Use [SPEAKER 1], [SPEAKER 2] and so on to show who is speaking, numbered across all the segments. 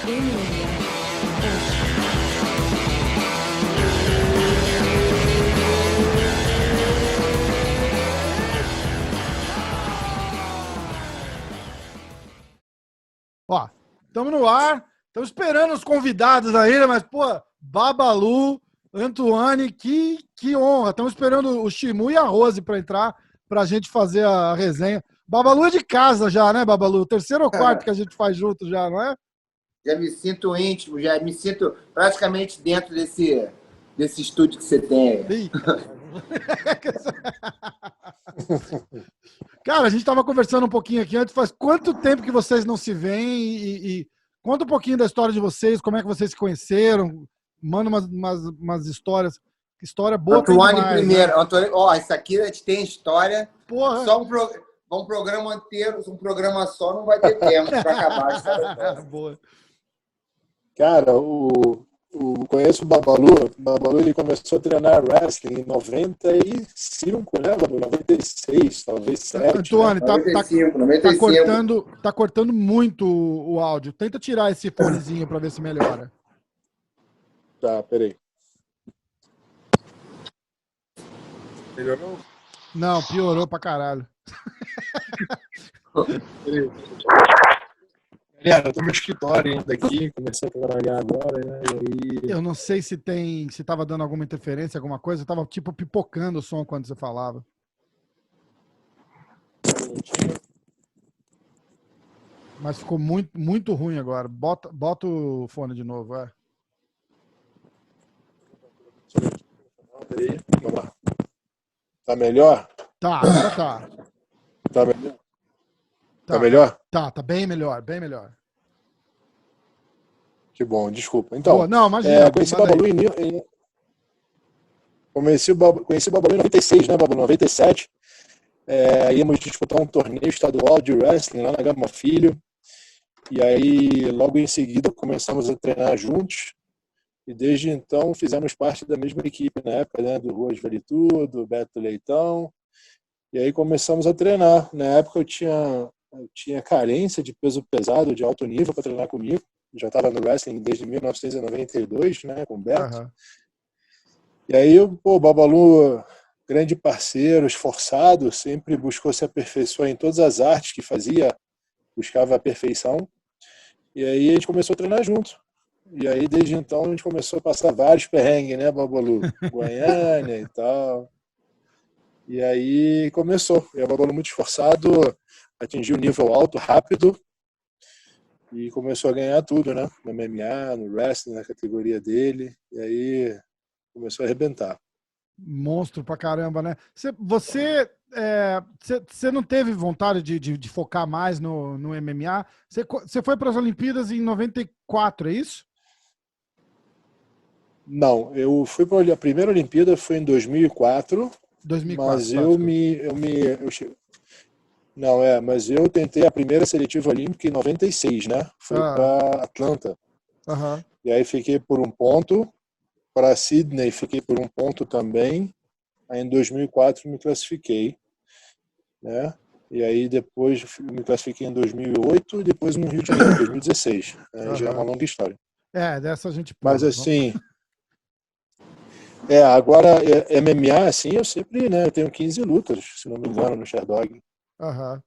[SPEAKER 1] MMA.
[SPEAKER 2] Ó, estamos no ar, estamos esperando os convidados aí, né? Mas, pô, Babalu, Antoine, que honra. Estamos esperando o Shimu e a Rose para entrar, para a gente fazer a resenha. Babalu é de casa já, né, Babalu? Terceiro ou quarto que a gente faz junto já, não é?
[SPEAKER 3] Já me sinto íntimo, já me sinto praticamente dentro desse estúdio que você tem.
[SPEAKER 2] Cara, a gente estava conversando um pouquinho aqui antes. Faz quanto tempo que vocês não se veem? E conta um pouquinho da história de vocês, como é que vocês se conheceram. Manda umas histórias. História boa tem
[SPEAKER 3] Antoine
[SPEAKER 2] demais,
[SPEAKER 3] primeiro.
[SPEAKER 2] né?
[SPEAKER 3] Antoine, isso aqui a gente tem história.
[SPEAKER 2] Porra.
[SPEAKER 3] Só um programa inteiro, um programa só não vai ter tempo para acabar a história.
[SPEAKER 2] Boa.
[SPEAKER 4] Cara, conheço o Babalu. O Babalu ele começou a treinar wrestling em 95, né, Babalu? 96, talvez 7.
[SPEAKER 2] Antônio,
[SPEAKER 4] né?
[SPEAKER 3] 95.
[SPEAKER 2] Tá cortando muito o áudio. Tenta tirar esse fonezinho para ver se melhora.
[SPEAKER 4] Tá, peraí. Melhorou?
[SPEAKER 2] Não, piorou pra caralho.
[SPEAKER 4] Galera, eu tô no escritório ainda aqui, comecei a trabalhar agora, né? E aí...
[SPEAKER 2] Eu não sei se tava dando alguma interferência, alguma coisa. Eu tava tipo pipocando o som quando você falava. Mas ficou muito, muito ruim agora. Bota o fone de novo, é.
[SPEAKER 4] Vamos lá. Tá melhor?
[SPEAKER 2] Tá, agora tá.
[SPEAKER 4] Tá melhor? Tá melhor?
[SPEAKER 2] Tá bem melhor, bem melhor.
[SPEAKER 4] Que bom, desculpa. Então,
[SPEAKER 2] boa, não, imagina.
[SPEAKER 4] Conheci o Babalu conheci o Babalu em 96, né, Babalu? 97. Íamos disputar um torneio estadual de wrestling lá na Gama Filho. E aí, logo em seguida, começamos a treinar juntos. E desde então, fizemos parte da mesma equipe na época, né, do Ruas Vale Tudo, Beto Leitão. E aí começamos a treinar. Na época eu tinha carência de peso pesado, de alto nível para treinar comigo. Já estava no wrestling desde 1992, né, com o Beto.
[SPEAKER 2] Uhum.
[SPEAKER 4] E aí, o Babalu, grande parceiro, esforçado, sempre buscou se aperfeiçoar em todas as artes que fazia, buscava a perfeição. E aí a gente começou a treinar junto. E aí, desde então, a gente começou a passar vários perrengues, né, Babalu? Goiânia e tal. E aí começou. E o Babalu muito esforçado, atingiu um nível alto, rápido, e começou a ganhar tudo, né? No MMA, no wrestling, na categoria dele. E aí começou a arrebentar.
[SPEAKER 2] Monstro pra caramba, né? Você não teve vontade de focar mais no MMA? Você foi para as Olimpíadas em 94, é isso?
[SPEAKER 4] Não, eu fui para a primeira Olimpíada foi em 2004.
[SPEAKER 2] 2004,
[SPEAKER 4] mas mas eu tentei a primeira seletiva olímpica em 96, né? Foi para Atlanta.
[SPEAKER 2] Uhum.
[SPEAKER 4] E aí fiquei por um ponto. Para Sydney fiquei por um ponto também. Aí em 2004 me classifiquei, né? E aí depois me classifiquei em 2008 e depois no Rio de Janeiro, em 2016. Já é uma longa história.
[SPEAKER 2] Dessa a gente pula.
[SPEAKER 4] Mas assim... agora, MMA, assim, eu sempre, né, eu tenho 15 lutas, se não me engano, no Sherdog.
[SPEAKER 2] Uhum.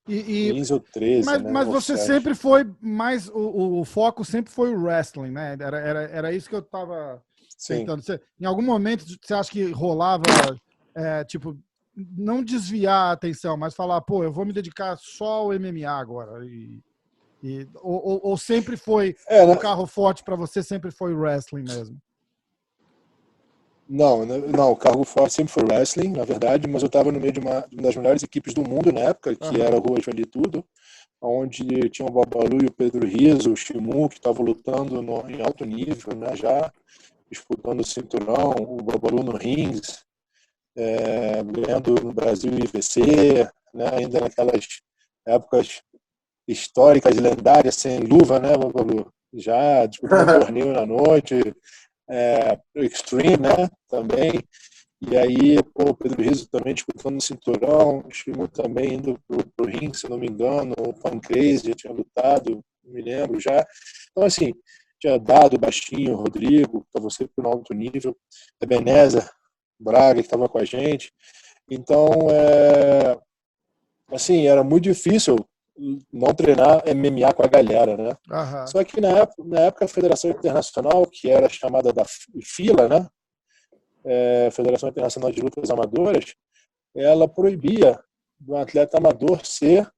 [SPEAKER 4] 15 ou 13, né?
[SPEAKER 2] Mas você sempre foi mais, o foco sempre foi o wrestling, né? Era isso que eu tava tentando. Em algum momento, você acha que rolava, tipo, não desviar a atenção, mas falar, pô, eu vou me dedicar só ao MMA agora? Ou sempre foi o carro forte para você, sempre foi o wrestling mesmo?
[SPEAKER 4] Não, o cargo forte sempre foi wrestling, na verdade, mas eu estava no meio de uma das melhores equipes do mundo na época, que era a Ruas Vale Tudo, onde tinha o Babalu e o Pedro Rizzo, o Shimu, que estavam lutando em alto nível, né, já disputando o cinturão, o Babalu no rings, ganhando no Brasil IVC, né, ainda naquelas épocas históricas, lendárias, sem luva, né, Babalu? Já disputando um torneio na noite, Extreme, né, também. E aí, o Pedro Rizzo também disputando o cinturão, o Shimu também indo pro ringue, se não me engano, o Pancrase já tinha lutado, me lembro já. Então, assim, tinha Dado, Baixinho, Rodrigo, estava sempre no alto nível, Ebenezer, Braga, que estava com a gente. Então, assim, era muito difícil não treinar MMA com a galera, né?
[SPEAKER 2] Aham.
[SPEAKER 4] Só que na época a Federação Internacional, que era chamada da FILA, né? Federação Internacional de Lutas Amadoras, ela proibia do atleta amador ser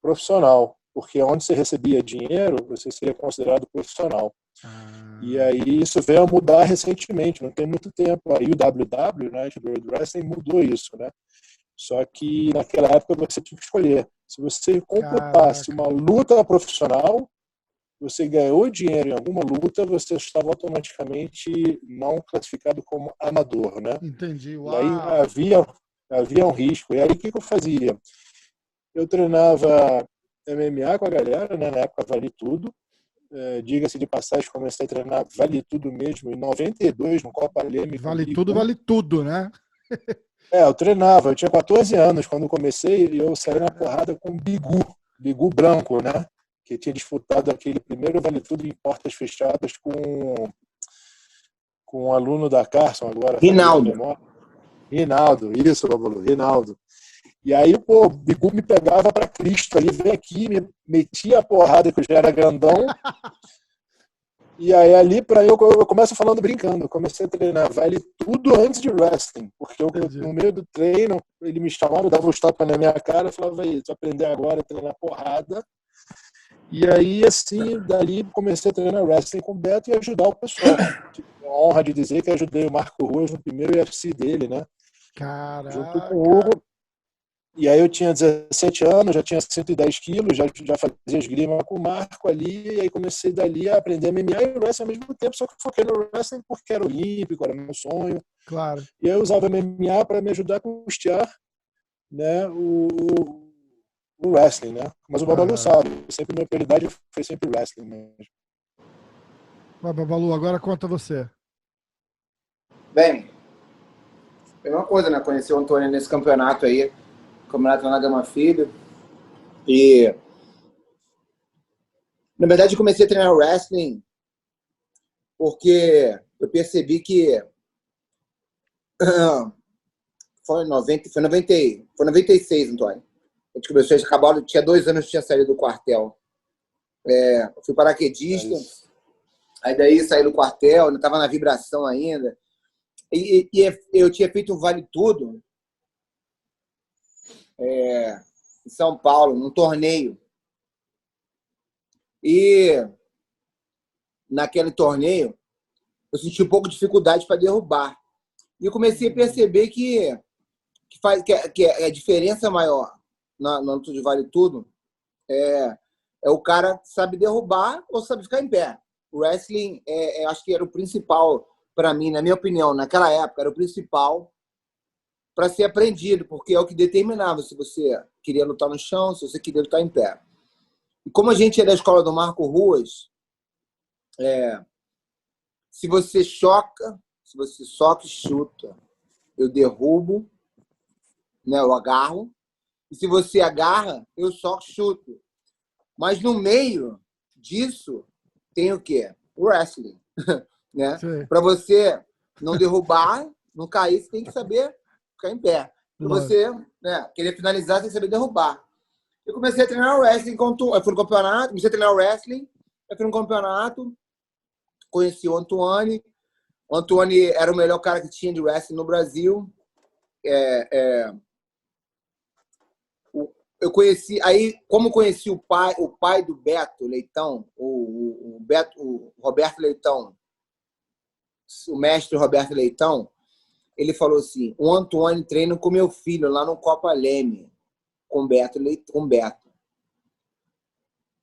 [SPEAKER 4] profissional, porque onde você recebia dinheiro, você seria considerado profissional. E aí isso veio a mudar recentemente, não tem muito tempo. Aí o WW, né, o World Wrestling, mudou isso, né? Só que naquela época você tinha que escolher. Se você completasse uma luta profissional, você ganhou dinheiro em alguma luta, você estava automaticamente não classificado como amador, né?
[SPEAKER 2] Entendi.
[SPEAKER 4] E aí
[SPEAKER 2] Uau!
[SPEAKER 4] havia um risco. E aí o que eu fazia? Eu treinava MMA com a galera, né? Na época Vale Tudo. Diga-se de passagem, comecei a treinar Vale Tudo mesmo em 92, no Copa Leme.
[SPEAKER 2] Vale tudo, né?
[SPEAKER 4] Eu treinava. Eu tinha 14 anos quando comecei e eu saí na porrada com o Bigu branco, né? Que tinha disputado aquele primeiro Vale Tudo em portas fechadas com um aluno da Carson agora. Rinaldo, isso, Babalu, Rinaldo. E aí, pô, o Bigu me pegava para Cristo ali, veio aqui, me metia a porrada, que eu já era grandão. E aí, ali, para eu começo falando brincando. Eu comecei a treinar Vale Tudo antes de wrestling. Porque no meio do treino, ele me chamava, dava um tapa na minha cara, falava, aí, tu aprender agora a treinar porrada. E aí, assim, dali comecei a treinar wrestling com o Beto e ajudar o pessoal. Tive a honra de dizer que ajudei o Marco Ruas no primeiro UFC dele, né?
[SPEAKER 2] Caraca!
[SPEAKER 4] Junto com o Hugo. E aí eu tinha 17 anos, já tinha 110 quilos, já fazia esgrima com o Marco ali, e aí comecei dali a aprender MMA e wrestling ao mesmo tempo, só que foquei no wrestling porque era olímpico, era meu sonho.
[SPEAKER 2] Claro.
[SPEAKER 4] E aí eu usava MMA para me ajudar a custear, né, o wrestling, né? Mas o Babalu sabe, sempre minha prioridade foi sempre o wrestling mesmo.
[SPEAKER 2] Babalu, agora conta você.
[SPEAKER 3] Bem, mesma coisa, né? Conheci o Antônio nesse campeonato aí, campeonato lá na Gama Filho. E, na verdade, eu comecei a treinar wrestling porque eu percebi que foi 96, Antônio. A gente começou a acabar, tinha 2 anos que tinha saído do quartel. Eu fui paraquedista, aí daí saí do quartel, não estava na vibração ainda. E eu tinha feito um Vale Tudo em São Paulo, num torneio. E naquele torneio, eu senti um pouco de dificuldade para derrubar. E eu comecei a perceber que a diferença maior na luta de Vale Tudo é o cara que sabe derrubar ou sabe ficar em pé. O wrestling, acho que era o principal para mim, na minha opinião, naquela época, era o principal para ser aprendido, porque é o que determinava se você queria lutar no chão, se você queria lutar em pé. E como a gente é da escola do Marco Ruas, se você soca e chuta, eu derrubo, né, eu agarro. E se você agarra, eu soco e chuto. Mas no meio disso tem o quê? O wrestling. Né? Para você não derrubar, não cair, você tem que saber ficar em pé. Para você querer finalizar, tem que saber derrubar. Eu comecei a treinar o wrestling, eu fui no campeonato, comecei a treinar o wrestling, eu fui no campeonato, conheci o Antoine. O Antoine era o melhor cara que tinha de wrestling no Brasil. Eu conheci, aí, como conheci o pai do Beto Leitão, o Roberto Leitão, o mestre Roberto Leitão, ele falou assim: o Antônio treina com meu filho lá no Copa Leme, com Beto.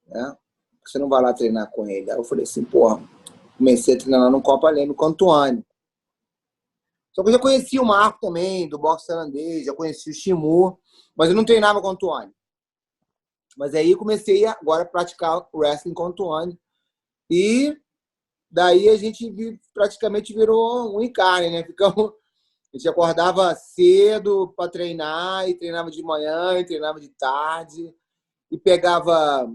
[SPEAKER 3] Né? Você não vai lá treinar com ele? Aí eu falei assim, porra, comecei a treinar lá no Copa Leme com o Antônio. Só que eu já conhecia o Marco também, do boxe tailandês, já conhecia o Shimu, mas eu não treinava com o Antônio. Mas aí eu comecei agora a praticar wrestling com o Antônio. E daí a gente praticamente virou um encarne, né? A gente acordava cedo para treinar, e treinava de manhã, e treinava de tarde, e pegava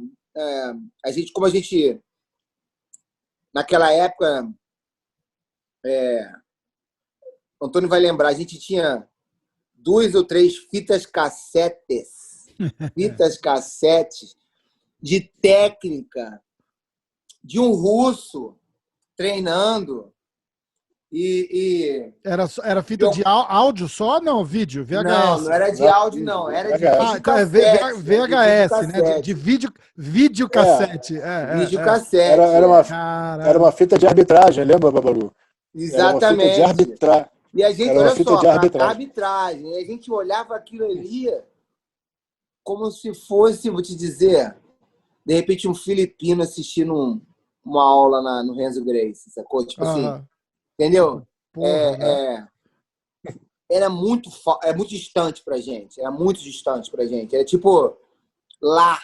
[SPEAKER 3] como a gente, naquela época, o Antônio vai lembrar, a gente tinha 2 ou 3 fitas cassetes de técnica de um russo treinando
[SPEAKER 2] Era fita de áudio só? Não, vídeo, VHS.
[SPEAKER 3] Não era de áudio, não. Era de
[SPEAKER 2] então VHS, né? De videocassete.
[SPEAKER 3] Videocassete.
[SPEAKER 4] Era uma fita de arbitragem, lembra, Babalu?
[SPEAKER 3] Exatamente.
[SPEAKER 4] Era uma fita de arbitragem.
[SPEAKER 3] E a gente,
[SPEAKER 4] era
[SPEAKER 3] olha só, arbitragem. E a gente olhava aquilo ali como se fosse, vou te dizer, de repente um filipino assistindo uma aula no Renzo Gracie, sacou? Tipo assim, entendeu?
[SPEAKER 2] Porra,
[SPEAKER 3] Era muito distante pra gente. Era muito distante pra gente. Era tipo lá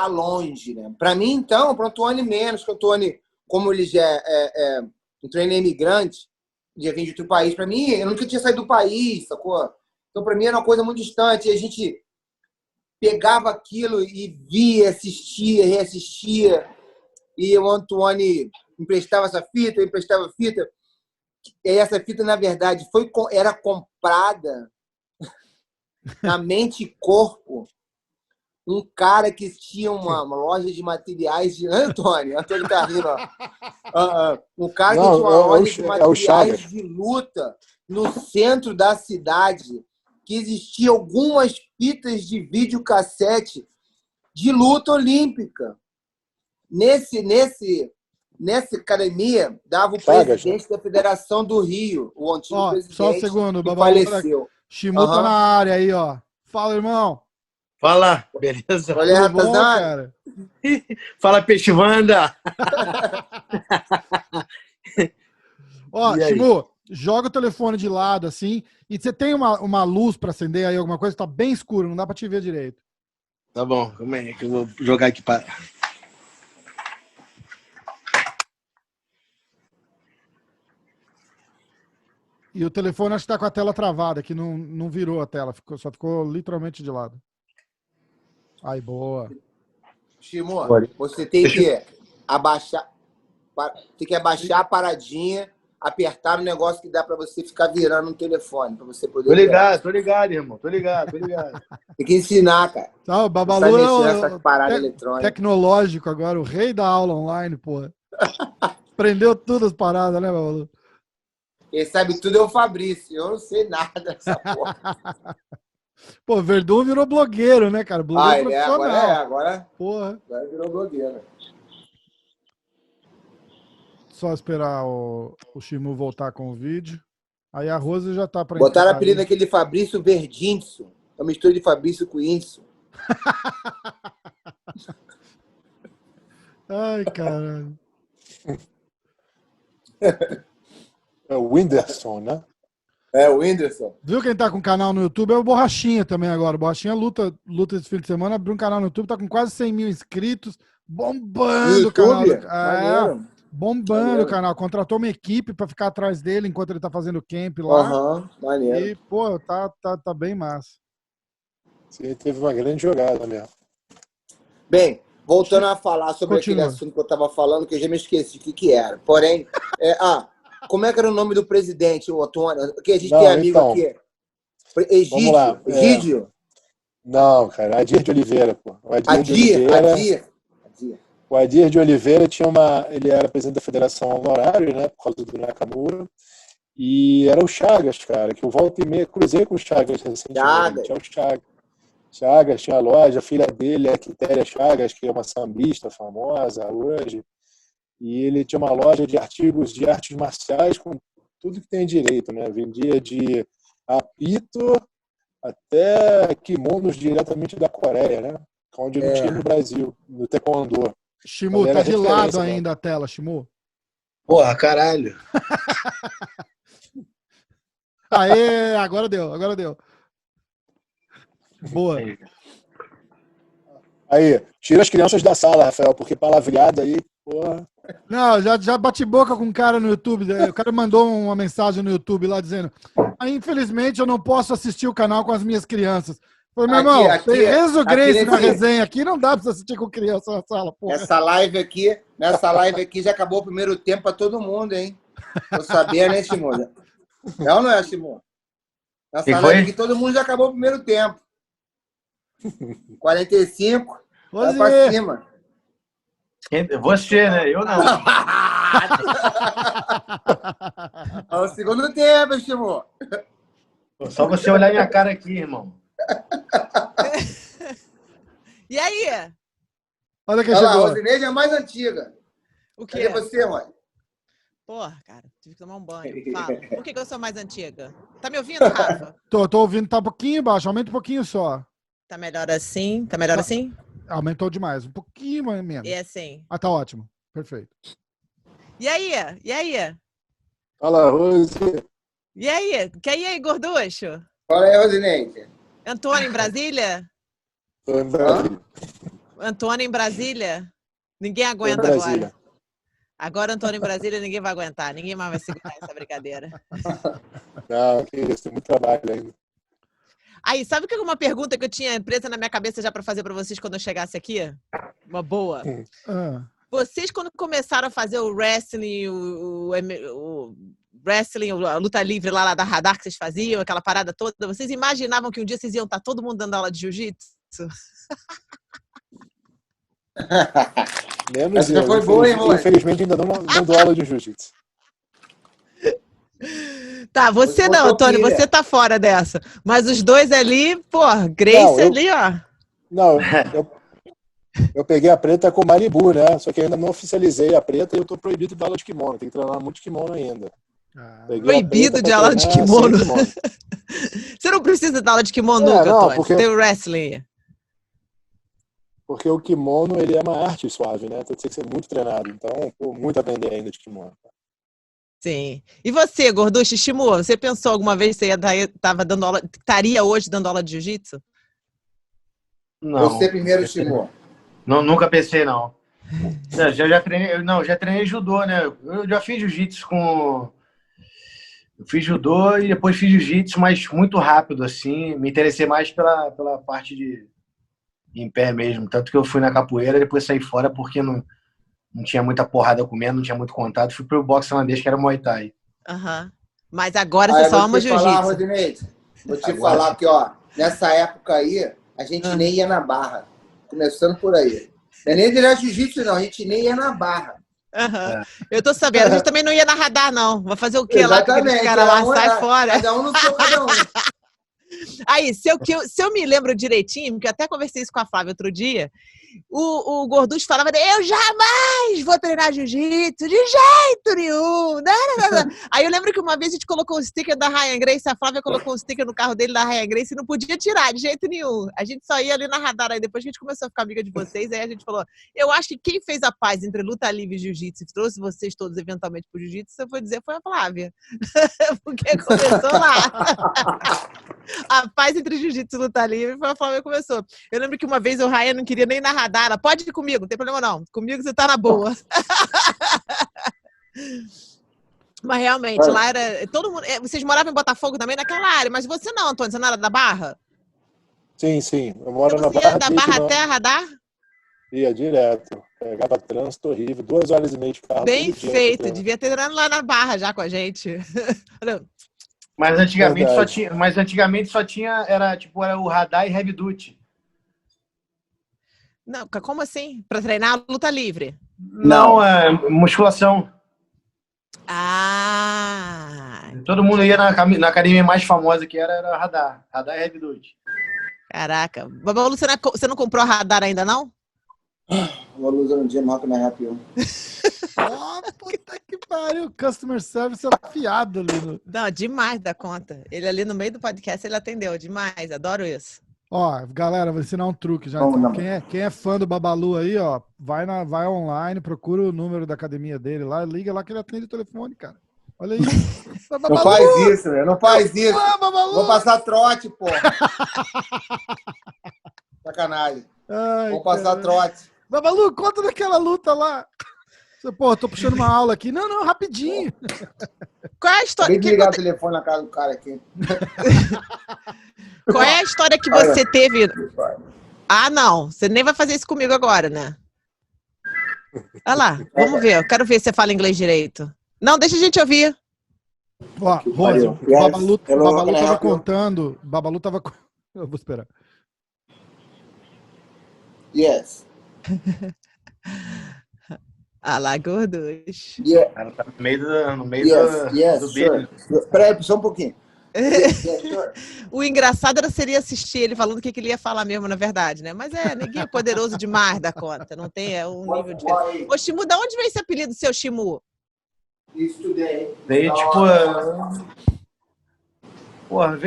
[SPEAKER 3] longe, né? Pra mim, então, pro Antônio menos, que o Antônio, como ele já é um treino imigrante, já vem de outro país, pra mim, eu nunca tinha saído do país, sacou? Então, pra mim, era uma coisa muito distante. E a gente pegava aquilo e via, assistia, reassistia. E o Antônio emprestava essa fita, eu emprestava fita. E essa fita, na verdade, era comprada na Mente e Corpo. Um cara que tinha uma loja de materiais de... Antônio tá rindo, ó. Um cara que tinha uma loja de materiais de luta no centro da cidade, que existia algumas fitas de videocassete de luta olímpica. Nessa academia, dava o presidente da Federação do Rio, o antigo presidente,
[SPEAKER 2] só um segundo,
[SPEAKER 3] que faleceu.
[SPEAKER 2] Shimu tá na área aí, ó. Fala, irmão.
[SPEAKER 1] Fala, beleza?
[SPEAKER 3] Olha,
[SPEAKER 2] bom, cara.
[SPEAKER 1] Fala, Peixe Wanda.
[SPEAKER 2] Shimu, joga o telefone de lado, assim, e você tem uma luz para acender aí, alguma coisa? Tá bem escuro, não dá para te ver direito.
[SPEAKER 1] Tá bom, calma aí, que eu vou jogar aqui para...
[SPEAKER 2] E o telefone acho que tá com a tela travada, que não virou a tela, só ficou literalmente de lado. Aí, boa.
[SPEAKER 3] Shimu, você tem que abaixar a paradinha, apertar o negócio que dá para você ficar virando no telefone, para você poder...
[SPEAKER 1] Tô ligado, irmão, tô ligado.
[SPEAKER 3] Tem que ensinar, cara.
[SPEAKER 2] O Babalu
[SPEAKER 3] essas paradas eletrônicas.
[SPEAKER 2] Tecnológico agora, o rei da aula online, porra. Aprendeu tudo as paradas, né, Babalu?
[SPEAKER 3] Quem sabe tudo é o Fabrício. Eu não sei nada dessa porra.
[SPEAKER 2] Pô, Verdun virou blogueiro, né, cara? Blogueiro profissional.
[SPEAKER 3] Agora virou blogueiro.
[SPEAKER 2] Só esperar o Shimu voltar com o vídeo. Aí a Rose já tá pra
[SPEAKER 3] botaram a apelido daquele Fabrício Verdinson. É uma mistura de Fabrício com Inso.
[SPEAKER 2] Ai, caralho.
[SPEAKER 4] É o Whindersson, né?
[SPEAKER 3] É, o Whindersson.
[SPEAKER 2] Viu quem tá com canal no YouTube? É o Borrachinha também agora. O Borrachinha luta esse fim de semana, abriu um canal no YouTube, tá com quase 100 mil inscritos, bombando o canal. Bombando o canal. Contratou uma equipe pra ficar atrás dele enquanto ele tá fazendo camp lá.
[SPEAKER 3] Maneiro.
[SPEAKER 2] E, pô, tá bem massa.
[SPEAKER 4] Sim, teve uma grande jogada mesmo.
[SPEAKER 3] Bem, voltando a falar sobre aquele assunto que eu tava falando, que eu já me esqueci o que era. Porém, como é que era o nome do presidente, o Antônio? Que a gente tem amigo aqui. Egídio?
[SPEAKER 4] Não, cara, Adir de Oliveira, pô. O Adir de Oliveira ele era presidente da Federação Honorário, né, por causa do Nakamura, e era o Chagas, cara, que eu volta e meia cruzei com o Chagas recentemente. Tinha o Chagas tinha a loja, a filha dele, a Quitéria Chagas, que é uma sambista famosa hoje. E ele tinha uma loja de artigos de artes marciais com tudo que tem direito, né? Vendia de apito até kimonos diretamente da Coreia, né? Onde não tinha no Brasil, no Taekwondo.
[SPEAKER 2] Shimu, tá de lado ainda a tela, Shimu.
[SPEAKER 1] Porra, caralho.
[SPEAKER 2] Aê, agora deu. Boa.
[SPEAKER 4] Aí, tira as crianças da sala, Rafael, porque palavreada aí, porra...
[SPEAKER 2] Não, já bati boca com um cara no YouTube. O cara mandou uma mensagem no YouTube lá dizendo: infelizmente eu não posso assistir o canal com as minhas crianças. Falei, meu irmão, tem Renzo Gracie
[SPEAKER 3] aqui
[SPEAKER 2] na resenha aqui, não dá pra você assistir com criança na sala, porra.
[SPEAKER 3] Nessa live aqui já acabou o primeiro tempo pra todo mundo, hein? Tô sabendo, hein, Simone? Não é, Simone? Nessa live aqui todo mundo já acabou o primeiro tempo. 45, vai pra cima.
[SPEAKER 1] Você, né? Eu não.
[SPEAKER 3] É o segundo tempo, Simone.
[SPEAKER 1] Só você olhar minha cara aqui, irmão.
[SPEAKER 5] E aí?
[SPEAKER 2] Olha quem
[SPEAKER 3] Olha lá, a
[SPEAKER 2] chegou.
[SPEAKER 3] Rosineide é mais antiga.
[SPEAKER 5] O quê?
[SPEAKER 3] Cadê você, mãe?
[SPEAKER 5] Porra, cara, tive que tomar um banho. Fala. Por que eu sou mais antiga? Tá me ouvindo, Rafa?
[SPEAKER 2] Tô ouvindo, tá um pouquinho baixo, aumenta um pouquinho só.
[SPEAKER 5] Tá melhor assim? Tá melhor assim?
[SPEAKER 2] Aumentou demais, um pouquinho menos.
[SPEAKER 5] E assim?
[SPEAKER 2] Ah, tá ótimo. Perfeito.
[SPEAKER 5] E aí? E aí?
[SPEAKER 4] Fala, Rose.
[SPEAKER 5] E aí? Que aí, gorducho?
[SPEAKER 3] Fala aí, Rosineide.
[SPEAKER 5] Antônio em Brasília?
[SPEAKER 4] Tô em Brasília.
[SPEAKER 5] Antônio em Brasília? Ninguém aguenta
[SPEAKER 4] Brasília.
[SPEAKER 5] agora. Agora, Antônio em Brasília, ninguém vai aguentar. Ninguém mais vai segurar essa brincadeira.
[SPEAKER 4] Não, que isso, tem muito trabalho ainda.
[SPEAKER 5] Aí, sabe que uma pergunta que eu tinha presa na minha cabeça já para fazer para vocês quando eu chegasse aqui? Uma boa. Vocês, quando começaram a fazer o wrestling, o wrestling, a luta livre lá da Radar que vocês faziam, aquela parada toda, vocês imaginavam que um dia vocês iam estar todo mundo dando aula de jiu-jitsu?
[SPEAKER 4] Menos
[SPEAKER 3] Essa já
[SPEAKER 4] eu.
[SPEAKER 3] foi boa, hein, mãe?
[SPEAKER 4] Infelizmente, ainda não dando aula de jiu-jitsu.
[SPEAKER 5] Tá, você não, Antônio, você tá fora dessa. Mas os dois ali, pô, Gracie ali, ó.
[SPEAKER 4] Não, eu peguei a preta com Maribu, né? Só que ainda não oficializei a preta e eu tô proibido de aula de kimono. Tem que treinar muito kimono ainda.
[SPEAKER 5] Proibido de aula de kimono? Você não precisa de aula de kimono nunca, Antônio. Porque... Tem o wrestling.
[SPEAKER 4] Porque o kimono, ele é uma arte suave, né? Então tem que ser muito treinado. Então, pô, muito a aprender ainda de kimono.
[SPEAKER 5] Sim. E você, Gorducho, Shimu, você pensou alguma vez que você estaria hoje dando aula de jiu-jitsu?
[SPEAKER 1] Não.
[SPEAKER 3] Você primeiro, Shimu.
[SPEAKER 1] Não, nunca pensei, não. Já treinei judô, né? Eu já fiz jiu-jitsu Eu fiz judô e depois fiz jiu-jitsu, mas muito rápido, assim. Me interessei mais pela parte de em pé mesmo. Tanto que eu fui na capoeira e depois saí fora porque não tinha muita porrada comendo, não tinha muito contato. Fui pro boxe holandês, que era Muay Thai.
[SPEAKER 5] Mas agora você só ama jiu-jitsu.
[SPEAKER 3] Vou te falar que, ó, nessa época aí, a gente nem ia na barra. Começando por aí. Não é nem direto jiu-jitsu, não. A gente nem ia na barra.
[SPEAKER 5] Eu tô sabendo. A gente também não ia na Radar, não. Vai fazer o quê?
[SPEAKER 3] Exatamente.
[SPEAKER 5] Lá que aqueles caras lá sai fora.
[SPEAKER 3] Cada um no seu cada um.
[SPEAKER 5] Aí, se eu me lembro direitinho, porque eu até conversei isso com a Flávia outro dia, o Gorducho falava, eu jamais vou treinar jiu-jitsu, de jeito nenhum. Não. Aí eu lembro que uma vez a gente colocou um sticker da Ryan Gracie, a Flávia colocou um sticker no carro dele da Ryan Gracie e não podia tirar de jeito nenhum. A gente só ia ali na Radar, aí depois que a gente começou a ficar amiga de vocês, aí a gente falou, eu acho que quem fez a paz entre luta livre e jiu-jitsu e trouxe vocês todos eventualmente pro jiu-jitsu, eu vou dizer, foi a Flávia. Porque começou lá. A paz entre jiu-jitsu e luta livre foi a Flávia que começou. Eu lembro que uma vez o Ryan não queria nem na Radar. Ela, pode ir comigo, não tem problema não. Comigo você tá na boa. Mas realmente, lá era... Todo mundo, vocês moravam em Botafogo também naquela área, mas você não, Antônio, você não era da Barra?
[SPEAKER 4] Sim. Eu moro
[SPEAKER 5] então
[SPEAKER 4] na Barra.
[SPEAKER 5] Ia da Barra até a Radar?
[SPEAKER 4] Ia direto. Pegava trânsito horrível. 2 horas e meia de carro.
[SPEAKER 5] Bem feito. Devia ter treinado lá na Barra já com a gente.
[SPEAKER 1] Mas antigamente só tinha era o Radar e Heavy Duty.
[SPEAKER 5] Não, como assim? Pra treinar a luta livre?
[SPEAKER 1] Não, é musculação. Todo mundo ia na academia mais famosa que era Radar e Heavy Duty.
[SPEAKER 5] Caraca. Babalu, você não comprou a Radar ainda, não?
[SPEAKER 3] Vou usar um dia maior que na Rapião.
[SPEAKER 2] Puta que pariu. Customer service é afiado ali.
[SPEAKER 5] Não, demais da conta. Ele ali no meio do podcast, ele atendeu. Demais, adoro isso.
[SPEAKER 2] Ó, galera, vou ensinar um truque já. Então, quem é fã do Babalu aí, ó, vai online, procura o número da academia dele lá, liga lá que ele atende o telefone, cara. Olha aí.
[SPEAKER 3] Não faz isso, né? Não faz isso. Vou passar trote, pô. Sacanagem. Vou passar trote.
[SPEAKER 2] Babalu, conta daquela luta lá. Pô, tô puxando uma aula aqui. Não, rapidinho.
[SPEAKER 5] Qual é a história?
[SPEAKER 3] Acabei de ligar o telefone na casa do cara aqui.
[SPEAKER 5] Qual é a história que você teve? Ah, não. Você nem vai fazer isso comigo agora, né? Olha lá, vamos ver. Eu quero ver se você fala inglês direito. Não, deixa a gente ouvir.
[SPEAKER 2] Ó, Rose, o Babalu tava contando. Babalu tava. Eu vou esperar.
[SPEAKER 3] Yes.
[SPEAKER 5] Ah lá, gordos.
[SPEAKER 3] Yeah.
[SPEAKER 1] Ela tá no meio do
[SPEAKER 3] Sure.
[SPEAKER 1] vídeo.
[SPEAKER 3] Peraí, só um pouquinho. Sure.
[SPEAKER 5] O engraçado seria assistir ele falando o que ele ia falar mesmo, na verdade, né? Mas neguinho é poderoso demais da conta. Não tem um nível de... Ô, Shimu, da onde veio esse apelido seu, Shimu?
[SPEAKER 1] Veio, tipo... Porra,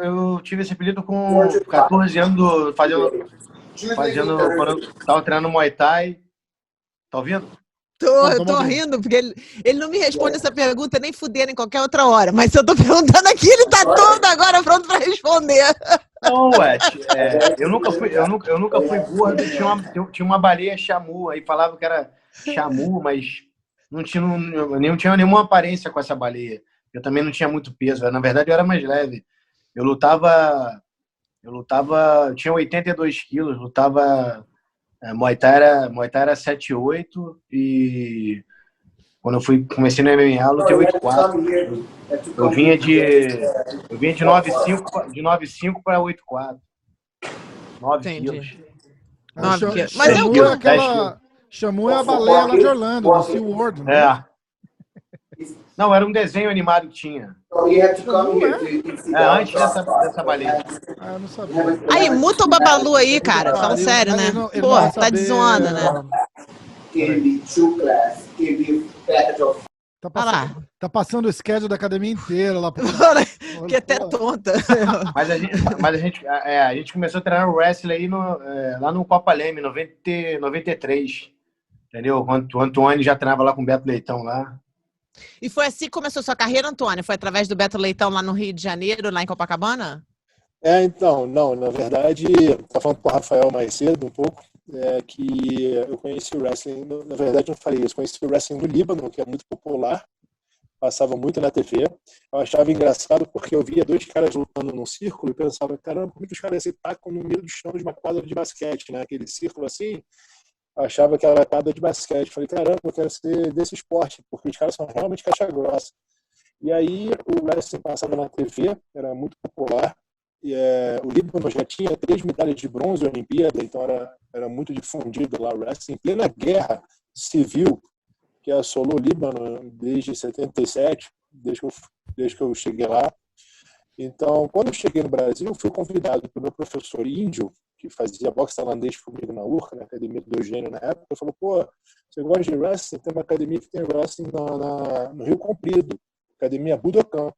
[SPEAKER 1] eu tive esse apelido com 14 anos fazendo quando tava treinando Muay Thai. Tá ouvindo?
[SPEAKER 5] Eu tô rindo, porque ele não me responde essa pergunta nem fudendo em qualquer outra hora. Mas se eu tô perguntando aqui, ele tá todo agora pronto pra responder.
[SPEAKER 1] Não, eu nunca fui gordo. Tinha uma baleia chamu, aí falava que era chamu, mas não tinha nenhuma aparência com essa baleia. Eu também não tinha muito peso. Na verdade, eu era mais leve. Eu tinha 82 quilos, lutava... Muay Thai era 7,8 e quando eu comecei no MMA, eu lutei 8,4. Eu vinha de 9,5 para 8,4. 9 quilos.
[SPEAKER 5] Mas
[SPEAKER 2] Chamou a baleia lá de Orlando, do SeaWorld, né?
[SPEAKER 1] Não, era um desenho animado que tinha. Antes dessa baleia.
[SPEAKER 2] Ah, eu não sabia.
[SPEAKER 5] Aí, muta o Babalu aí, cara. Fala sério, né? Pô, tá dezoando, né?
[SPEAKER 2] Tá passando o schedule da academia inteira lá.
[SPEAKER 5] Que até tonta.
[SPEAKER 1] Mas a gente começou a treinar o wrestling aí lá no Copa Leme, 93. Entendeu? O Antônio já treinava lá com o Beto Leitão lá.
[SPEAKER 5] E foi assim que começou sua carreira, Antônio? Foi através do Beto Leitão lá no Rio de Janeiro, lá em Copacabana?
[SPEAKER 4] Então, não, na verdade, tá falando com o Rafael mais cedo um pouco, que eu conheci o wrestling, na verdade não falei isso, conheci o wrestling no Líbano, que é muito popular, passava muito na TV, eu achava engraçado porque eu via dois caras lutando num círculo e pensava, caramba, como é que os caras se tacam no meio do chão de uma quadra de basquete, né? Aquele círculo assim, eu achava que era quadra de basquete, falei, caramba, eu quero ser desse esporte, porque os caras são realmente caixa grossa. E aí o wrestling passava na TV, era muito popular, e o Líbano já tinha 3 medalhas de bronze na Olimpíada, então era muito difundido lá o wrestling. Em plena guerra civil que assolou o Líbano desde 77, desde que eu cheguei lá. Então, quando eu cheguei no Brasil, fui convidado pelo meu professor índio, que fazia boxe tailandês comigo na URCA, na academia do Eugênio na época. Ele falou, pô, você gosta de wrestling? Tem uma academia que tem wrestling no Rio Comprido, academia Budokan.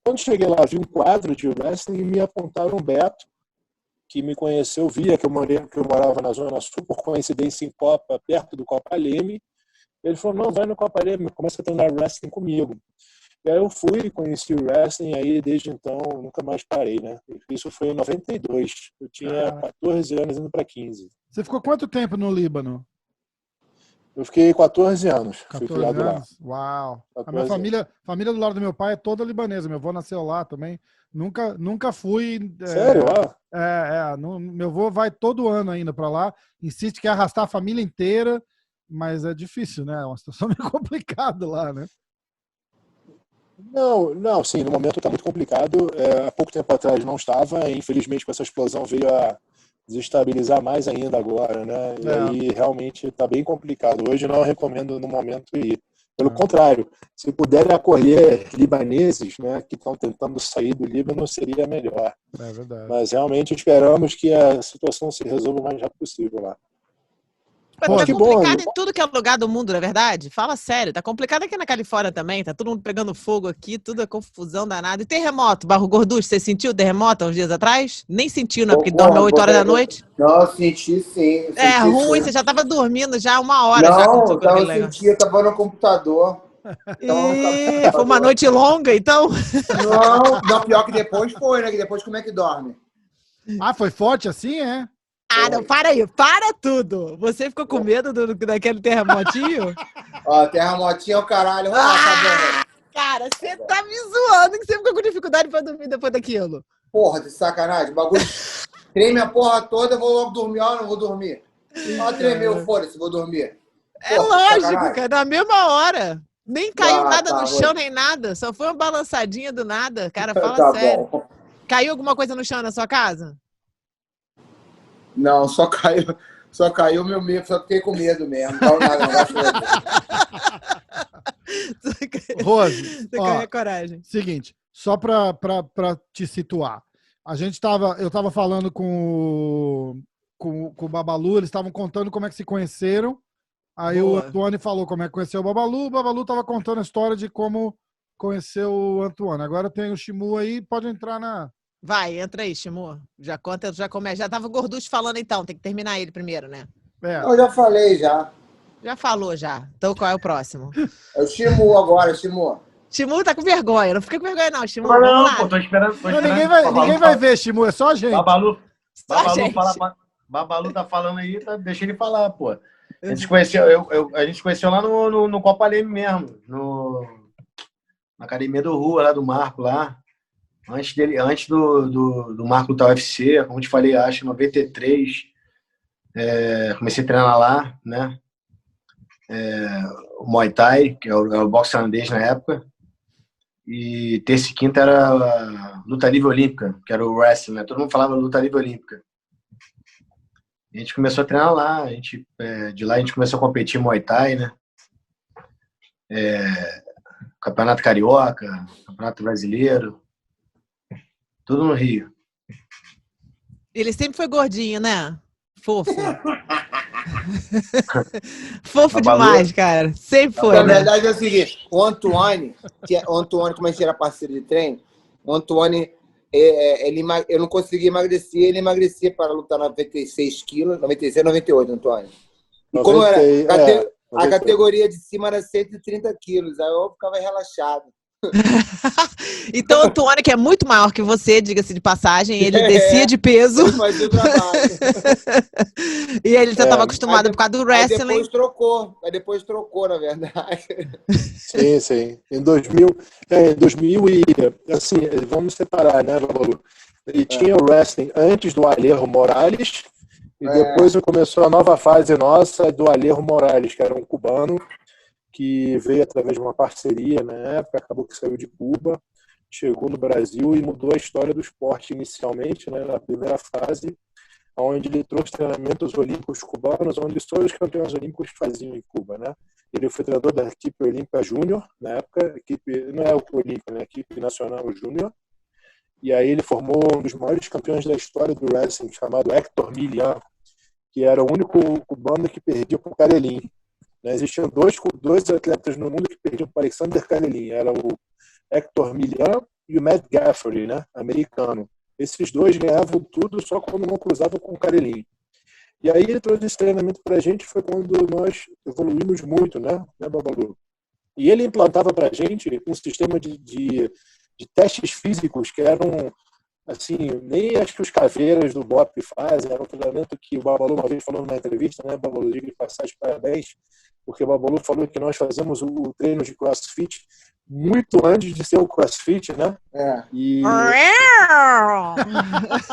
[SPEAKER 4] Quando cheguei lá, vi um quadro de wrestling e me apontaram um Beto, que me conheceu, via que eu morava na Zona Sul, por coincidência em Copa, perto do Copa Leme. Ele falou, não, vai no Copa Leme, começa a treinar wrestling comigo. E aí eu fui, conheci o wrestling, aí desde então nunca mais parei, né? Isso foi em 92. Eu tinha 14 anos, indo para 15.
[SPEAKER 2] Você ficou quanto tempo no Líbano?
[SPEAKER 4] Eu fiquei 14 anos.
[SPEAKER 2] 14
[SPEAKER 4] fui criado
[SPEAKER 2] anos?
[SPEAKER 4] lá.
[SPEAKER 2] Uau! A minha família do lado do meu pai é toda libanesa. Meu avô nasceu lá também. Nunca fui.
[SPEAKER 4] Sério?
[SPEAKER 2] Meu avô vai todo ano ainda para lá. Insiste que é arrastar a família inteira, mas é difícil, né? É uma situação meio complicada lá, né?
[SPEAKER 4] Não, sim, no momento está muito complicado. Há pouco tempo atrás não estava, infelizmente com essa explosão veio a desestabilizar mais ainda agora, né? E aí realmente está bem complicado. Hoje não recomendo no momento ir. Pelo contrário, se puderem acolher libaneses, né, que estão tentando sair do Líbano, seria melhor.
[SPEAKER 2] É verdade.
[SPEAKER 4] Mas realmente esperamos que a situação se resolva o mais rápido possível lá.
[SPEAKER 5] Tá complicado em tudo que é lugar do mundo, não é verdade? Fala sério, tá complicado aqui na Califórnia também, tá todo mundo pegando fogo aqui, tudo é confusão danada. E terremoto, Barro Gorducho, você sentiu o terremoto há uns dias atrás? Nem sentiu, né? Porque dorme 8 horas da noite.
[SPEAKER 3] Não, senti sim.
[SPEAKER 5] Ruim, você já tava dormindo já 1 hora.
[SPEAKER 3] Não, eu tava no computador.
[SPEAKER 5] Foi uma noite longa, então?
[SPEAKER 3] Não, pior que depois foi, né? Que depois como é que dorme?
[SPEAKER 2] Foi forte assim, é?
[SPEAKER 5] Não, para aí, para tudo. Você ficou com medo daquele terremotinho?
[SPEAKER 3] Ó, terremotinho é o caralho. Vamos lá, Fabão.
[SPEAKER 5] Cara, você tá me zoando que você fica com dificuldade pra dormir depois daquilo.
[SPEAKER 3] Porra, de sacanagem. O bagulho treme a porra toda, eu vou logo dormir. Ó, não vou dormir. Ó, tremeu, foda-se, vou dormir.
[SPEAKER 5] É
[SPEAKER 3] Porra,
[SPEAKER 5] lógico,
[SPEAKER 3] sacanagem.
[SPEAKER 5] cara, na mesma hora. Nem caiu nada
[SPEAKER 3] tá,
[SPEAKER 5] no chão, nem nada. Só foi uma balançadinha do nada. Cara, fala
[SPEAKER 3] Tá
[SPEAKER 5] sério.
[SPEAKER 3] bom.
[SPEAKER 5] Caiu alguma coisa no chão na sua casa?
[SPEAKER 3] Não, só caiu meu medo, só fiquei com medo mesmo. Não caiu nada, não, graças a Deus.
[SPEAKER 2] Rose,
[SPEAKER 5] Você
[SPEAKER 2] ó,
[SPEAKER 5] caiu a coragem.
[SPEAKER 2] seguinte, só pra te situar. Eu tava falando com o Babalu, eles estavam contando como é que se conheceram. Aí
[SPEAKER 5] Boa.
[SPEAKER 2] o Antoine falou como é que conheceu o Babalu tava contando a história de como conheceu o Antoine. Agora tem o Shimu aí, pode entrar na...
[SPEAKER 5] Vai, entra aí, Shimu. Já conta, já começa. Já tava o Gorducho falando então, tem que terminar ele primeiro, né?
[SPEAKER 3] Eu já falei, já.
[SPEAKER 5] Já falou, já. Então qual é o próximo?
[SPEAKER 3] É o Shimu agora, Shimu.
[SPEAKER 5] Shimu tá com vergonha, não fica com vergonha não, Shimu.
[SPEAKER 1] Não,
[SPEAKER 5] Vamos lá.
[SPEAKER 1] pô, tô esperando.
[SPEAKER 2] Não, ninguém vai ver, Shimu, é só a gente.
[SPEAKER 1] Babalu,
[SPEAKER 5] Só a gente.
[SPEAKER 1] Babalu tá falando aí, deixa ele falar, pô. A gente se conheceu lá no Copa Leme mesmo, na academia do Rua, lá do Marco, lá. Antes do Marco da UFC, como te falei, acho, em 93. Comecei a treinar lá, né? O Muay Thai, que é o boxe holandês na época. E terça e quinta era a luta livre olímpica, que era o wrestling, né? Todo mundo falava luta livre olímpica. A gente começou a treinar lá, de lá a gente começou a competir em Muay Thai, né? Campeonato Carioca, Campeonato Brasileiro, tudo no Rio.
[SPEAKER 5] Ele sempre foi gordinho, né? Fofo. Fofo demais, cara. Sempre foi,
[SPEAKER 3] Na
[SPEAKER 5] né?
[SPEAKER 3] verdade é o seguinte, o Antoine, como a gente era parceiro de treino, o Antoine, eu não conseguia emagrecer, ele emagrecia para lutar 96 quilos, 96, 98, Antoine. E como era, a categoria de cima era 130 quilos, aí eu ficava relaxado.
[SPEAKER 5] Então, o Antônio, que é muito maior que você, diga-se de passagem, ele descia de peso.
[SPEAKER 3] Ele fazia o trabalho.
[SPEAKER 5] E ele já estava acostumado por causa do wrestling.
[SPEAKER 3] Aí depois trocou, na verdade.
[SPEAKER 4] Sim, sim. Em 2000 e assim, vamos separar, né, Babalu? E tinha o wrestling antes do Alejo Morales e depois começou a nova fase nossa do Alejo Morales, que era um cubano que veio através de uma parceria na época, acabou que saiu de Cuba, chegou no Brasil e mudou a história do esporte inicialmente, né, na primeira fase, onde ele trouxe treinamentos olímpicos cubanos, onde só os campeões olímpicos faziam em Cuba, né? Ele foi treinador da equipe olímpica júnior, na época, equipe, não é o olímpico, né? Equipe nacional júnior, e aí ele formou um dos maiores campeões da história do wrestling, chamado Héctor Millan, que era o único cubano que perdia para o Karelin. Existiam dois atletas no mundo que perdiam para Alexander Karelin. Era o Héctor Millan e o Matt Gaffery, né, americano. Esses dois ganhavam tudo só quando não cruzavam com o Karelin. E aí ele trouxe esse treinamento para a gente, foi quando nós evoluímos muito, né Babalu? E ele implantava para a gente um sistema de testes físicos que eram, assim, nem acho que os caveiras do BOP fazem, era um treinamento que o Babalu uma vez falou numa entrevista, né, Babalu, diga de passagem, parabéns, porque o Babalu falou que nós fazemos o treino de CrossFit muito antes de ser o CrossFit, né? E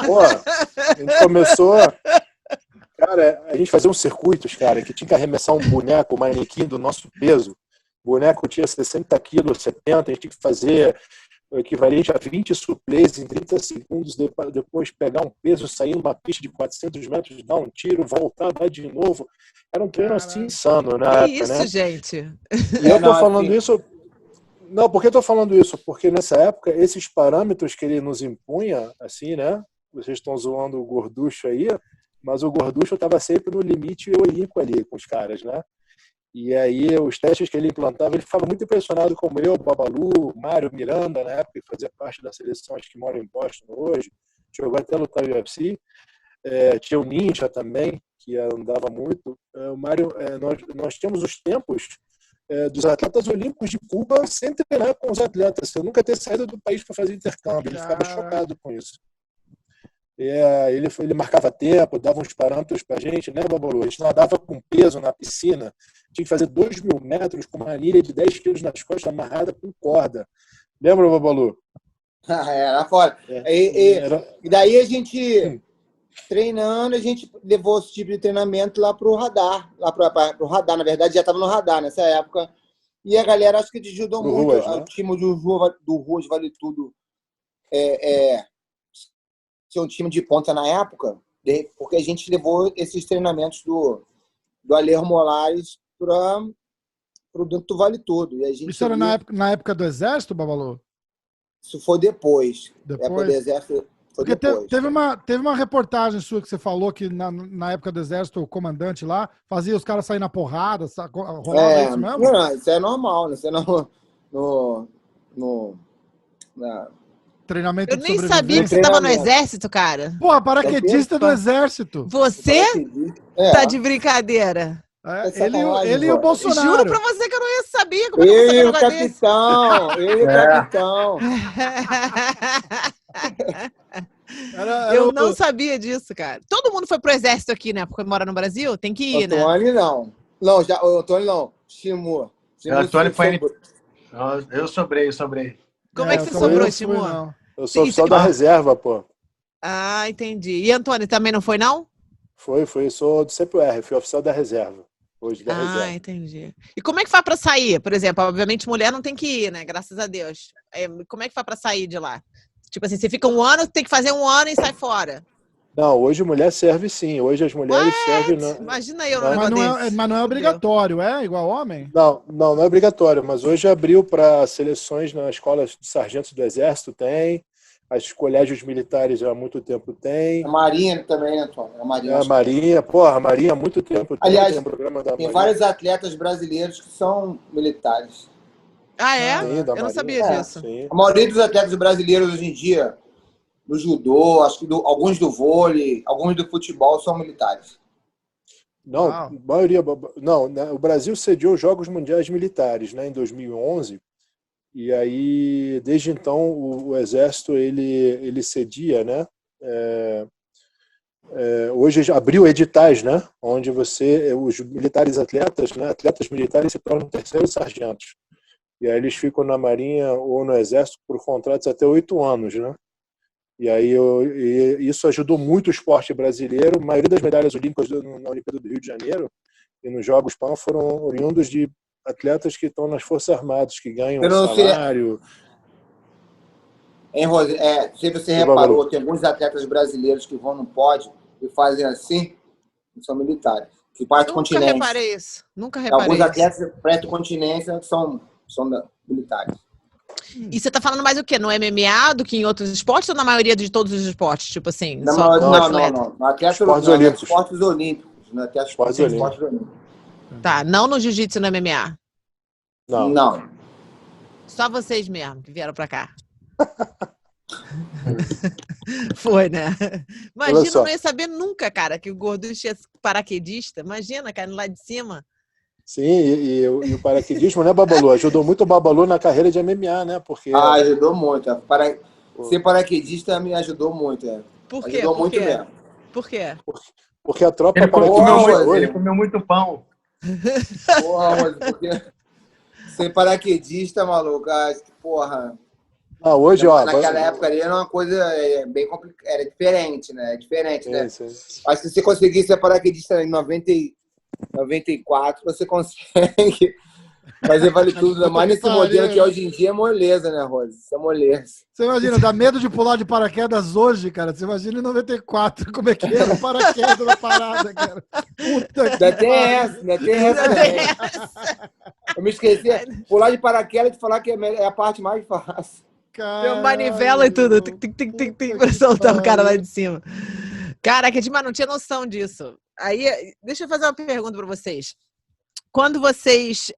[SPEAKER 4] pô, a gente começou, cara, a gente fazia uns circuitos, cara, que tinha que arremessar um boneco, um manequim do nosso peso. O boneco tinha 60 quilos, 70, a gente tinha que fazer o equivalente a 20 suplês em 30 segundos, depois pegar um peso, sair numa pista de 400 metros, dar um tiro, voltar, dar de novo. Era um treino assim insano na época,
[SPEAKER 5] isso,
[SPEAKER 4] né?
[SPEAKER 5] Gente?
[SPEAKER 4] E eu tô falando isso... Não, por que eu tô falando isso? Porque nessa época, esses parâmetros que ele nos impunha, assim, né? Vocês estão zoando o Gorducho aí, mas o Gorducho estava sempre no limite olímpico ali com os caras, né? E aí, os testes que ele implantava, ele ficava muito impressionado como eu, Babalu, Mário Miranda, na época, que fazia parte da seleção, acho que mora em Boston hoje, chegou até a lutar no UFC. Tinha o Ninja também, que andava muito. O Mário, nós tínhamos os tempos dos atletas olímpicos de Cuba sem treinar com os atletas, sem nunca ter saído do país para fazer intercâmbio. Ele ficava chocado com isso. Ele marcava tempo, dava uns parâmetros pra gente, né, Babalu? A gente nadava com peso na piscina, tinha que fazer 2.000 metros com uma anilha de 10 quilos nas costas amarrada com corda. Lembra, Babalu?
[SPEAKER 3] Era foda. E daí a gente, treinando, a gente levou esse tipo de treinamento lá pro radar. Pro radar, na verdade, já estava no radar nessa época. E a galera, acho que te ajudou
[SPEAKER 4] Pro
[SPEAKER 3] muito.
[SPEAKER 4] Ruas, né?
[SPEAKER 3] O time do Ruas Vale Tudo ser um time de ponta na época, porque a gente levou esses treinamentos do Alejo Molares para o dentro do Vale Tudo. E a gente
[SPEAKER 2] Isso era na época do Exército, Babalu?
[SPEAKER 3] Isso foi depois.
[SPEAKER 2] Depois?
[SPEAKER 3] Época do Exército foi
[SPEAKER 2] Porque
[SPEAKER 3] depois.
[SPEAKER 2] teve uma reportagem sua que você falou que na época do Exército, o comandante lá fazia os caras sair na porrada, rolava isso mesmo?
[SPEAKER 3] Não, isso é normal, né? Isso é
[SPEAKER 2] Treinamento
[SPEAKER 5] Eu
[SPEAKER 2] de
[SPEAKER 5] nem
[SPEAKER 2] sobrevivência.
[SPEAKER 5] sabia que você estava no
[SPEAKER 3] Treinamento.
[SPEAKER 5] exército, cara.
[SPEAKER 2] Porra, paraquedista do Exército.
[SPEAKER 5] Você tá de brincadeira.
[SPEAKER 3] É sacanagem,
[SPEAKER 2] Ele e o
[SPEAKER 3] Zóia.
[SPEAKER 2] Bolsonaro.
[SPEAKER 5] Juro pra você que eu não ia saber. Como é que eu vou
[SPEAKER 3] Eu
[SPEAKER 5] saber
[SPEAKER 3] e
[SPEAKER 5] um
[SPEAKER 3] o
[SPEAKER 5] negócio desse?
[SPEAKER 3] capitão! Eu e o capitão!
[SPEAKER 5] Eu não sabia disso, cara. Todo mundo foi pro exército aqui, né? Porque mora no Brasil, tem que ir, né?
[SPEAKER 3] Antônio não. Não, o Antônio não. Shimu.
[SPEAKER 1] O Antônio foi... Eu sobrei.
[SPEAKER 5] Como é que
[SPEAKER 2] eu
[SPEAKER 5] você
[SPEAKER 2] também
[SPEAKER 5] sobrou,
[SPEAKER 2] não fui,
[SPEAKER 5] Timur?
[SPEAKER 2] não.
[SPEAKER 4] Eu sou oficial da reserva, pô.
[SPEAKER 5] Ah, entendi. E Antônio também não foi, não?
[SPEAKER 4] Foi. Sou do CPR, fui oficial da reserva. Hoje da reserva.
[SPEAKER 5] Entendi. E como é que faz pra sair? Por exemplo, obviamente mulher não tem que ir, né? Graças a Deus. Como é que faz pra sair de lá? Tipo assim, você fica um ano, tem que fazer um ano e sai fora.
[SPEAKER 4] Não, hoje mulher serve sim. Hoje as mulheres servem...
[SPEAKER 5] Imagina eu no negócio desse.
[SPEAKER 2] Mas não é obrigatório, é? Igual homem?
[SPEAKER 4] Não é obrigatório, mas hoje abriu para seleções na escola de sargentos do Exército, tem. Os colégios militares já há muito tempo tem.
[SPEAKER 3] A Marinha também, Antônio. A Marinha
[SPEAKER 4] A Marinha há muito tempo tem.
[SPEAKER 3] Aliás,
[SPEAKER 4] Tem um programa da
[SPEAKER 3] tem
[SPEAKER 4] Marinha.
[SPEAKER 3] vários atletas brasileiros que são militares.
[SPEAKER 5] Ah, é?
[SPEAKER 4] Sim, da
[SPEAKER 5] Eu não
[SPEAKER 4] Marinha.
[SPEAKER 5] sabia disso.
[SPEAKER 4] Sim.
[SPEAKER 3] A maioria dos atletas brasileiros hoje em dia, no judô, acho que alguns do vôlei, alguns do futebol, são militares.
[SPEAKER 4] Não, a maioria. Não, né, o Brasil sediou os Jogos Mundiais Militares, né, em 2011. E aí, desde então, o Exército ele cedia, né? Hoje já abriu editais, né? Onde os militares atletas, né? Atletas militares se tornam terceiros sargentos. E aí eles ficam na Marinha ou no Exército por contratos até 8 anos, né? E aí isso ajudou muito o esporte brasileiro. A maioria das medalhas olímpicas na Olimpíada do Rio de Janeiro e nos Jogos Pan foram oriundos de atletas que estão nas Forças Armadas, que ganham salário.
[SPEAKER 3] Hein, Rose? Se você reparou, tem alguns atletas brasileiros que vão no pódio e fazem assim, que são militares. Que partem continência.
[SPEAKER 5] Nunca reparei
[SPEAKER 3] alguns
[SPEAKER 5] isso.
[SPEAKER 3] Atletas que prestam continência que são militares.
[SPEAKER 5] E você tá falando mais o quê? No MMA do que em outros esportes ou na maioria de todos os esportes? Tipo assim,
[SPEAKER 3] Não. Esportes olímpicos. Esportes olímpicos.
[SPEAKER 5] Tá, não no jiu-jitsu e no MMA?
[SPEAKER 3] Não.
[SPEAKER 5] Só vocês mesmo que vieram pra cá. Foi, né? Imagina, eu não ia saber nunca, cara, que o Gorducho é paraquedista. Imagina, cara, lá de cima.
[SPEAKER 4] Sim, e o paraquedismo, né, Babalu? Ajudou muito o Babalu na carreira de MMA, né? Porque...
[SPEAKER 3] ajudou muito. Ser paraquedista me ajudou muito.
[SPEAKER 5] Por quê?
[SPEAKER 3] Ajudou muito mesmo.
[SPEAKER 5] Por quê?
[SPEAKER 4] Porque a tropa
[SPEAKER 1] ele comeu muito pão.
[SPEAKER 3] Porra, porque ser paraquedista, maluco, porra.
[SPEAKER 4] Hoje,
[SPEAKER 3] naquela época ali era uma coisa bem complicada, era diferente, né? Né?
[SPEAKER 4] Sim.
[SPEAKER 3] Acho que se você conseguir ser paraquedista em 94, você consegue fazer vale tudo. Mas nesse modelo que hoje em dia é moleza, né, Rose? Isso é moleza.
[SPEAKER 2] Você imagina, dá medo de pular de paraquedas hoje, cara? Você imagina em 94, como é que era o paraquedas na parada, cara? Puta
[SPEAKER 3] ainda tem essa também. Eu me esqueci. Pular de paraquedas e falar que é a parte mais fácil.
[SPEAKER 5] Tem uma manivela e tudo. Pra soltar o cara lá de cima. Caraca, mas não tinha noção disso. Aí, deixa eu fazer uma pergunta para vocês. Quando vocês...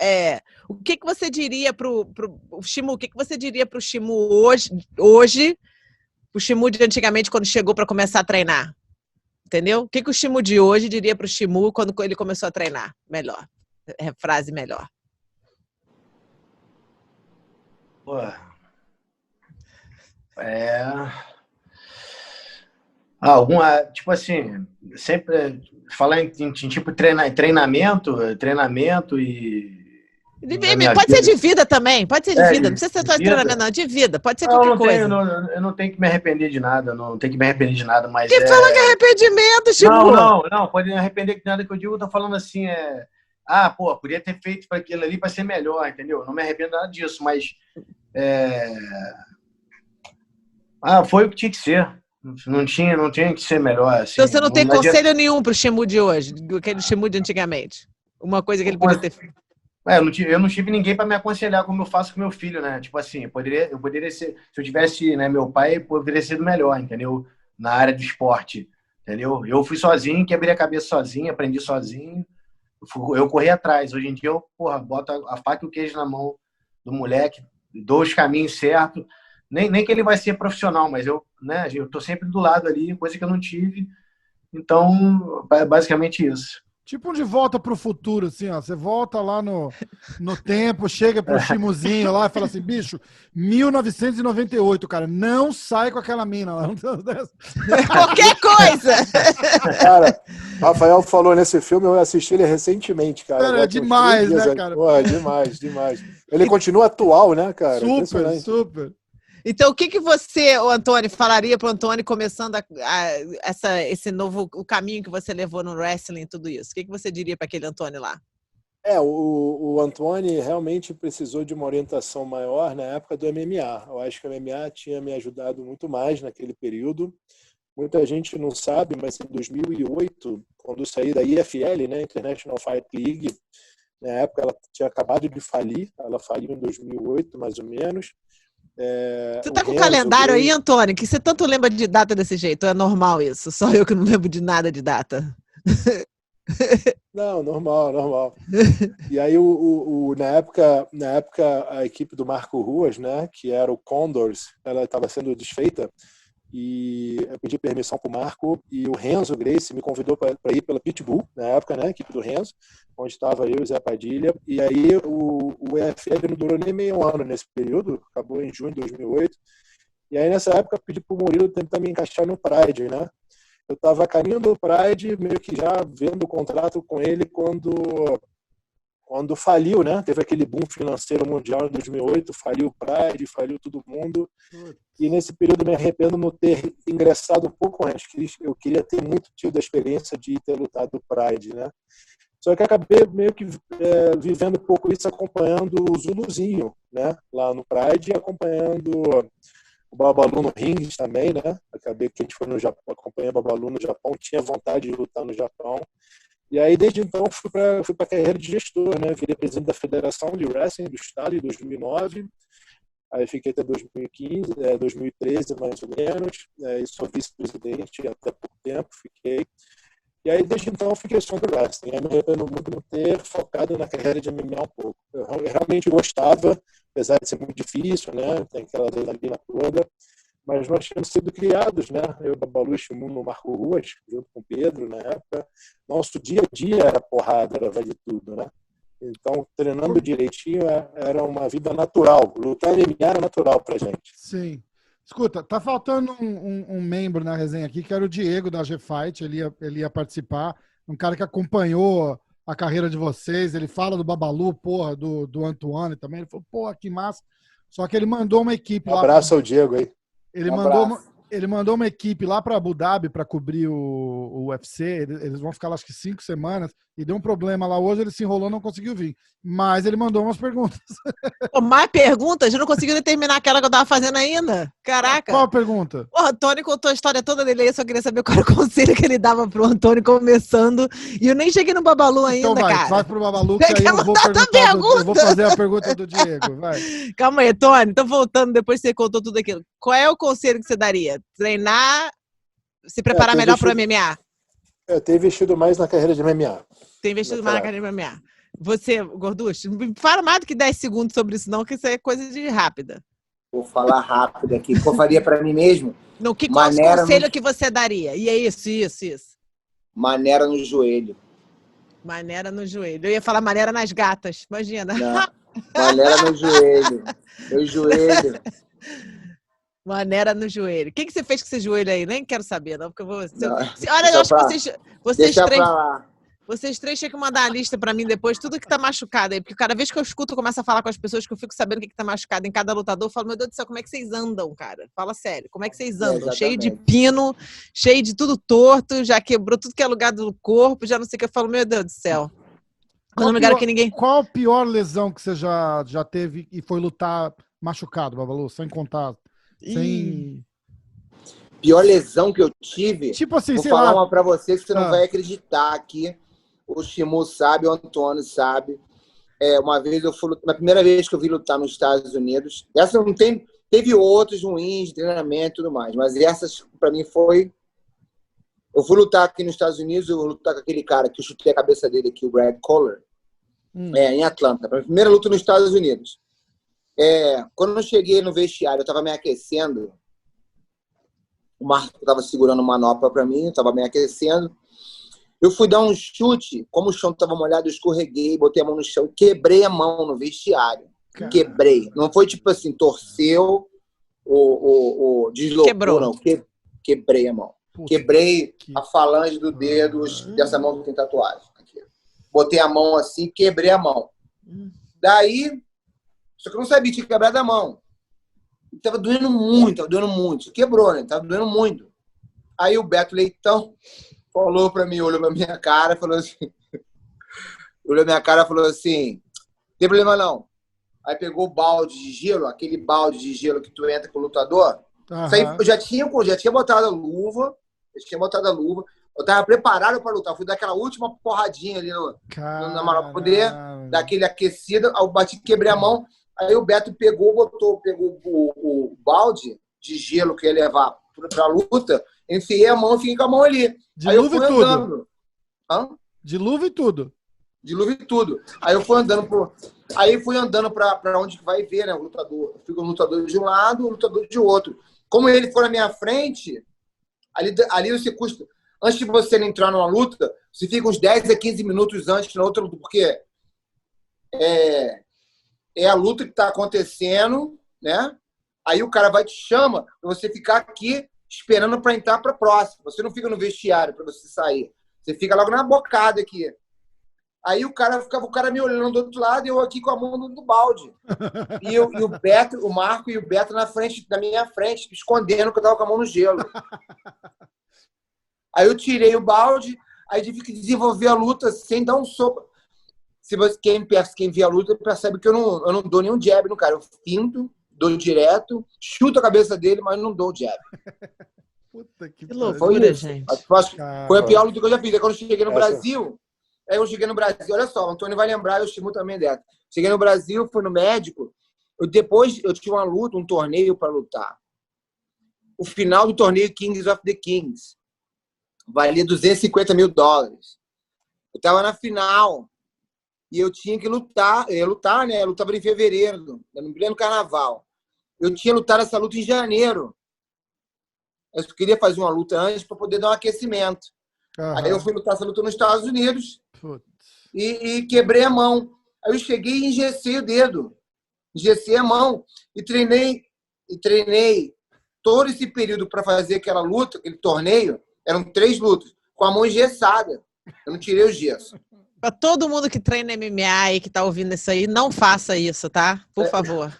[SPEAKER 5] o que você diria pro Shimu? O que você diria pro Shimu hoje, o Shimu de antigamente, quando chegou para começar a treinar? Entendeu? O que o Shimu de hoje diria pro Shimu quando ele começou a treinar? Melhor. Frase melhor.
[SPEAKER 1] Alguma, tipo assim, sempre falar em tipo treinamento e da minha
[SPEAKER 5] Pode ser
[SPEAKER 1] vida.
[SPEAKER 5] de vida também, pode ser de vida. Não precisa ser
[SPEAKER 1] De
[SPEAKER 5] só de treinamento,
[SPEAKER 1] vida.
[SPEAKER 5] não, de vida, pode ser
[SPEAKER 1] Não,
[SPEAKER 5] qualquer
[SPEAKER 1] não tenho,
[SPEAKER 5] coisa.
[SPEAKER 1] eu não tenho que me arrepender de nada, não tenho que me arrepender de nada, mas
[SPEAKER 5] Que fala que é arrependimento, Chimu?
[SPEAKER 1] não, pode me arrepender de nada que eu digo, eu tô falando assim, pô, podia ter feito para aquilo ali para ser melhor, entendeu? Não me arrependo nada disso, mas foi o que tinha que ser. Não tinha que ser melhor, assim.
[SPEAKER 5] Então você não tem
[SPEAKER 1] Não adianta.
[SPEAKER 5] conselho nenhum pro Chimu de hoje, aquele Chimu de antigamente. Uma coisa que ele podia ter feito.
[SPEAKER 1] Eu não tive ninguém para me aconselhar como eu faço com meu filho, né? Tipo assim, eu poderia ser, se eu tivesse, né, meu pai, poderia ser melhor, entendeu? Na área do esporte, entendeu? Eu fui sozinho, quebrei a cabeça sozinho, aprendi sozinho, eu corri atrás. Hoje em dia eu, porra, boto a faca e o queijo na mão do moleque, dou os caminhos certos. Nem que ele vai ser profissional, mas eu tô sempre do lado ali, coisa que eu não tive. Então, é basicamente isso.
[SPEAKER 2] Tipo um De Volta pro Futuro, assim, ó. Você volta lá no tempo, chega pro Chimuzinho lá e fala assim, bicho, 1998, cara, não sai com aquela mina lá.
[SPEAKER 5] Qualquer coisa!
[SPEAKER 4] Cara, Rafael falou nesse filme, eu assisti ele recentemente, cara.
[SPEAKER 2] Cara, é demais, né, cara?
[SPEAKER 4] Pô, demais. Ele continua atual, né, cara?
[SPEAKER 2] Super.
[SPEAKER 5] Então, o que você, o Antônio, falaria para o Antônio começando esse novo o caminho que você levou no wrestling e tudo isso? O que você diria para aquele Antônio lá?
[SPEAKER 4] O Antônio realmente precisou de uma orientação maior na época do MMA. Eu acho que o MMA tinha me ajudado muito mais naquele período. Muita gente não sabe, mas em 2008, quando eu saí da IFL, né, International Fight League, na época ela tinha acabado de falir, ela faliu em 2008, mais ou menos.
[SPEAKER 5] Você tá com o calendário aí, Antônio? Que você tanto lembra de data desse jeito? É normal isso? Só eu que não lembro de nada de data.
[SPEAKER 4] Não, normal. E aí, na época, a equipe do Marco Ruas, né, que era o Condors, ela estava sendo desfeita, e eu pedi permissão para o Marco, e o Renzo Grace me convidou para ir pela Pitbull, na época, né, a equipe do Renzo, onde estava eu e o Zé Padilha, e aí o EFL não durou nem meio ano nesse período, acabou em junho de 2008, e aí nessa época eu pedi para o Murilo tentar me encaixar no Pride, né. Eu estava a caminho do Pride, meio que já vendo o contrato com ele quando faliu, né? Teve aquele boom financeiro mundial em 2008, faliu o Pride, faliu todo mundo. E nesse período me arrependo de não ter ingressado um pouco antes. Eu queria ter muito tido a experiência de ter lutado o Pride, né? Só que acabei meio que vivendo um pouco isso, acompanhando o Zuluzinho, né? Lá no Pride, e acompanhando o Babalu no ringue também, né? Acabei que a gente foi no Japão, acompanhei o Babalu no Japão, tinha vontade de lutar no Japão. E aí, desde então, fui para a carreira de gestor, né? Virei presidente da Federação de Wrestling do Estado em 2009. Aí fiquei até 2015, 2013 mais ou menos. E sou vice-presidente até pouco tempo, fiquei. E aí, desde então, fiquei só do wrestling. Eu me arrependo muito de não ter focado na carreira de MMA um pouco. Eu realmente gostava, apesar de ser muito difícil, né? Tem aquela adrenalina toda. Mas nós tínhamos sido criados, né? Eu, Babalu e Chimu no Marco Ruas, junto com o Pedro, na época. Nosso dia a dia era porrada, era vale tudo, né? Então, treinando direitinho era uma vida natural. Lutar MMA era natural pra gente.
[SPEAKER 2] Sim. Escuta, tá faltando um membro na resenha aqui, que era o Diego da G-Fight, ele ia participar, um cara que acompanhou a carreira de vocês, ele fala do Babalu, porra, do Antoine também, ele falou, porra, que massa. Só que ele mandou uma equipe lá.
[SPEAKER 4] Abraço ao Diego aí.
[SPEAKER 2] Ele mandou uma equipe lá para Abu Dhabi para cobrir o UFC. Eles vão ficar lá, acho que 5 semanas. E deu um problema lá hoje, ele se enrolou, não conseguiu vir. Mas ele mandou umas perguntas.
[SPEAKER 5] Mais perguntas? Eu não conseguiu nem terminar aquela que eu tava fazendo ainda. Caraca.
[SPEAKER 2] Qual a pergunta?
[SPEAKER 5] O Antônio contou a história toda dele aí, eu só queria saber qual era o conselho que ele dava pro Antônio começando. E eu nem cheguei no Babalu ainda,
[SPEAKER 2] então
[SPEAKER 5] cara.
[SPEAKER 2] Vai pro Babalu, que aí eu vou fazer a pergunta do Diego. Vai.
[SPEAKER 5] Calma aí, Tony. Então, voltando, depois que você contou tudo aquilo. Qual é o conselho que você daria? Treinar, se preparar melhor pro MMA?
[SPEAKER 4] Eu tenho investido mais na carreira de MMA.
[SPEAKER 5] Tem investido mais na carreira de MMA. Você, Gorducho, não fala mais do que 10 segundos sobre isso não, que isso é coisa de rápida.
[SPEAKER 3] Vou falar rápido aqui. O que eu faria para mim mesmo?
[SPEAKER 5] Não, qual o conselho que você daria? E é isso.
[SPEAKER 3] Maneira no joelho.
[SPEAKER 5] Maneira no joelho. Eu ia falar maneira nas gatas, imagina.
[SPEAKER 3] Não. Maneira no joelho. Meu joelho.
[SPEAKER 5] Maneira no joelho. O que você fez com esse joelho aí? Nem quero saber, não, porque eu vou.
[SPEAKER 3] Não,
[SPEAKER 5] Olha, eu acho que vocês
[SPEAKER 3] deixa
[SPEAKER 5] três.
[SPEAKER 3] pra lá.
[SPEAKER 5] Vocês três tinham que mandar a lista pra mim depois, tudo que tá machucado aí. Porque cada vez que eu escuto, eu começo a falar com as pessoas que eu fico sabendo o que tá machucado em cada lutador. Eu falo, meu Deus do céu, como é que vocês andam, cara? Fala sério, como é que vocês andam? Cheio de pino, cheio de tudo torto, já quebrou tudo que é lugar do corpo, já não sei o que. Eu falo, meu Deus do céu. Eu não me quero que ninguém.
[SPEAKER 2] Qual a pior lesão que você já teve e foi lutar machucado, Babalu? Sem contar. Sem.
[SPEAKER 3] Pior lesão que eu tive.
[SPEAKER 2] Tipo assim,
[SPEAKER 3] vou
[SPEAKER 2] sei
[SPEAKER 3] falar
[SPEAKER 2] lá.
[SPEAKER 3] uma pra você que você não vai acreditar aqui. O Shimu sabe, o Antônio sabe. Uma vez eu fui, na primeira vez que eu vi lutar nos Estados Unidos, essa não tem, teve outros ruins, treinamento e tudo mais, mas essas pra mim foi. Eu fui lutar aqui nos Estados Unidos, eu vou lutar com aquele cara que eu chutei a cabeça dele aqui, o Brad Collar, em Atlanta, pra primeira luta nos Estados Unidos. Quando eu cheguei no vestiário, eu tava me aquecendo. O Marco estava segurando uma manopla para mim, estava me aquecendo. Eu fui dar um chute, como o chão estava molhado, eu escorreguei, botei a mão no chão e quebrei a mão no vestiário. Caramba. Quebrei. Não foi tipo assim, torceu ou deslocou, quebrou. Não. Quebrei a mão. Quebrei a falange do dedo dessa mão que tem tatuagem. Aqui. Botei a mão assim, quebrei a mão. Daí, só que eu não sabia que tinha quebrado a mão. Tava doendo muito. Quebrou, né? Tava doendo muito. Aí o Beto Leitão falou pra mim, olhou pra minha cara e falou assim... olhou minha cara e falou assim, não tem problema não. Aí pegou o balde de gelo, aquele balde de gelo que tu entra com o lutador. Isso aí eu já tinha botado a luva. Eu tava preparado pra lutar. Eu fui dar aquela última porradinha ali na manobra pra poder dar aquele aquecido. Aí eu bati, quebrei a mão. Aí o Beto pegou o balde de gelo que ia levar pra luta, enfiei a mão e fiquei com a mão ali.
[SPEAKER 2] De luva e tudo?
[SPEAKER 3] De luva e tudo. De luva e tudo. Aí eu fui andando pra onde vai ver, né? O lutador. Fica o lutador de um lado, o lutador de outro. Como ele for na minha frente, ali você custa... Antes de você entrar numa luta, você fica uns 10 a 15 minutos antes na outra luta, porque é a luta que está acontecendo, né? Aí o cara te chama para você ficar aqui esperando para entrar para a próxima. Você não fica no vestiário para você sair. Você fica logo na bocada aqui. Aí o cara me olhando do outro lado e eu aqui com a mão no balde. E o Beto, o Marco e o Beto na minha frente, escondendo que eu estava com a mão no gelo. Aí eu tirei o balde, aí tive que desenvolver a luta sem dar um soco. Quem vê a luta percebe que eu não dou nenhum jab no cara. Eu finto, dou direto, chuto a cabeça dele, mas não dou jab.
[SPEAKER 2] Puta que
[SPEAKER 5] loucura, gente.
[SPEAKER 3] Foi a pior luta que eu já fiz. Quando eu cheguei no Brasil, olha só, o Antônio vai lembrar, eu estimo também dela. Cheguei no Brasil, fui no médico. Depois eu tive uma luta, um torneio para lutar. O final do torneio Kings of the Kings valia $250 mil. Eu estava na final. E eu tinha que lutar, né? Eu lutava em fevereiro, no pleno carnaval. Eu tinha lutado essa luta em janeiro. Eu queria fazer uma luta antes para poder dar um aquecimento. Aí eu fui lutar essa luta nos Estados Unidos e quebrei a mão. Aí eu cheguei e engessei o dedo. Engessei a mão e treinei todo esse período para fazer aquela luta, aquele torneio. Eram 3 lutas, com a mão engessada. Eu não tirei o gesso.
[SPEAKER 5] Pra todo mundo que treina MMA e que tá ouvindo isso aí, não faça isso, tá? Por favor.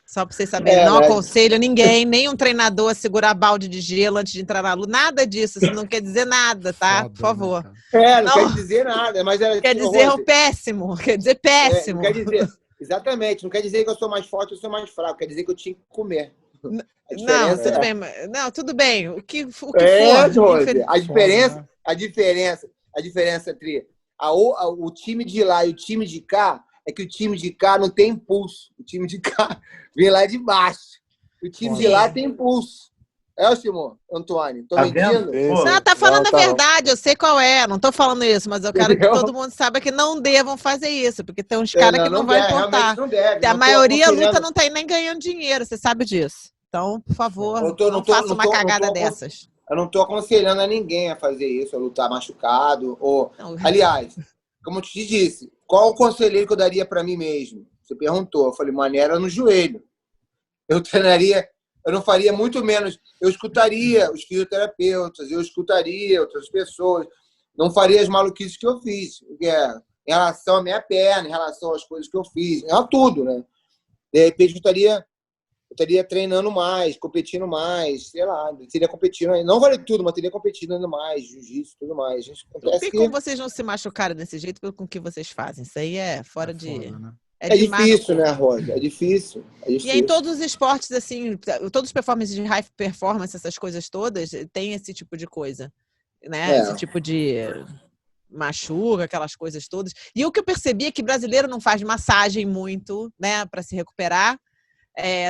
[SPEAKER 5] Só pra vocês saberem. Não aconselho ninguém, nem um treinador a segurar balde de gelo antes de entrar na luta. Nada disso. Isso não quer dizer nada, tá? Por favor.
[SPEAKER 3] Não quer dizer nada. Mas
[SPEAKER 5] quer dizer o péssimo. Quer dizer péssimo.
[SPEAKER 3] Quer dizer, exatamente. Não quer dizer que eu sou mais forte ou sou mais fraco. Quer dizer que eu tinha que comer.
[SPEAKER 5] Não, tudo bem. Não, tudo bem. O que for.
[SPEAKER 3] A diferença entre o time de lá e o time de cá é que o time de cá não tem impulso. O time de cá vem lá de baixo. O time de lá tem impulso. Simão, Antônio? Tô mentindo?
[SPEAKER 5] Não, tá falando a verdade. Eu sei qual é. Não tô falando isso, mas eu quero que todo mundo saiba que não devam fazer isso, porque tem uns caras que não vai importar.
[SPEAKER 3] Não deve.
[SPEAKER 5] A maioria luta não tá nem ganhando dinheiro. Você sabe disso. Então, por favor, não faça uma cagada dessas.
[SPEAKER 3] Eu não tô aconselhando a ninguém a fazer isso, a lutar machucado. Aliás, como eu te disse, qual o conselheiro que eu daria para mim mesmo? Você perguntou. Eu falei, maneira no joelho. Eu treinaria eu não faria muito menos. Eu escutaria os fisioterapeutas, eu escutaria outras pessoas. Não faria as maluquices que eu fiz, em relação à minha perna, em relação às coisas que eu fiz, a tudo, né? De repente, eu estaria treinando mais, competindo mais, sei lá, teria competindo, não vale tudo, mas teria competindo ainda mais, jiu-jitsu, tudo mais.
[SPEAKER 5] Não tem como vocês não se machucarem desse jeito com o que vocês fazem. Isso aí é fora de...
[SPEAKER 2] Foda, né?
[SPEAKER 3] É difícil, né, Rosa? É difícil.
[SPEAKER 5] E em todos os esportes, assim, todos os performances de high performance, essas coisas todas, tem esse tipo de coisa, né? Esse tipo de machuca, aquelas coisas todas. E o que eu percebi é que brasileiro não faz massagem muito, né, para se recuperar.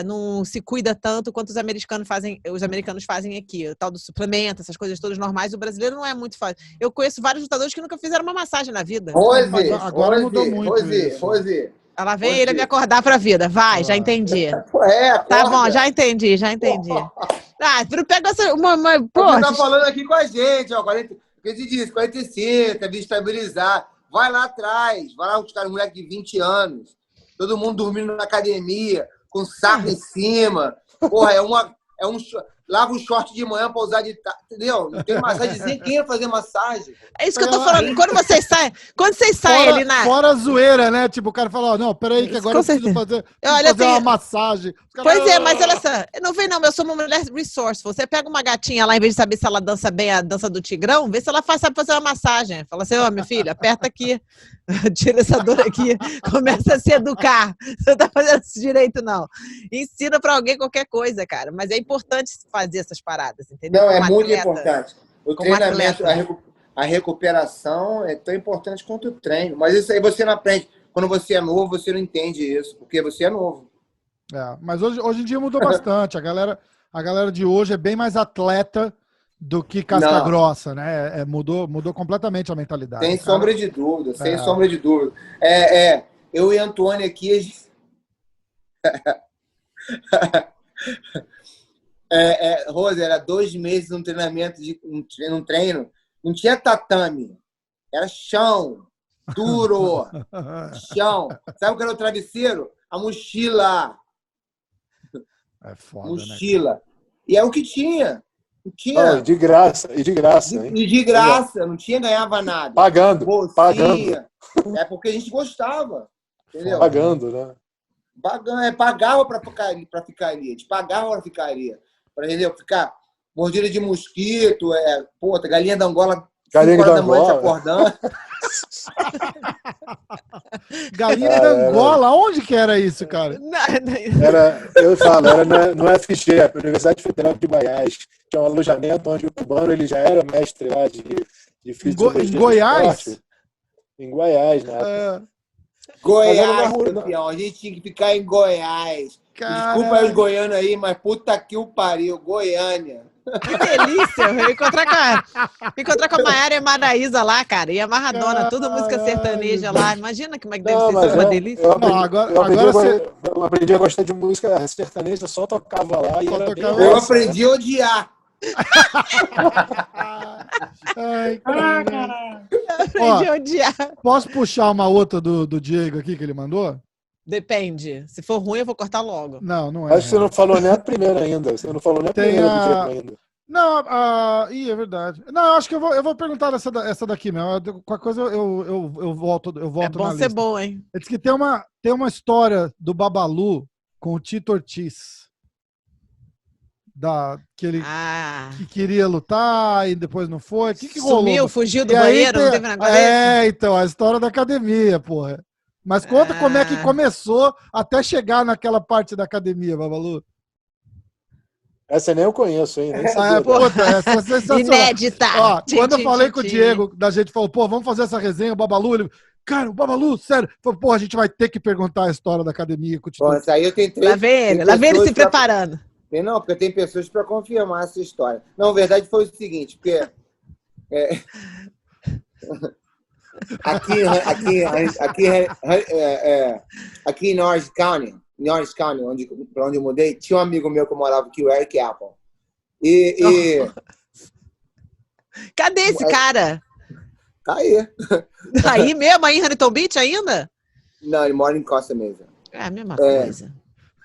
[SPEAKER 5] Não se cuida tanto quanto os americanos fazem aqui, o tal do suplemento, essas coisas todas normais. O brasileiro não é muito fácil. Eu conheço vários lutadores que nunca fizeram uma massagem na vida.
[SPEAKER 2] Agora mudou muito isso.
[SPEAKER 3] Rose.
[SPEAKER 5] Ela vem ele me acordar pra vida. Vai, já entendi. Tá bom, já entendi. Pega essa.
[SPEAKER 3] Você tá falando aqui com a gente, ó. 40, que te disse, 45, quer estabilizar. Vai lá atrás. Vai lá buscar um moleque de 20 anos. Todo mundo dormindo na academia, com saco em cima. Porra, lava um short de manhã pra usar de tarde, entendeu? Não tem massagem, quem ia fazer massagem.
[SPEAKER 5] É isso que eu tô falando. Quando vocês saem ali na...
[SPEAKER 2] Fora a zoeira, né? Tipo, o cara fala, não, peraí que agora eu preciso fazer uma massagem.
[SPEAKER 5] Pois é, mas olha só, não vem não, eu sou uma mulher resourceful. Você pega uma gatinha lá, em vez de saber se ela dança bem a dança do tigrão, vê se ela sabe fazer uma massagem. Fala assim, minha filha, aperta aqui, tira essa dor aqui, começa a se educar. Você não tá fazendo isso direito, não. Ensina pra alguém qualquer coisa, cara. Mas é importante fazer essas paradas, entendeu?
[SPEAKER 3] Não, é muito importante. O treinamento, a recuperação é tão importante quanto o treino. Mas isso aí você não aprende. Quando você é novo, você não entende isso, porque você é novo.
[SPEAKER 2] Mas hoje em dia mudou bastante. A galera de hoje é bem mais atleta do que casca grossa, né? Mudou completamente a mentalidade.
[SPEAKER 3] Sem sombra de dúvida, sem sombra de dúvida. Eu e a Antônia aqui... Rose, era 2 meses num treinamento, num treino. Não tinha tatame. Era chão. Duro. Chão. Sabe o que era o travesseiro? A mochila.
[SPEAKER 2] É foda,
[SPEAKER 3] mochila.
[SPEAKER 2] Né?
[SPEAKER 3] E é o que tinha. Não tinha.
[SPEAKER 4] De graça, hein?
[SPEAKER 3] E de graça. Não tinha, ganhava nada.
[SPEAKER 4] Pagando.
[SPEAKER 3] É porque a gente gostava. Entendeu?
[SPEAKER 4] Pagando, né?
[SPEAKER 3] Pagava para ficar ali. A gente pagava para ficar ali. Para ficar mordida de mosquito, galinha da Angola, 5 horas da manhã te acordando.
[SPEAKER 2] Galinha da Angola? Onde que era isso, cara?
[SPEAKER 4] Era no FG, a Universidade Federal de Goiás. Tinha um alojamento onde o cubano ele já era mestre lá de fisiologia.
[SPEAKER 2] Em Goiás?
[SPEAKER 4] Em Goiás, né?
[SPEAKER 3] Goiás, campeão. A gente tinha que ficar em Goiás. Caramba. Desculpa aí os goianos aí, mas puta que o pariu. Goiânia.
[SPEAKER 5] Que delícia. Eu encontrar com a Maiara e a Maraísa lá, cara. E a Maradona, toda música sertaneja lá. Imagina como é que deve ser uma delícia.
[SPEAKER 4] Eu aprendi a gostar de música sertaneja, só tocava lá.
[SPEAKER 3] Eu aprendi a odiar.
[SPEAKER 2] Ai, cara. Aprendi a odiar. Posso puxar uma outra do Diego aqui que ele mandou?
[SPEAKER 5] Depende. Se for ruim, eu vou cortar logo.
[SPEAKER 2] Não é.
[SPEAKER 4] Acho que você não falou nem a primeira ainda. Você não falou nem a primeira do Diego ainda.
[SPEAKER 2] Não, é verdade. Não, eu acho que eu vou perguntar essa daqui mesmo. Qualquer coisa eu volto na lista. É
[SPEAKER 5] bom ser bom, hein?
[SPEAKER 2] Ele disse que tem uma história do Babalu com o Tito Ortiz. Que ele que queria lutar e depois não foi. O que rolou?
[SPEAKER 5] Sumiu, fugiu do banheiro, não teve negócio desse?
[SPEAKER 2] Então, a história da academia, porra. Mas conta como é que começou até chegar naquela parte da academia, Babalu.
[SPEAKER 4] Essa nem eu conheço, hein?
[SPEAKER 2] Essa é sensacional.
[SPEAKER 5] Inédita.
[SPEAKER 2] Quando eu falei com o Diego, da gente falou, vamos fazer essa resenha, o Babalu, ele... Cara, o Babalu, sério. Falou, a gente vai ter que perguntar a história da academia.
[SPEAKER 3] Aí eu tenho 3...
[SPEAKER 5] Lá vem ele se preparando.
[SPEAKER 3] Não, porque tem pessoas para confirmar essa história. Não, a verdade foi o seguinte, porque... Aqui em Orange County, para onde eu mudei, tinha um amigo meu que eu morava aqui, o Eric Apple.
[SPEAKER 5] Cadê esse cara?
[SPEAKER 3] Tá aí.
[SPEAKER 5] Tá aí mesmo? Aí em Huntington Beach ainda?
[SPEAKER 3] Não, ele mora em Costa Mesa.
[SPEAKER 5] É a mesma coisa.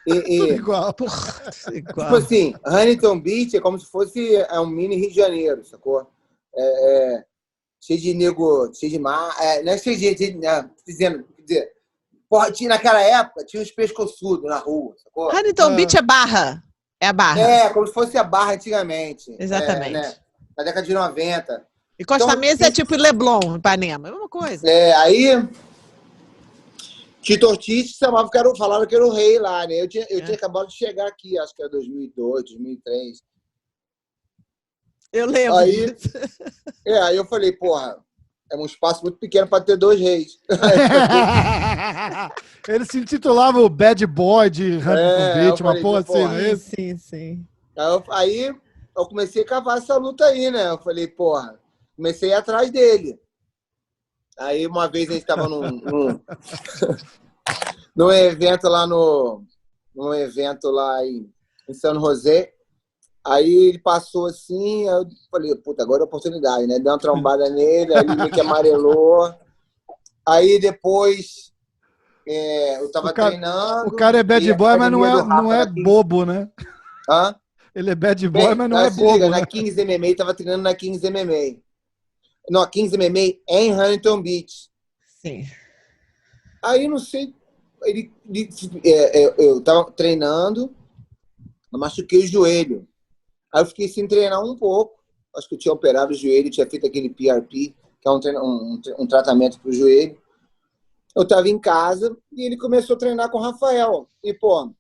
[SPEAKER 2] Tudo igual.
[SPEAKER 3] Tipo assim, Huntington Beach é como se fosse um mini Rio de Janeiro, sacou? Cheio de nego, cheio de mar. Não é cheio de não, dizendo, quer dizer, porra, naquela época tinha uns pescoçudos na rua, sacou?
[SPEAKER 5] Huntington Beach é Barra. É a Barra.
[SPEAKER 3] Como se fosse a Barra antigamente.
[SPEAKER 5] Exatamente.
[SPEAKER 3] Né? Na década de 90.
[SPEAKER 5] E Costa
[SPEAKER 3] Então,
[SPEAKER 5] Mesa é tipo Leblon, Ipanema. É uma coisa.
[SPEAKER 3] Aí Tito Ortiz falaram que era o rei lá, né? Eu tinha acabado de chegar aqui, acho que era 2002, 2003.
[SPEAKER 5] Eu lembro.
[SPEAKER 3] Aí eu falei, porra, é um espaço muito pequeno para ter 2 reis.
[SPEAKER 2] Ele se intitulava o Bad Boy de Huntington Beach, uma porra assim, não é isso?
[SPEAKER 5] Sim.
[SPEAKER 3] Aí eu comecei a cavar essa luta aí, né? Eu falei, porra, comecei a ir atrás dele. Aí uma vez a gente estava num evento lá em San José. Aí ele passou assim, eu falei, puta, agora é oportunidade, né? Deu uma trombada nele, aí ele meio que amarelou. Aí depois eu tava treinando.
[SPEAKER 2] O cara é bad boy, mas não é bobo, né?
[SPEAKER 3] Hã?
[SPEAKER 2] Ele é bad boy, mas não é bobo.
[SPEAKER 3] Liga,
[SPEAKER 2] né?
[SPEAKER 3] Na Kings MMA, tava treinando na Kings MMA. Não, a Kings MMA é em Huntington Beach.
[SPEAKER 5] Sim.
[SPEAKER 3] Aí, não sei, eu tava treinando, eu machuquei o joelho. Aí eu fiquei sem treinar um pouco. Acho que eu tinha operado o joelho, tinha feito aquele PRP, que é um tratamento para o joelho. Eu estava em casa e ele começou a treinar com o Rafael. E, pô,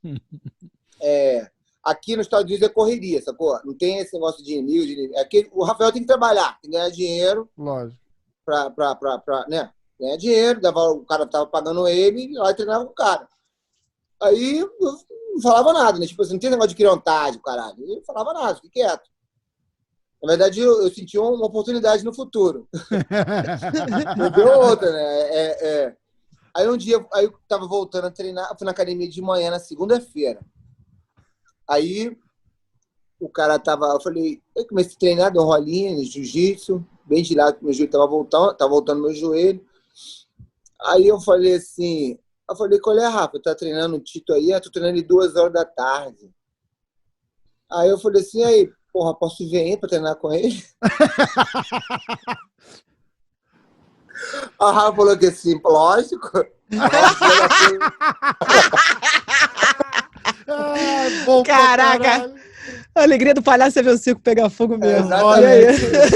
[SPEAKER 3] aqui nos Estados Unidos é correria, sacou? Não tem esse negócio de inimigo. Aqui, o Rafael tem que trabalhar, tem que ganhar dinheiro.
[SPEAKER 2] Lógico.
[SPEAKER 3] Né? Ganhar dinheiro, o cara estava pagando ele e lá treinava com o cara. Aí eu não falava nada, né? Tipo assim, não tem negócio de criantagem, caralho. Eu não falava nada, fiquei quieto. Na verdade, eu senti uma oportunidade no futuro. Não deu outra, né? Aí um dia, eu tava voltando a treinar, fui na academia de manhã, na segunda-feira. Aí o cara eu falei, eu comecei a treinar, deu um rolinho, jiu-jitsu, bem de lado, meu joelho tava voltando meu joelho. Aí eu falei assim, qual é, Rafa? Tá treinando o Tito aí? Eu tô treinando ele 2 horas da tarde. Aí eu falei assim, aí, porra, posso vir aí pra treinar com ele? A Rafa falou que assim, lógico.
[SPEAKER 2] Bom.
[SPEAKER 5] Caraca! A alegria do palhaço é ver o circo pegar fogo mesmo.
[SPEAKER 3] Olha
[SPEAKER 5] aí.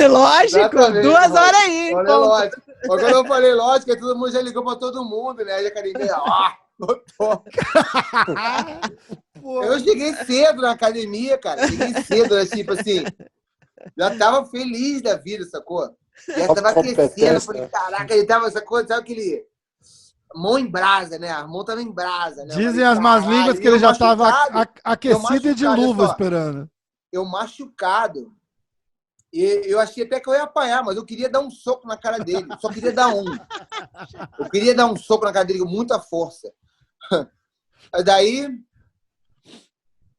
[SPEAKER 5] Lógico, 2 horas aí.
[SPEAKER 3] Lógico. Mas quando eu falei lógico, todo mundo já ligou pra todo mundo, né? Aí a academia, botou. Eu cheguei cedo na academia, cara. Cheguei cedo, né? Tipo assim, já tava feliz da vida, sacou? Já tava aquecendo. Falei, caraca, ele tava, sacou? Sabe aquele mão em brasa, né? A mão tava em brasa, né?
[SPEAKER 2] Dizem as más línguas que ele já tava aquecido e de luva esperando.
[SPEAKER 3] Eu machucado. E eu achei até que eu ia apanhar, mas eu queria dar um soco na cara dele. Só queria dar um. Eu queria dar um soco na cara dele com muita força. Daí,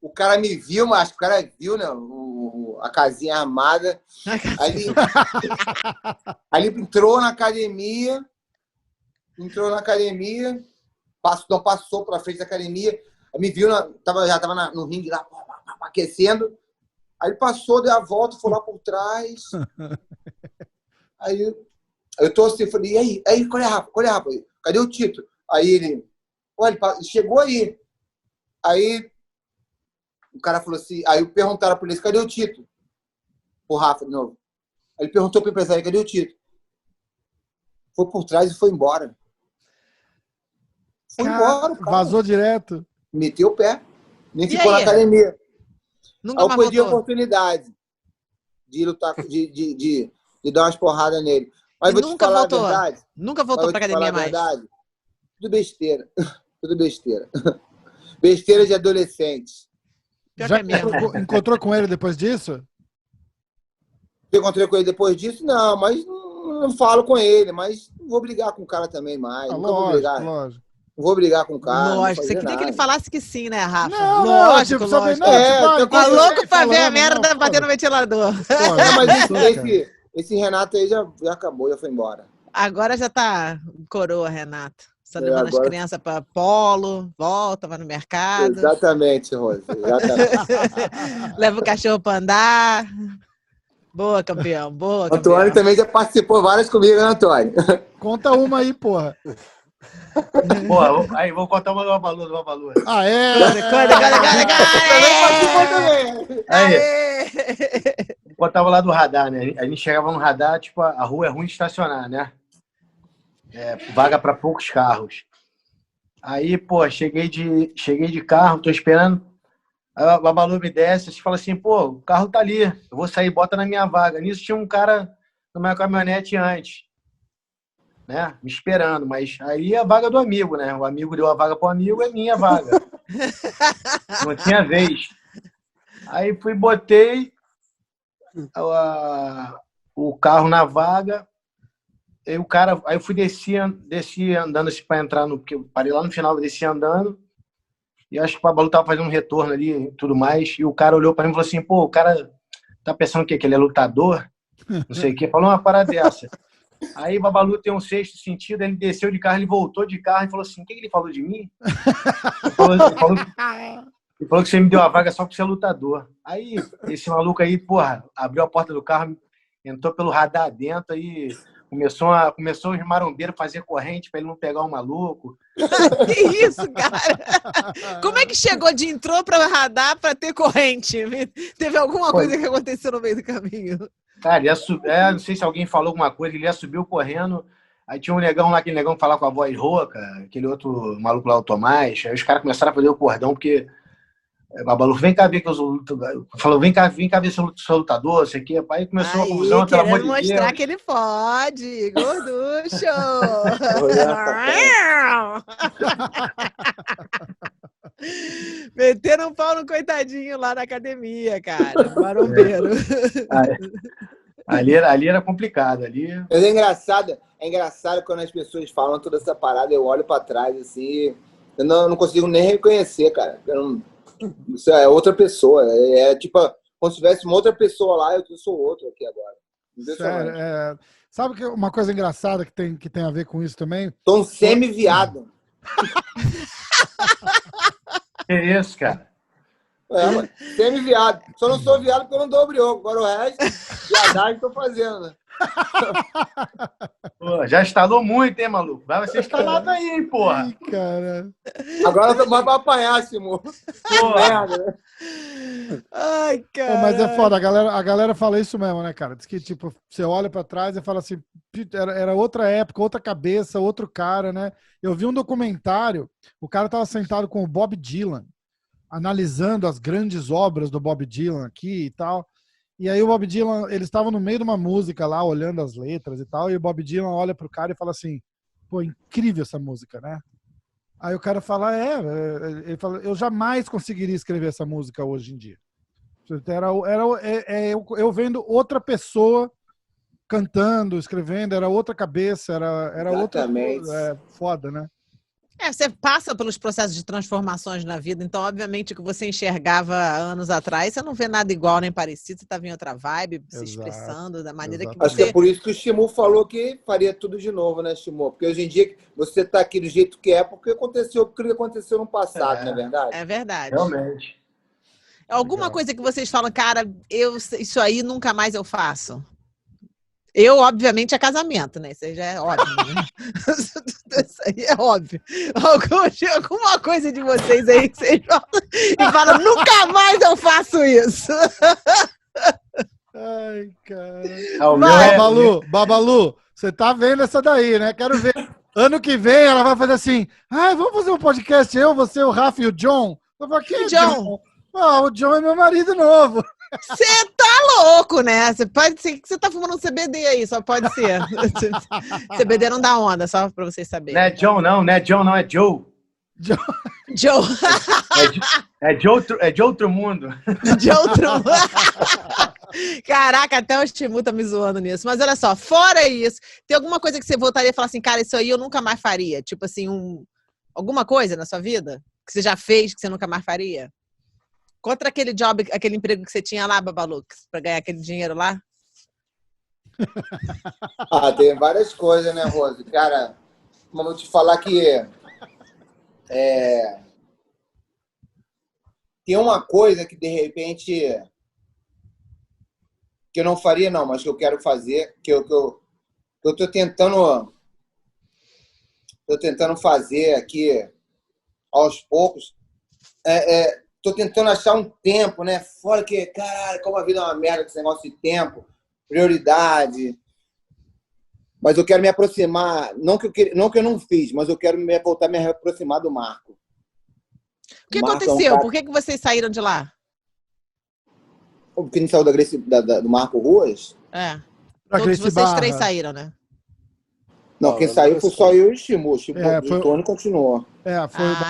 [SPEAKER 3] o cara me viu, mas o cara viu, né? A casinha armada. Aí ele entrou na academia, passou pra frente da academia, me viu, já tava no ringue lá, aquecendo. Aí ele passou, deu a volta, foi lá por trás. Aí eu tô assim, falei, e aí, qual é, Rafa? Cadê o Tito? Aí ele chegou aí. Aí o cara falou assim, aí perguntaram pra ele, cadê o Tito? O Rafa, de novo. Aí ele perguntou pro empresário, cadê o Tito? Foi por trás e foi embora. Embora, cara.
[SPEAKER 2] Vazou direto.
[SPEAKER 3] Meteu o pé. Nem ficou na academia.
[SPEAKER 5] Nunca
[SPEAKER 3] aí eu perdi a oportunidade de lutar, de dar umas porradas nele. Mas vou te falar a verdade.
[SPEAKER 5] Nunca voltou pra academia mais.
[SPEAKER 3] Tudo besteira. Tudo besteira. Besteira de adolescente.
[SPEAKER 2] Já encontrou com ele depois disso?
[SPEAKER 3] Encontrei com ele depois disso? Não, mas não falo com ele. Mas não vou brigar com o cara também mais. Nunca vou brigar.
[SPEAKER 2] Lógico.
[SPEAKER 3] Não vou brigar com o cara.
[SPEAKER 5] Lógico, você queria que ele falasse que sim, né, Rafa?
[SPEAKER 2] Não,
[SPEAKER 5] lógico.
[SPEAKER 2] Tá
[SPEAKER 5] louco pra ver a merda bater no ventilador.
[SPEAKER 3] Mas esse Renato aí já acabou, já foi embora.
[SPEAKER 5] Agora já tá coroa, Renato. Só levando as
[SPEAKER 3] agora-
[SPEAKER 5] crianças para polo, volta, vai no mercado,
[SPEAKER 3] Exatamente, Rose. Exatamente.
[SPEAKER 5] leva o cachorro para andar. Boa, campeão, boa, campeão.
[SPEAKER 3] Antônio também já participou várias comigo, né, Antônio?
[SPEAKER 2] Conta uma aí, porra.
[SPEAKER 1] Pô, aí vou contar uma do Babalu.
[SPEAKER 2] Ah, é?
[SPEAKER 3] Também participou também.
[SPEAKER 1] Aí,
[SPEAKER 5] Aê!
[SPEAKER 1] eu tava lá do radar, né? A gente chegava no radar, tipo, a rua é ruim de estacionar, né? Vaga para poucos carros. Aí, pô, cheguei de carro, tô esperando. Aí a Babalu me desce e fala assim, pô, o carro tá ali, eu vou sair, bota na minha vaga. Nisso tinha um cara na minha caminhonete antes, né? Me esperando, mas aí é a vaga do amigo, né? O amigo deu a vaga pro amigo, é minha vaga. Não tinha vez. Aí fui, botei o carro na vaga. Aí aí eu fui desci andando assim para entrar porque eu parei lá no final, desci andando. E acho que o Babalu tava fazendo um retorno ali e tudo mais. E o cara olhou para mim e falou assim: pô, o cara tá pensando o quê? Que ele é lutador? Não sei o quê. Falou uma parada dessa. Aí o Babalu tem um sexto sentido, ele desceu de carro, ele voltou de carro e falou assim: o que ele falou de mim? Ele falou que você me deu a vaga só porque você é lutador. Aí esse maluco aí, porra, abriu a porta do carro, entrou pelo radar dentro, aí começou os marombeiros a fazer corrente para ele não pegar o maluco.
[SPEAKER 5] Que isso, cara? Como é que chegou de entrou para radar para ter corrente? Teve alguma coisa que aconteceu no meio do caminho?
[SPEAKER 1] Cara, não sei se alguém falou alguma coisa, ele ia subiu correndo. Aí tinha um negão lá, aquele negão falar com a voz rouca, aquele outro maluco lá, o Tomás. Aí os caras começaram a fazer o cordão, porque Babalu, vem cá ver que eu sou lutador. Falou, vem cá ver se eu sou lutador, isso aqui. Aí começou a confusão, pelo amor de Deus.
[SPEAKER 5] Querendo mostrar que ele pode, gorducho! Meteram um pau no coitadinho lá na academia, cara. Marombeiro.
[SPEAKER 1] Ali era complicado.
[SPEAKER 3] Mas é engraçado quando as pessoas falam toda essa parada, eu olho pra trás, assim, eu não consigo nem reconhecer, cara. Isso é outra pessoa. É tipo, como se tivesse uma outra pessoa lá, eu sou outro aqui agora.
[SPEAKER 2] Sério, sabe que uma coisa engraçada que tem a ver com isso também?
[SPEAKER 3] Tô um semi-viado.
[SPEAKER 1] É isso, cara.
[SPEAKER 3] Mano, semi-viado. Só não sou viado porque eu não dou brioco. Agora o resto, viadagem tô fazendo, né?
[SPEAKER 1] Pô, já instalou muito, hein, maluco? Vai ser instalado aí, hein, porra.
[SPEAKER 2] Ih, cara.
[SPEAKER 3] Agora eu tô mais pra apanhar, Simão. Merda, né?
[SPEAKER 5] Ai, cara.
[SPEAKER 2] Mas é foda, a galera fala isso mesmo, né, cara? Diz que, tipo, você olha pra trás e fala assim, era outra época, outra cabeça, outro cara, né? Eu vi um documentário, o cara tava sentado com o Bob Dylan, analisando as grandes obras do Bob Dylan aqui e tal. E aí o Bob Dylan, eles estavam no meio de uma música lá, olhando as letras e tal, e o Bob Dylan olha pro cara e fala assim, pô, incrível essa música, né? Aí o cara fala, ele fala, eu jamais conseguiria escrever essa música hoje em dia. Eu vendo outra pessoa cantando, escrevendo, era outra cabeça, era outra coisa. Foda, né?
[SPEAKER 5] Você passa pelos processos de transformações na vida, então, obviamente, o que você enxergava anos atrás, você não vê nada igual nem parecido, você estava em outra vibe, se expressando da maneira que você...
[SPEAKER 3] Acho que é por isso que o Shimu falou que faria tudo de novo, né, Shimu? Porque hoje em dia você está aqui do jeito que é, porque aconteceu no passado, não é verdade?
[SPEAKER 5] É verdade.
[SPEAKER 1] Realmente.
[SPEAKER 5] Alguma coisa que vocês falam, cara, isso aí nunca mais eu faço? Eu, obviamente, é casamento, né? Isso aí já é óbvio, né? Isso aí é óbvio. Alguma coisa de vocês aí que vocês falam e falam, nunca mais eu faço isso.
[SPEAKER 2] Ai, cara. Babalu, você tá vendo essa daí, né? Quero ver. Ano que vem ela vai fazer assim, vamos fazer um podcast, você, o Rafa e o John. Eu falo, quem é John? O John é meu marido novo.
[SPEAKER 5] Você tá louco, né? Você pode ser que você tá fumando um CBD aí, só pode ser. CBD não dá onda, só pra vocês saberem.
[SPEAKER 1] Não é John, não é Joe.
[SPEAKER 5] Joe.
[SPEAKER 1] É de outro mundo.
[SPEAKER 5] De outro mundo. Caraca, até o Shimu tá me zoando nisso. Mas olha só, fora isso, tem alguma coisa que você voltaria a falar assim, cara, isso aí eu nunca mais faria? Tipo assim, alguma coisa na sua vida que você já fez que você nunca mais faria? Contra aquele job, aquele emprego que você tinha lá, Babalu, pra ganhar aquele dinheiro lá?
[SPEAKER 3] Tem várias coisas, né, Rose? Cara, vou te falar que tem uma coisa que, de repente, que eu não faria, não, mas que eu quero fazer, que eu tô tentando fazer aqui aos poucos. Tô tentando achar um tempo, né? Fora que, caralho, como a vida é uma merda com esse negócio de tempo, prioridade. Mas eu quero me aproximar, não que eu não fiz, mas eu quero voltar a me aproximar do Marco.
[SPEAKER 5] O que
[SPEAKER 3] Marco
[SPEAKER 5] aconteceu?
[SPEAKER 3] é um cara...
[SPEAKER 5] Por que vocês saíram de lá?
[SPEAKER 3] Porque a gente saiu do Marco Ruas?
[SPEAKER 2] Pra
[SPEAKER 5] Todos
[SPEAKER 2] Gracie
[SPEAKER 5] vocês
[SPEAKER 2] Barra.
[SPEAKER 5] 3 saíram, né?
[SPEAKER 3] Não, quem saiu foi só eu e o Shimu. O Tony continuou.
[SPEAKER 2] Foi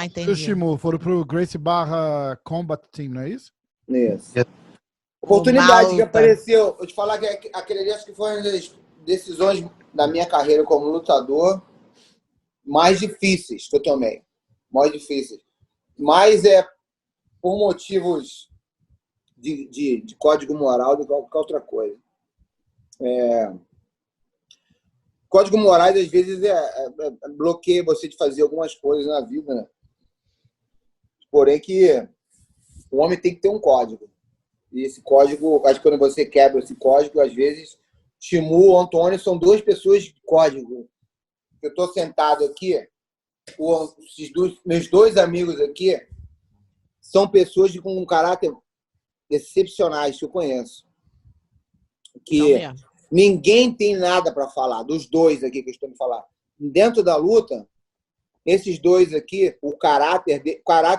[SPEAKER 5] entendi.
[SPEAKER 2] o Shimu. Foram pro Gracie Barra Combat Team, não é isso?
[SPEAKER 3] Isso. Oportunidade que
[SPEAKER 5] Malta.
[SPEAKER 3] apareceu. Eu te falar que aquele ali acho que foi uma das decisões da minha carreira como lutador mais difíceis que eu tomei. Mais difíceis. Mas por motivos de código moral do que qualquer outra coisa. Código morais, às vezes, bloqueia você de fazer algumas coisas na vida, né? Porém que o homem tem que ter um código. E esse código, acho que quando você quebra esse código, às vezes, Shimu e Antônio são 2 pessoas de código. Eu estou sentado aqui, meus 2 amigos aqui são pessoas com um caráter excepcionais que eu conheço. Que ninguém tem nada para falar, dos 2 aqui que eu estou me falando. Dentro da luta, esses 2 aqui, o caráter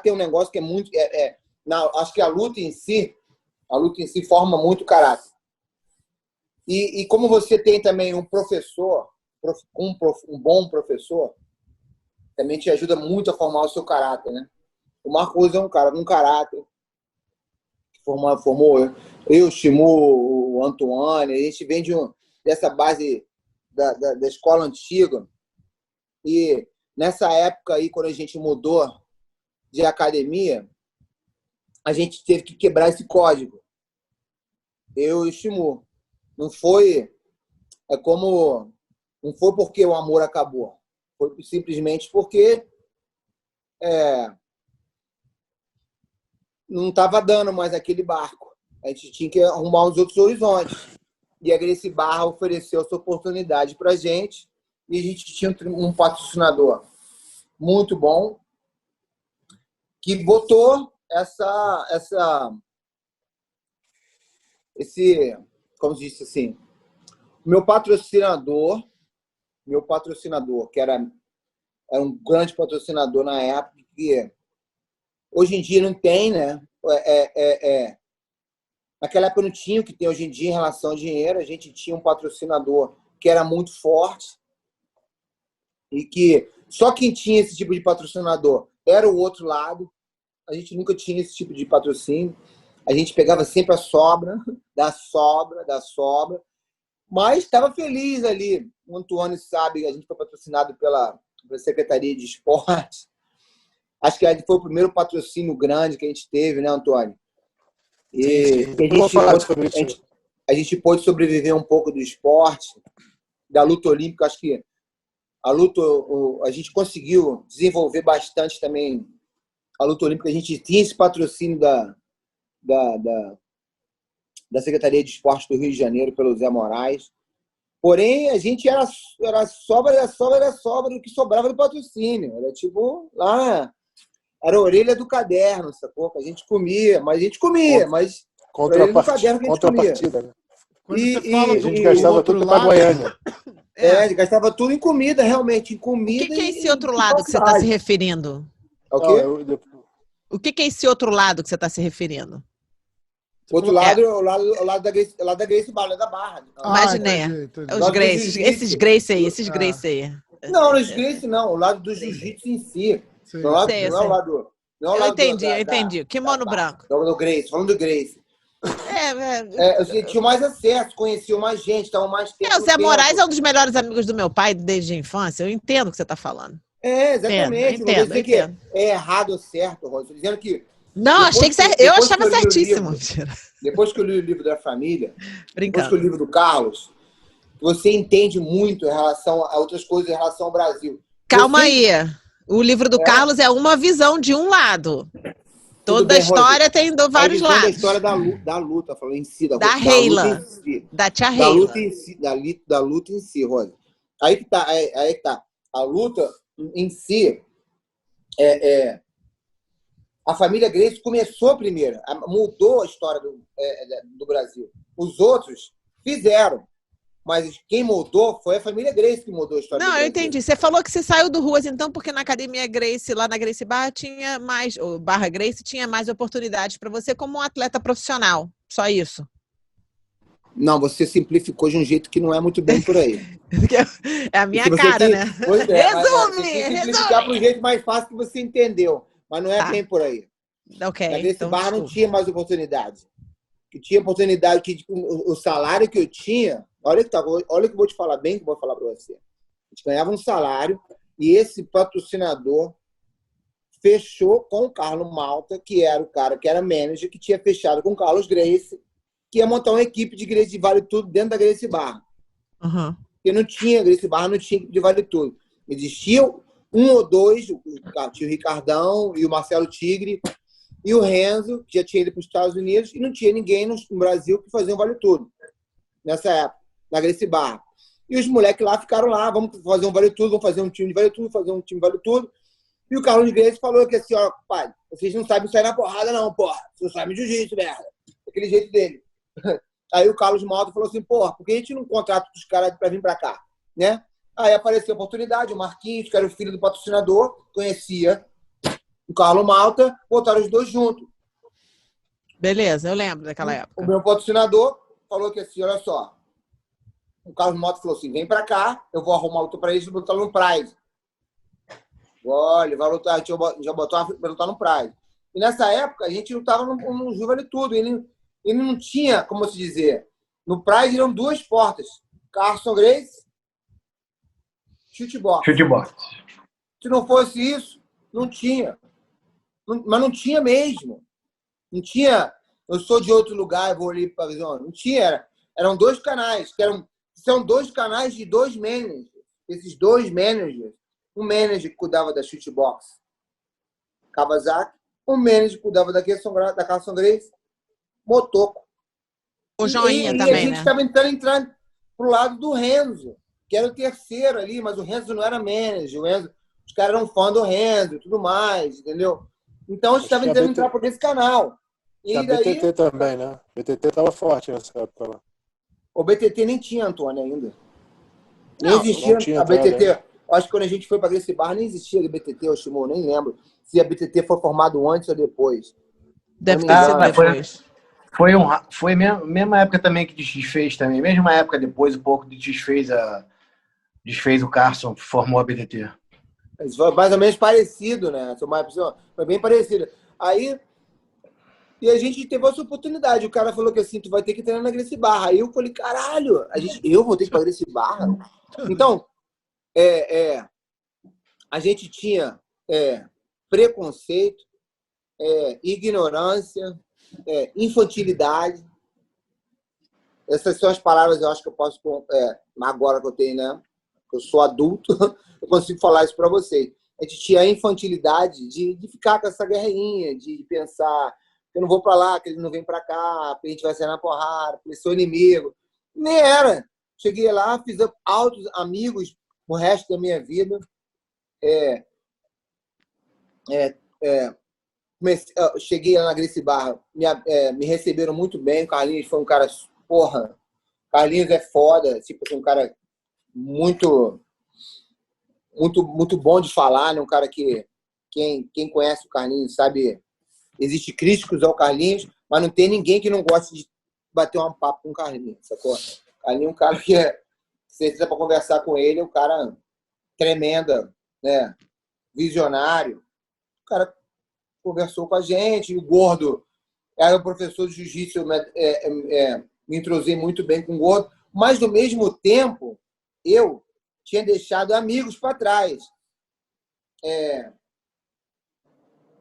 [SPEAKER 3] é um negócio que é muito... acho que a luta em si forma muito caráter. E como você tem também um professor, um bom professor, também te ajuda muito a formar o seu caráter, né? O Marco Ruas é um cara com caráter, formou eu, o Shimu, o Antoine, a gente vem dessa base da escola antiga. E nessa época aí, quando a gente mudou de academia, a gente teve que quebrar esse código. Eu e o Shimu. Não foi porque o amor acabou. Foi simplesmente porque não estava dando mais aquele barco. A gente tinha que arrumar os outros horizontes. E a Gracie Barra ofereceu essa oportunidade para a gente. E a gente tinha um patrocinador muito bom que botou como disse assim, meu patrocinador, que era um grande patrocinador na época, que hoje em dia não tem, né? Naquela época não tinha o que tem hoje em dia em relação ao dinheiro. A gente tinha um patrocinador que era muito forte e que só quem tinha esse tipo de patrocinador era o outro lado. A gente nunca tinha esse tipo de patrocínio. A gente pegava sempre a sobra, da sobra. Mas estava feliz ali. O Antônio sabe, a gente foi patrocinado pela Secretaria de Esporte. Acho que foi o primeiro patrocínio grande que a gente teve, né, Antônio? E a gente pôde sobreviver um pouco do esporte, da luta olímpica. Acho que a gente conseguiu desenvolver bastante também a luta olímpica. A gente tinha esse patrocínio da Secretaria de Esporte do Rio de Janeiro, pelo Zé Moraes. Porém, a gente era sobra do que sobrava do patrocínio. Era tipo, lá, era a orelha do caderno, sacou? A gente comia, mas
[SPEAKER 4] contrapartida, né?
[SPEAKER 2] Quando você fala
[SPEAKER 4] a gente gastava tudo para Goiânia.
[SPEAKER 3] Gastava tudo em comida, realmente, em comida.
[SPEAKER 5] O que é esse outro lado que você está se referindo?
[SPEAKER 3] O quê?
[SPEAKER 5] O que é esse outro lado que você está se referindo?
[SPEAKER 3] Outro lado, o lado da Gracie Barra, da Barra.
[SPEAKER 5] Imaginei.
[SPEAKER 2] Entendi.
[SPEAKER 5] Os Gracie, esses Gracie aí.
[SPEAKER 3] Não, os Gracie não, o lado do jiu-jitsu em si. Não é o lado...
[SPEAKER 5] Eu entendi. Kimono branco.
[SPEAKER 3] Do Gracie, falando do Gracie. Eu tinha mais acesso, conhecia mais gente, estava mais tempo.
[SPEAKER 5] O Zé Moraes é um dos melhores amigos do meu pai desde a infância. Eu entendo o que você está falando.
[SPEAKER 3] Exatamente.
[SPEAKER 5] Entendo.
[SPEAKER 3] Não vou dizer que é errado ou certo, Rô. Estou dizendo que...
[SPEAKER 5] Não, achei que eu achava certíssimo.
[SPEAKER 3] Depois que eu li o livro da família, depois que eu li o livro do Carlos, você entende muito em relação a outras coisas em relação ao Brasil.
[SPEAKER 5] Calma
[SPEAKER 3] Você-
[SPEAKER 5] aí. O livro do Carlos é uma visão de um lado.
[SPEAKER 3] Tudo
[SPEAKER 5] Toda
[SPEAKER 3] bem,
[SPEAKER 5] história
[SPEAKER 3] Rose.
[SPEAKER 5] tem
[SPEAKER 3] A
[SPEAKER 5] vários
[SPEAKER 3] visão da
[SPEAKER 5] lados.
[SPEAKER 3] história da luta, falando em si,
[SPEAKER 5] Da
[SPEAKER 3] da luta em
[SPEAKER 5] Reila,
[SPEAKER 3] si.
[SPEAKER 5] da tia
[SPEAKER 3] Da luta
[SPEAKER 5] Reila.
[SPEAKER 3] em si, da luta em si, Rose. Aí que tá, aí que tá. A luta em si, a família Grace começou primeiro, mudou a história do Brasil. Os outros fizeram, mas quem mudou foi a família Grace que mudou a história do
[SPEAKER 5] Não, eu
[SPEAKER 3] Brasil.
[SPEAKER 5] entendi. Você falou que você saiu do Ruas, então, porque na Academia Grace, lá na Grace Barra, tinha mais, ou Barra Grace, tinha mais oportunidades para você como um atleta profissional. Só isso.
[SPEAKER 3] Não, você simplificou de um jeito que não é muito bem por aí.
[SPEAKER 5] É a
[SPEAKER 3] Se
[SPEAKER 5] minha
[SPEAKER 3] você
[SPEAKER 5] cara,
[SPEAKER 3] tem,
[SPEAKER 5] né?
[SPEAKER 3] pois é, você
[SPEAKER 5] Resume,
[SPEAKER 3] tem que simplificar para o
[SPEAKER 5] resume.
[SPEAKER 3] jeito mais fácil que você entendeu, mas não é
[SPEAKER 5] Tá,
[SPEAKER 3] bem por aí.
[SPEAKER 5] ok.
[SPEAKER 3] Na Grace
[SPEAKER 5] Então,
[SPEAKER 3] Barra não
[SPEAKER 5] desculpa.
[SPEAKER 3] tinha mais oportunidade. Que tinha oportunidade que tipo, o salário que eu tinha, olha que eu vou te falar bem, que eu vou falar para você. A gente ganhava um salário e esse patrocinador fechou com o Carlos Malta, que era o cara que era manager, que tinha fechado com o Carlos Grace, que ia montar uma equipe de Grace Vale Tudo dentro da Grace Barra.
[SPEAKER 5] Uhum.
[SPEAKER 3] Porque não tinha, Grace Barra não tinha equipe de Vale Tudo. Existia um ou dois, tinha o Ricardão e o Marcelo Tigre, e o Renzo, que já tinha ido para os Estados Unidos, e não tinha ninguém no Brasil que fazia um Vale Tudo, nessa época, na Grace Barra. E os moleques lá ficaram lá, vamos fazer um Vale Tudo, vamos fazer um time de Vale Tudo, fazer um time de Vale Tudo. E o Carlos Grace falou que assim, ó, pai, vocês não sabem sair na porrada não, porra. Vocês não sabem jiu-jitsu, merda. Aquele jeito dele. Aí o Carlos Malta falou assim, porra, por que a gente não contrata os caras para vir para cá, né? Aí apareceu a oportunidade, o Marquinhos, que era o filho do patrocinador, conhecia o Carlos Malta, botaram os dois juntos.
[SPEAKER 5] Beleza, eu lembro daquela
[SPEAKER 3] O
[SPEAKER 5] época.
[SPEAKER 3] meu patrocinador falou que assim, olha só, o Carlos Malta falou assim, vem para cá, eu vou arrumar luta para eles e botar no Prize. Olha, vai lutar, já botou para lutar no Prize. E nessa época, a gente lutava no Ju Vale Tudo. Ele não tinha, como se dizer, no Prize eram duas portas. Carson Grace, chutebox.
[SPEAKER 1] Chutebox.
[SPEAKER 3] Se não fosse isso, não tinha. Mas não tinha mesmo. Não tinha, eu sou de outro lugar, eu vou ali para a visão. Não tinha, eram dois canais, são dois canais de dois managers. Esses dois managers, um manager que cuidava da chutebox, Kawasaki, um manager que cuidava da Carson Grace, Motoko.
[SPEAKER 5] O Joinha
[SPEAKER 3] e
[SPEAKER 5] também,
[SPEAKER 3] a gente
[SPEAKER 5] né?
[SPEAKER 3] estava entrando pro lado do Renzo, que era o terceiro ali, mas o Renzo não era manager. Os caras eram fã do Renzo e tudo mais, entendeu? Então a gente estava tentando entrar por esse canal.
[SPEAKER 4] E a
[SPEAKER 3] E daí,
[SPEAKER 4] BTT também, né? BTT estava forte nessa época lá.
[SPEAKER 3] o BTT nem tinha Antônio ainda. Nem
[SPEAKER 5] Não,
[SPEAKER 3] existia
[SPEAKER 4] não tinha
[SPEAKER 3] a BTT.
[SPEAKER 4] entrado,
[SPEAKER 3] Acho que quando a gente foi para Gracie Barra nem existia a BTT, eu Shimon, nem lembro se a BTT foi formado antes ou depois.
[SPEAKER 5] deve
[SPEAKER 3] não
[SPEAKER 5] ter
[SPEAKER 3] me
[SPEAKER 5] sido
[SPEAKER 3] engano.
[SPEAKER 5] depois.
[SPEAKER 1] Foi a mesma época também que desfez também. Mesma época depois, um pouco desfez o Carson, formou a BTT.
[SPEAKER 3] Foi mais ou menos parecido, né? Foi bem parecido. Aí, e a gente teve essa oportunidade. O cara falou que assim, tu vai ter que treinar na Gracie Barra. Aí eu falei, caralho, eu vou ter que ir pra Gracie Barra? Então, a gente tinha preconceito, ignorância, infantilidade. Essas são as palavras, eu acho que eu posso, agora que eu tenho, né? Eu sou adulto, eu consigo falar isso para vocês. A gente tinha a infantilidade de ficar com essa guerrinha, de pensar que eu não vou para lá, que ele não vem para cá, que a gente vai sair na porrada, que eu sou inimigo. Nem era. Cheguei lá, fiz altos amigos o resto da minha vida. Cheguei lá na Gracie Barra, me receberam muito bem. O Carlinhos foi um cara, porra, Carlinhos é foda, tipo, um cara muito, muito, muito bom de falar, né? Um cara que quem conhece o Carlinhos sabe, existe críticos ao Carlinhos, mas não tem ninguém que não goste de bater um papo com o Carlinhos, sacou? Carlinhos é um cara que, se você quiser para conversar com ele, é um cara tremenda, né? Visionário. O cara conversou com a gente, o Gordo era o professor de jiu-jitsu, me entrosei muito bem com o Gordo, mas, ao mesmo tempo, eu tinha deixado amigos para trás.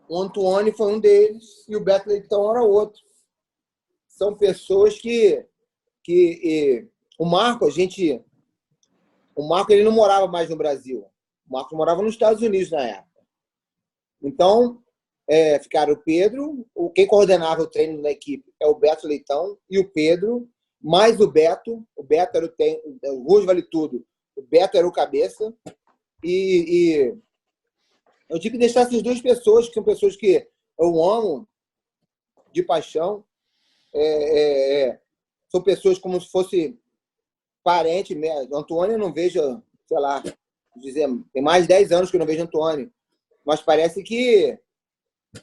[SPEAKER 3] O Antônio foi um deles e o Beto Leitão era outro. São pessoas que o Marco, ele não morava mais no Brasil. O Marcos morava nos Estados Unidos na época. Então, ficaram o Pedro, quem coordenava o treino da equipe é o Beto Leitão e o Pedro, mais o Beto. O Beto era o Ruas Vale Tudo. O Beto era o cabeça. E eu tive que deixar essas duas pessoas, que são pessoas que eu amo de paixão. São pessoas como se fosse parente mesmo. Antônio eu não vejo, sei lá, dizer, tem mais de 10 anos que eu não vejo Antônio. Mas parece que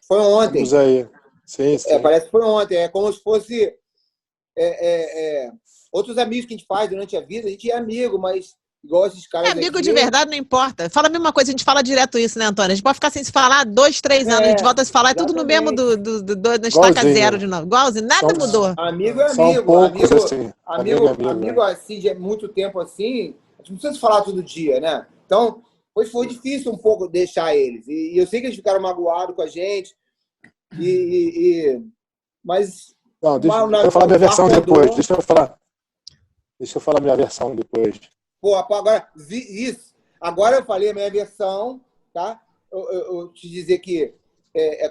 [SPEAKER 3] foi ontem.
[SPEAKER 4] Vamos aí. Sim.
[SPEAKER 3] Parece que foi ontem. É como se fosse outros amigos que a gente faz durante a vida. A gente é amigo, mas igual esses caras
[SPEAKER 5] amigo
[SPEAKER 3] aqui,
[SPEAKER 5] de verdade não importa. Fala a mesma coisa, a gente fala direto isso, né, Antônio? A gente pode ficar sem se falar 2, 3 anos, a gente volta a se falar, é tudo no mesmo na estaca zero de novo. Igualzinho, nada mudou.
[SPEAKER 3] Amigo é
[SPEAKER 4] São
[SPEAKER 3] amigo.
[SPEAKER 4] poucos, assim.
[SPEAKER 3] Amigo assim, de muito tempo assim, a gente não precisa se falar todo dia, né? Então, foi difícil um pouco deixar eles. E eu sei que eles ficaram magoados com a gente. Mas...
[SPEAKER 4] Não, deixa eu falar minha versão depois. Deixa eu falar minha versão depois.
[SPEAKER 3] Pô, agora, isso. Agora eu falei a minha versão, tá? Eu te dizer que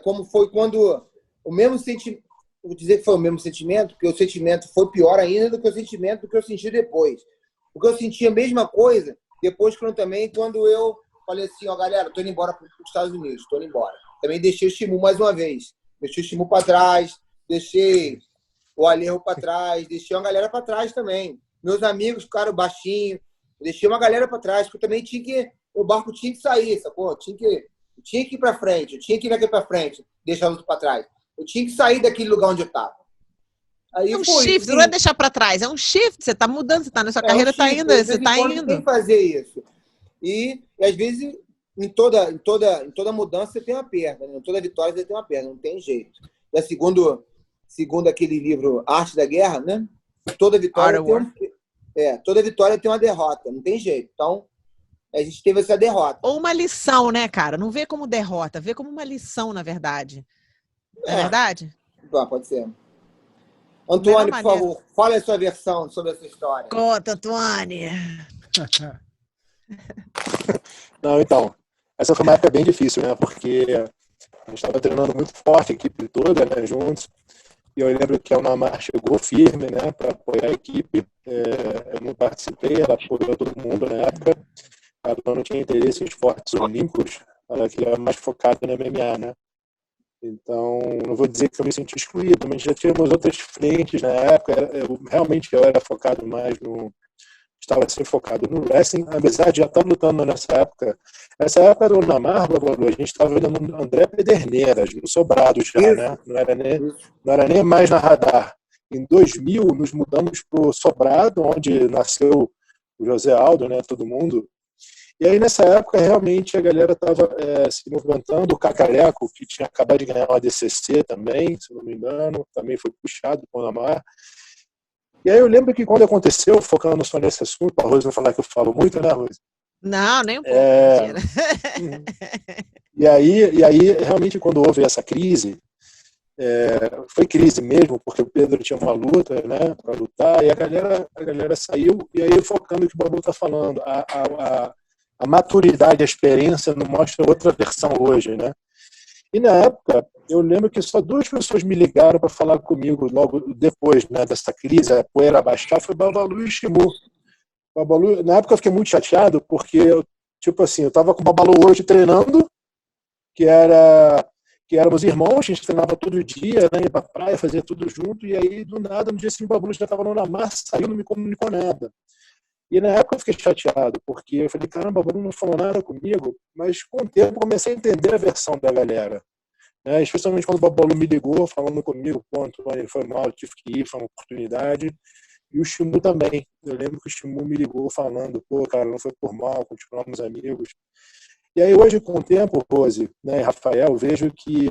[SPEAKER 3] como foi quando o mesmo sentimento. Vou dizer que foi o mesmo sentimento, porque o sentimento foi pior ainda do que o sentimento do que eu senti depois. Porque eu senti a mesma coisa depois quando eu falei assim, ó, galera, tô indo embora para os Estados Unidos, tô indo embora. Também deixei o Shimu mais uma vez. Deixei o Shimu para trás, deixei o Alejo para trás, deixei uma galera para trás também. Meus amigos ficaram baixinho, deixei uma galera para trás, porque eu também o barco tinha que sair, sacou? Eu tinha que ir para frente, eu tinha que ir daqui para frente, deixar os para trás. Eu tinha que sair daquele lugar onde eu estava.
[SPEAKER 5] É um shift, não é deixar para trás, é um shift, você está mudando, você tá na sua carreira, está indo, você está indo.
[SPEAKER 3] Tem que fazer isso. E às vezes, em toda mudança, você tem uma perda. Né? Em toda vitória, você tem uma perda. Não tem jeito. E segundo aquele livro Arte da Guerra, né? Toda vitória tem uma derrota. Não tem jeito. Então, a gente teve essa derrota.
[SPEAKER 5] Ou uma lição, né, cara? Não vê como derrota, vê como uma lição, na verdade. Não é verdade?
[SPEAKER 3] Pode ser. Antônio, por favor, fale a sua versão sobre essa história.
[SPEAKER 5] Conta, Antônio.
[SPEAKER 4] Não, então, essa foi uma época bem difícil, né? Porque a gente estava treinando muito forte, a equipe toda, né, juntos. E eu lembro que a Unamar chegou firme, né, para apoiar a equipe. Eu não participei, ela apoiou todo mundo na época. Ela não tinha interesse em esportes olímpicos, ela queria mais focada no MMA, né? Então, não vou dizer que eu me senti excluído, mas já tínhamos outras frentes na época. Realmente eu era focado mais estava assim focado no wrestling, apesar de já estar lutando nessa época. Nessa época do Unamar, a gente estava vendo André Pederneiras, no Sobrado já, né? Não era nem mais na Radar. Em 2000, nos mudamos para o Sobrado, onde nasceu o José Aldo, né? Todo mundo. E aí, nessa época, realmente, a galera estava se movimentando. O Cacareco, que tinha acabado de ganhar o ADCC também, se não me engano, também foi puxado para o Unamar. E aí eu lembro que quando aconteceu, focando só nesse assunto, a Rose vai falar que eu falo muito, né, Rose?
[SPEAKER 5] Não, nem um pouco.
[SPEAKER 4] E aí, realmente, quando houve essa crise, foi crise mesmo, porque o Pedro tinha uma luta, né, para lutar, e a galera saiu, e aí focando no que o Babu está falando, a maturidade, a experiência não mostra outra versão hoje, né? E na época, eu lembro que só 2 pessoas me ligaram para falar comigo logo depois, né, dessa crise, a poeira baixar, foi Babalu e Shimu. Babalu, na época eu fiquei muito chateado, porque eu estava com o Babalu hoje treinando, que éramos irmãos, a gente treinava todo dia, né, ia pra praia, fazia tudo junto, e aí, do nada, no dia seguinte, o Babalu já estava na massa, saiu, não me comunicou nada. E na época eu fiquei chateado, porque eu falei, caramba, o Babalu não falou nada comigo, mas com o tempo eu comecei a entender a versão da galera. Né? Especialmente quando o Babalu me ligou, falando comigo, pô, Antônio, foi mal, eu tive que ir, foi uma oportunidade. E o Shimu também. Eu lembro que o Shimu me ligou falando, pô, cara, não foi por mal, continuamos amigos. E aí hoje, com o tempo, Rose, né, Rafael, vejo que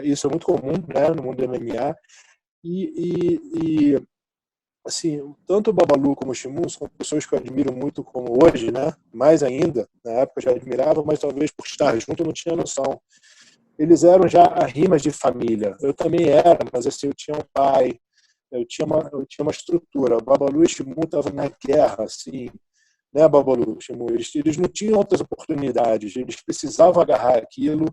[SPEAKER 4] isso é muito comum, né, no mundo do MMA. E assim, tanto o Babalu como o Shimu são pessoas que eu admiro muito como hoje, né? Mais ainda, na época eu já admirava, mas talvez por estar junto eu não tinha noção. Eles eram já rimas de família. Eu também era, mas assim, eu tinha um pai, eu tinha uma estrutura. O Babalu e o Shimu estavam na guerra, assim, né, Babalu, Shimu? Eles não tinham outras oportunidades, eles precisavam agarrar aquilo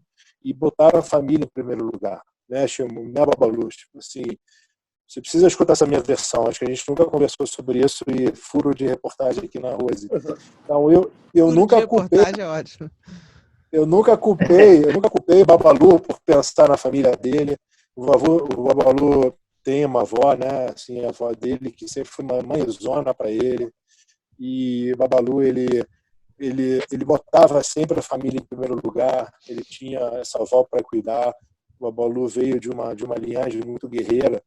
[SPEAKER 4] e botar a família em primeiro lugar, né, Shimu? Né, Babalu? Tipo assim, você precisa escutar essa minha versão, acho que a gente nunca conversou sobre isso e furo de reportagem aqui na Rose. Então, eu
[SPEAKER 5] Furo de
[SPEAKER 4] nunca culpei
[SPEAKER 5] reportagem é ótimo.
[SPEAKER 4] eu nunca culpei Babalu por pensar na família dele. O Babalu tem uma avó, né? Assim, a avó dele que sempre foi uma mãezona para ele. E Babalu ele botava sempre a família em primeiro lugar. Ele tinha essa avó para cuidar. O Babalu veio de uma linhagem muito guerreira.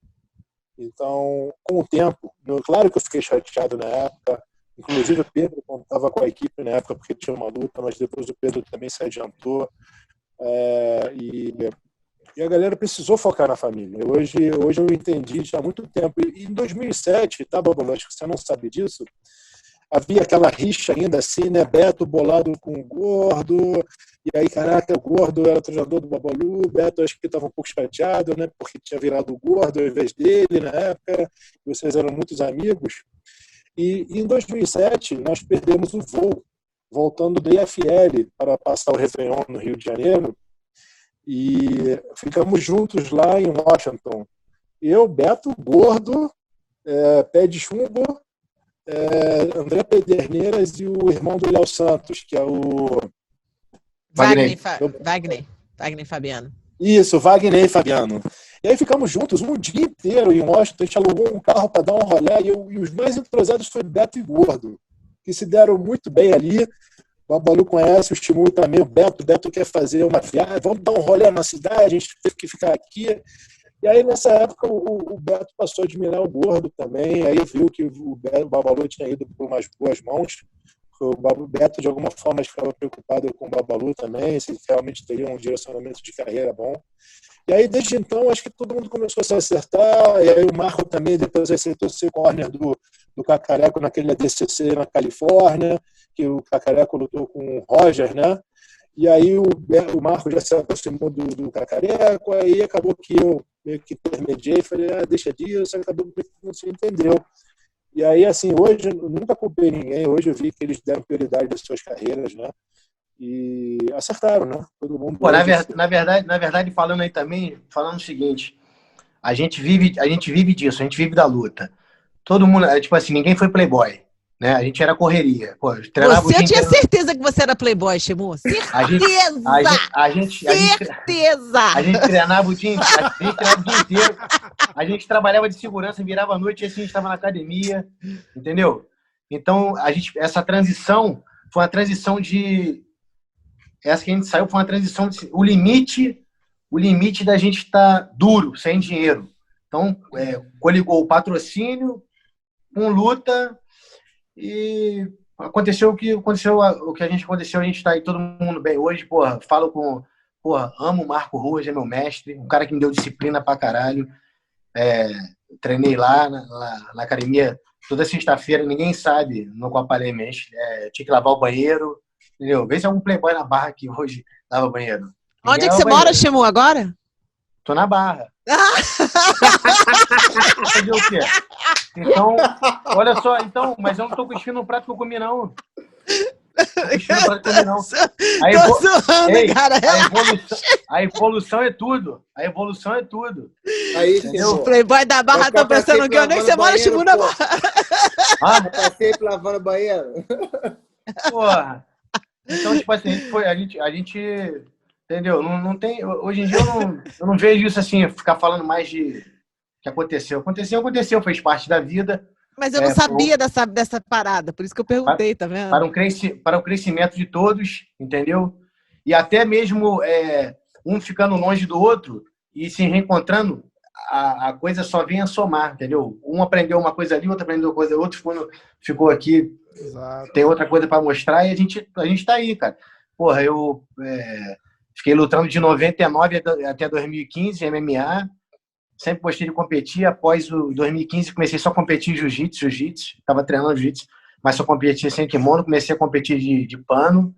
[SPEAKER 4] Então, com o tempo, claro que eu fiquei chateado na época. Inclusive o Pedro, quando estava com a equipe na época, porque tinha uma luta, mas depois o Pedro também se adiantou. E a galera precisou focar na família. Hoje eu entendi já há muito tempo. E em 2007, tá, Babalu? Acho que você não sabe disso. Havia aquela rixa ainda assim, né? Beto bolado com o Gordo. E aí, caraca, o Gordo era o treinador do Babalu. O Beto acho que estava um pouco chateado, né? Porque tinha virado o Gordo ao invés dele na época. Vocês eram muitos amigos. E em 2007, nós perdemos o voo, voltando do IFL para passar o Réveillon no Rio de Janeiro. E ficamos juntos lá em Washington. Eu, Beto, Gordo, Pé de Chumbo, André Pederneiras e o irmão do Léo Santos, que é o...
[SPEAKER 5] Wagner Fabiano.
[SPEAKER 4] Isso, Wagner e Fabiano. E aí ficamos juntos um dia inteiro em Washington, a gente alugou um carro para dar um rolê, e os mais entrosados foi Beto e Gordo, que se deram muito bem ali. O Babalu conhece, o Shimu também, o Beto quer fazer uma viagem, vamos dar um rolê na cidade, a gente teve que ficar aqui. E aí, nessa época, o Beto passou a admirar o Gordo também, aí viu que o Babalu tinha ido por umas boas mãos. O Beto, de alguma forma, ficava preocupado com o Babalu também, se realmente teria um direcionamento de carreira bom. E aí, desde então, acho que todo mundo começou a se acertar, e aí o Marco também depois aceitou ser corner do Cacareco naquele ADCC na Califórnia, que o Cacareco lutou com o Roger, né? E aí o Marco já se aproximou do Cacareco, aí acabou que eu meio que intermediei, falei, deixa disso, acabou que não se entendeu. E aí, assim, hoje eu nunca culpei ninguém, hoje eu vi que eles deram prioridade às suas carreiras, né? E acertaram, né? Todo mundo.
[SPEAKER 1] Pô, na verdade, falando aí também, falando o seguinte, a gente vive disso, a gente vive da luta. Todo mundo, tipo assim, ninguém foi playboy, né? A gente era correria. Pô, treinava
[SPEAKER 5] eu tinha certeza que você era playboy, Shimu. Certeza!
[SPEAKER 1] A gente treinava o dia inteiro. A gente trabalhava de segurança, virava a noite e assim a gente estava na academia, entendeu? Então, essa transição foi uma transição de... Essa que a gente saiu foi uma transição de... O limite da gente estar duro, sem dinheiro. Então, coligou o patrocínio com luta e aconteceu o que a gente aconteceu, a gente está aí todo mundo bem hoje, porra, amo o Marco Ruas, é meu mestre, um cara que me deu disciplina pra caralho. Treinei lá na academia toda sexta-feira, ninguém sabe no Coapalé Mendes, tinha que lavar o banheiro, entendeu? Vê se algum playboy na Barra que hoje lava o banheiro.
[SPEAKER 5] Onde é que você mora, Shimu, agora?
[SPEAKER 1] Tô na Barra. Fazer o quê? Então, olha só, mas eu não tô cuspindo no prato que eu comi, não. A evolução é tudo.
[SPEAKER 3] Aí,
[SPEAKER 5] o Playboy da Barra tá pensando que onde é que você mora, Shimu, na Barra?
[SPEAKER 3] Eu passei lavando banheiro.
[SPEAKER 1] Porra. Então, tipo assim, a gente entendeu? Não tem, hoje em dia eu não vejo isso assim, ficar falando mais de que aconteceu. Aconteceu, fez parte da vida.
[SPEAKER 5] Mas eu não sabia dessa parada, por isso que eu perguntei, tá vendo?
[SPEAKER 1] Para o crescimento de todos, entendeu? E até mesmo um ficando longe do outro e se reencontrando, a coisa só vem a somar, entendeu? Um aprendeu uma coisa ali, outro aprendeu uma coisa, outro ficou aqui,
[SPEAKER 2] Exato. Tem
[SPEAKER 1] outra coisa para mostrar e a gente tá aí, cara. Porra, eu fiquei lutando de 99 até 2015, MMA. Sempre gostei de competir. Após o 2015, comecei só a competir em jiu-jitsu. Estava treinando jiu-jitsu, mas só competia sem kimono. Comecei a competir de pano,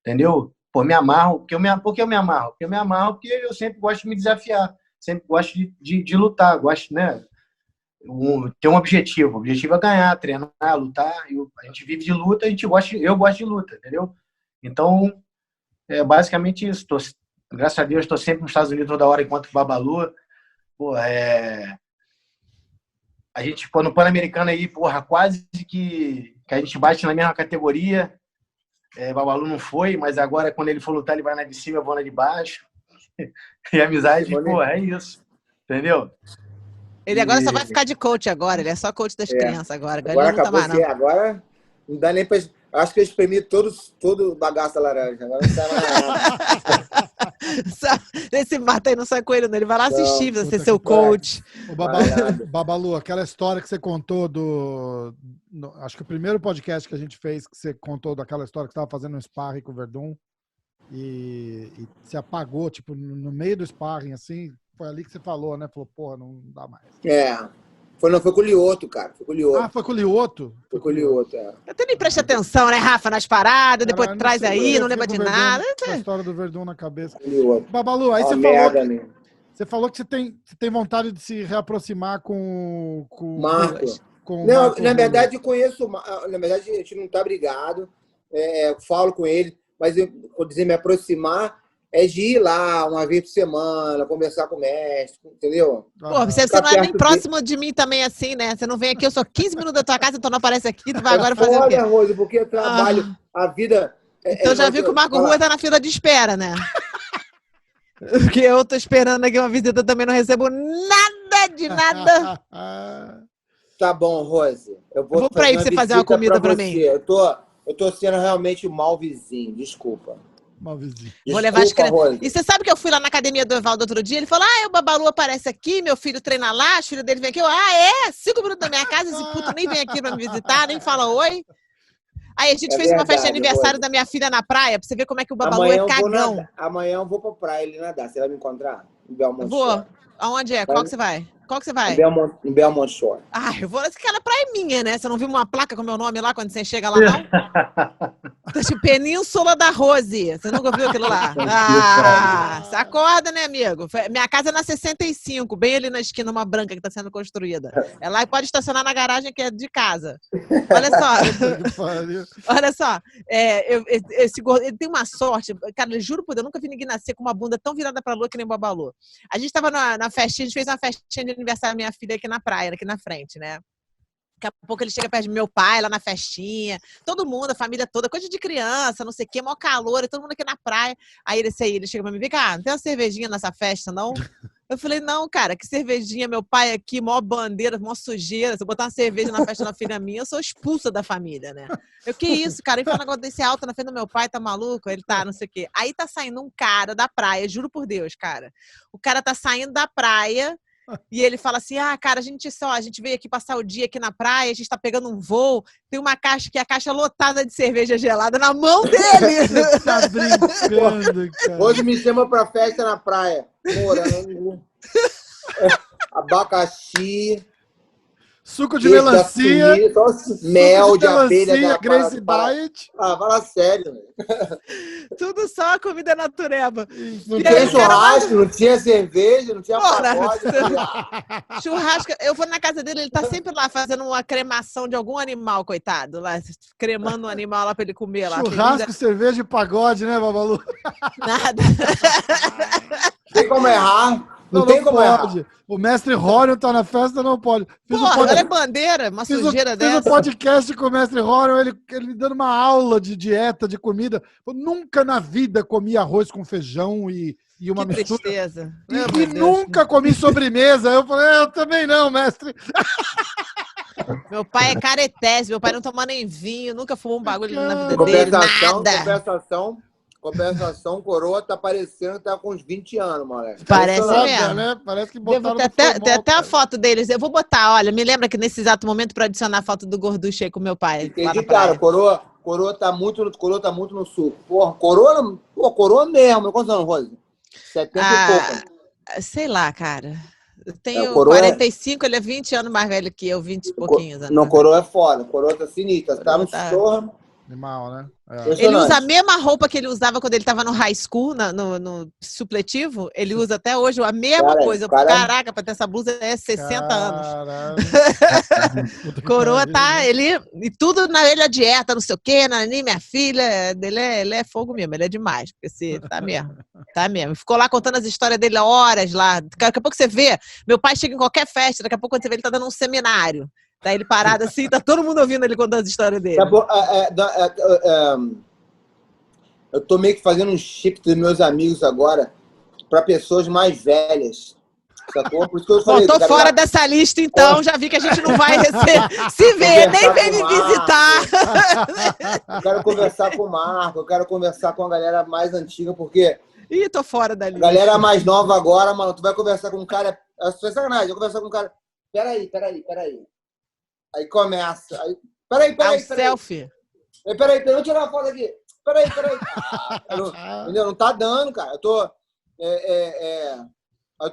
[SPEAKER 1] entendeu? Pô, me amarro. Por que eu me amarro? Porque eu me amarro porque eu sempre gosto de me desafiar. Sempre gosto de lutar. Gosto, né? ter um objetivo. O objetivo é ganhar, treinar, lutar. A gente vive de luta, eu gosto de luta, entendeu? Então, é basicamente isso. Graças a Deus, estou sempre nos Estados Unidos toda hora enquanto Babalu. Pô, a gente, no Pan-Americano aí, porra, quase que a gente bate na mesma categoria. Babalu não foi, mas agora, quando ele for lutar, ele vai na de cima, eu vou na de baixo. E amizade, porra, é isso. Entendeu?
[SPEAKER 5] Ele agora só vai ficar de coach agora. Ele é só coach das crianças agora. Agora ele não tá mais, não.
[SPEAKER 3] Agora não dá nem pra... Acho que eu espremi todo o bagaço da laranja. Agora não sai mais nada.
[SPEAKER 5] Esse mata aí não sai com ele, não. Ele vai lá assistir, você ser seu coach.
[SPEAKER 2] Babalu, aquela história que você contou acho que o primeiro podcast que a gente fez, que você contou daquela história que você estava fazendo um sparring com o Verdun e se apagou, tipo, no meio do sparring, assim, foi ali que você falou, né? Falou, porra, não dá mais.
[SPEAKER 3] Foi com o Lioto, cara. Foi com o Lioto.
[SPEAKER 2] Ah, foi com o Lioto?
[SPEAKER 3] Foi com o Lioto,
[SPEAKER 5] Eu também presta atenção, né, Rafa, nas paradas, depois traz aí, não lembra de nada.
[SPEAKER 2] A história do Verdun na cabeça.
[SPEAKER 3] Lioto.
[SPEAKER 2] Babalu, aí você falou que você tem vontade de se reaproximar com
[SPEAKER 3] Marco. Não, na verdade, eu conheço... Na verdade, a gente não tá brigado. Eu falo com ele, mas vou dizer, me aproximar é de ir lá uma vez por semana, conversar com o mestre, entendeu?
[SPEAKER 5] Pô, você não é nem próximo de mim também assim, né? Você não vem aqui, eu sou 15 minutos da tua casa, então não aparece aqui, tu vai agora fazer o quê?
[SPEAKER 3] Rose, porque eu trabalho, a vida...
[SPEAKER 5] Então já viu que o Marco Rua tá na fila de espera, né? Porque eu tô esperando aqui uma visita, também não recebo nada de nada.
[SPEAKER 3] Tá bom, Rose. Eu
[SPEAKER 5] vou pra aí pra você fazer uma comida pra mim.
[SPEAKER 3] Eu tô sendo realmente um mau vizinho, desculpa.
[SPEAKER 5] Vou levar as crianças. E você sabe que eu fui lá na academia do Evaldo outro dia? Ele falou: o Babalu aparece aqui, meu filho treina lá, os filhos dele vêm aqui. 5 minutos da minha casa, esse puto nem vem aqui pra me visitar, nem fala oi. Aí a gente fez uma festa de aniversário da minha filha na praia, pra você ver como é que o Babalu é cagão.
[SPEAKER 3] Amanhã eu vou pra praia ele nadar. Você vai me encontrar? Em Belmont
[SPEAKER 5] Vou.
[SPEAKER 3] Shore.
[SPEAKER 5] Aonde é? Qual que você vai? Qual que você vai?
[SPEAKER 3] Em Belmont Shore.
[SPEAKER 5] Eu vou. Aquela praia é minha, né? Você não viu uma placa com meu nome lá quando você chega lá, não? Península da Rose. Você nunca viu aquilo lá? Você acorda, né, amigo? Minha casa é na 65, bem ali na esquina, uma branca que está sendo construída. É lá e pode estacionar na garagem que é de casa. Olha só. Olha só. Esse gordo, ele tem uma sorte. Cara, eu juro por Deus, eu nunca vi ninguém nascer com uma bunda tão virada pra lua que nem o Babalu. A gente estava na festinha, a gente fez uma festinha de aniversário da minha filha aqui na praia, aqui na frente, né? Daqui a pouco ele chega perto do meu pai lá na festinha, todo mundo, a família toda, coisa de criança, não sei o que, maior calor, todo mundo aqui na praia. Aí ele chega pra mim, vem cá, não tem uma cervejinha nessa festa, não? Eu falei, não, cara, que cervejinha, meu pai aqui, maior bandeira, maior sujeira, se eu botar uma cerveja na festa da filha minha, eu sou expulsa da família, né? Que isso, cara? Ele fala um negócio desse alto na frente do meu pai, tá maluco? Ele tá, não sei o quê. Aí tá saindo um cara da praia, juro por Deus, cara. O cara tá saindo da praia, e ele fala assim, cara, a gente veio aqui passar o dia aqui na praia, a gente tá pegando um voo, tem uma caixa que é a caixa lotada de cerveja gelada na mão dele.
[SPEAKER 2] Você tá brincando, cara.
[SPEAKER 3] Hoje me chama pra festa na praia. Morango, abacaxi,
[SPEAKER 2] suco de melancia,
[SPEAKER 3] mel de abelha,
[SPEAKER 2] Grace Diet.
[SPEAKER 3] Fala sério.
[SPEAKER 5] Tudo só comida natureba.
[SPEAKER 3] Não tinha churrasco, não tinha cerveja, não tinha pagode.
[SPEAKER 5] Churrasco, eu vou na casa dele, ele tá sempre lá fazendo uma cremação de algum animal, coitado, lá cremando um animal lá pra ele comer lá.
[SPEAKER 2] Churrasco, cerveja e pagode, né, Babalu?
[SPEAKER 5] Nada.
[SPEAKER 3] Tem como errar. Não tem como
[SPEAKER 2] pode. O mestre Rorion tá na festa, não pode.
[SPEAKER 5] Olha é bandeira, uma sujeira dessa.
[SPEAKER 2] Fiz um podcast com o mestre Rorion, ele dando uma aula de dieta, de comida. Eu nunca na vida comi arroz com feijão e uma
[SPEAKER 5] que
[SPEAKER 2] mistura.
[SPEAKER 5] Tristeza.
[SPEAKER 2] E nunca comi sobremesa. Eu falei, eu também não, mestre.
[SPEAKER 5] Meu pai é caretés, meu pai não toma nem vinho, nunca fumou um bagulho na vida dele, nada.
[SPEAKER 3] Compensação, Coroa tá parecendo que tá com uns 20 anos, moleque.
[SPEAKER 5] Parece mesmo.
[SPEAKER 2] Né? Parece que botaram
[SPEAKER 5] tem até a foto deles. Eu vou botar, olha, me lembra que nesse exato momento para adicionar a foto do Gorducho aí com meu pai.
[SPEAKER 3] Entendi, cara, Coroa tá muito no suco. Porra, Coroa mesmo. Quantos anos, Rose? 70 e pouco.
[SPEAKER 5] Sei lá, cara. Eu tenho
[SPEAKER 3] Coroa
[SPEAKER 5] 45, ele é 20 anos mais velho que eu, 20 e pouquinhos anos.
[SPEAKER 3] Não, Coroa é foda. Coroa tá sinistra. Tá no sorra.
[SPEAKER 2] Animal, né?
[SPEAKER 5] Ele usa a mesma roupa que ele usava quando ele estava no high school, no supletivo. Ele usa até hoje a mesma coisa. Caraca, pra ter essa blusa é 60 anos. Coroa tá, ele... E tudo na ele é dieta, não sei o quê, nem minha filha. Ele é fogo mesmo, ele é demais. Porque se, tá mesmo. Tá mesmo. Ficou lá contando as histórias dele horas lá. Daqui a pouco você vê, meu pai chega em qualquer festa, daqui a pouco quando você vê ele tá dando um seminário. Tá ele parado assim, tá todo mundo ouvindo ele contando as histórias dele.
[SPEAKER 3] Eu tô meio que fazendo um chip dos meus amigos agora para pessoas mais velhas. Sacou? Por isso que eu falei,
[SPEAKER 5] tô fora dessa lista, então. Já vi que a gente não vai se ver, nem vem me visitar.
[SPEAKER 3] Eu quero conversar com o Marco, eu quero conversar com a galera mais antiga, porque...
[SPEAKER 5] Ih, tô fora da lista.
[SPEAKER 3] A galera mais nova agora, mano, tu vai conversar com um cara... É sacanagem, eu vou conversar com um cara... Peraí. Aí começa. Aí, peraí.
[SPEAKER 5] Selfie.
[SPEAKER 3] Peraí, vou tirar uma foto aqui. Peraí. Entendeu? Não tá dando, cara. Eu tô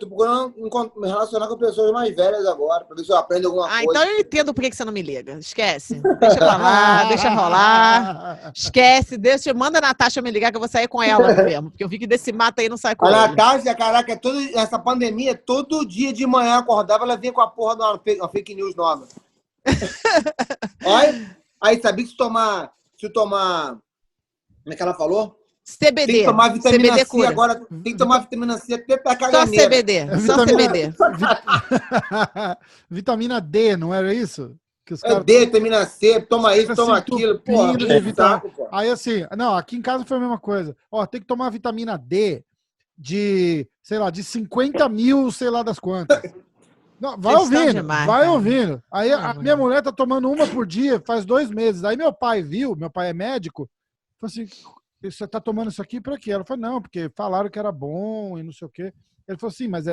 [SPEAKER 3] procurando me relacionar com pessoas mais velhas agora, pra ver se eu aprendo alguma coisa.
[SPEAKER 5] Então eu entendo por que você não me liga. Esquece. Deixa pra lá, deixa rolar. Esquece, manda a Natasha me ligar que eu vou sair com ela mesmo. Porque eu vi que desse mato aí não sai com
[SPEAKER 3] ela. A Natasha, caraca, essa pandemia, todo dia de manhã acordava, ela vinha com a porra de uma fake news nova. Olha, aí sabia que se tomar, como é que ela falou?
[SPEAKER 5] CBD.
[SPEAKER 3] Tem que tomar vitamina
[SPEAKER 5] CBD
[SPEAKER 3] C
[SPEAKER 5] cura.
[SPEAKER 3] Agora, tem que tomar vitamina C até pra
[SPEAKER 5] Só
[SPEAKER 3] caganeira.
[SPEAKER 5] CBD, só CBD.
[SPEAKER 2] Vitamina D, não era isso? Que os
[SPEAKER 3] caras... D, vitamina C, toma isso, toma aquilo. Porra,
[SPEAKER 2] saco, pô. Aí assim, não, aqui em casa foi a mesma coisa. Ó, tem que tomar vitamina D de, sei lá, de 50 mil, sei lá das quantas. Não, vai ouvindo. Aí a minha mulher tá tomando uma por dia faz 2 meses. Aí meu pai é médico, falou assim, você tá tomando isso aqui pra quê? Ela falou, não, porque falaram que era bom e não sei o quê. Ele falou assim, mas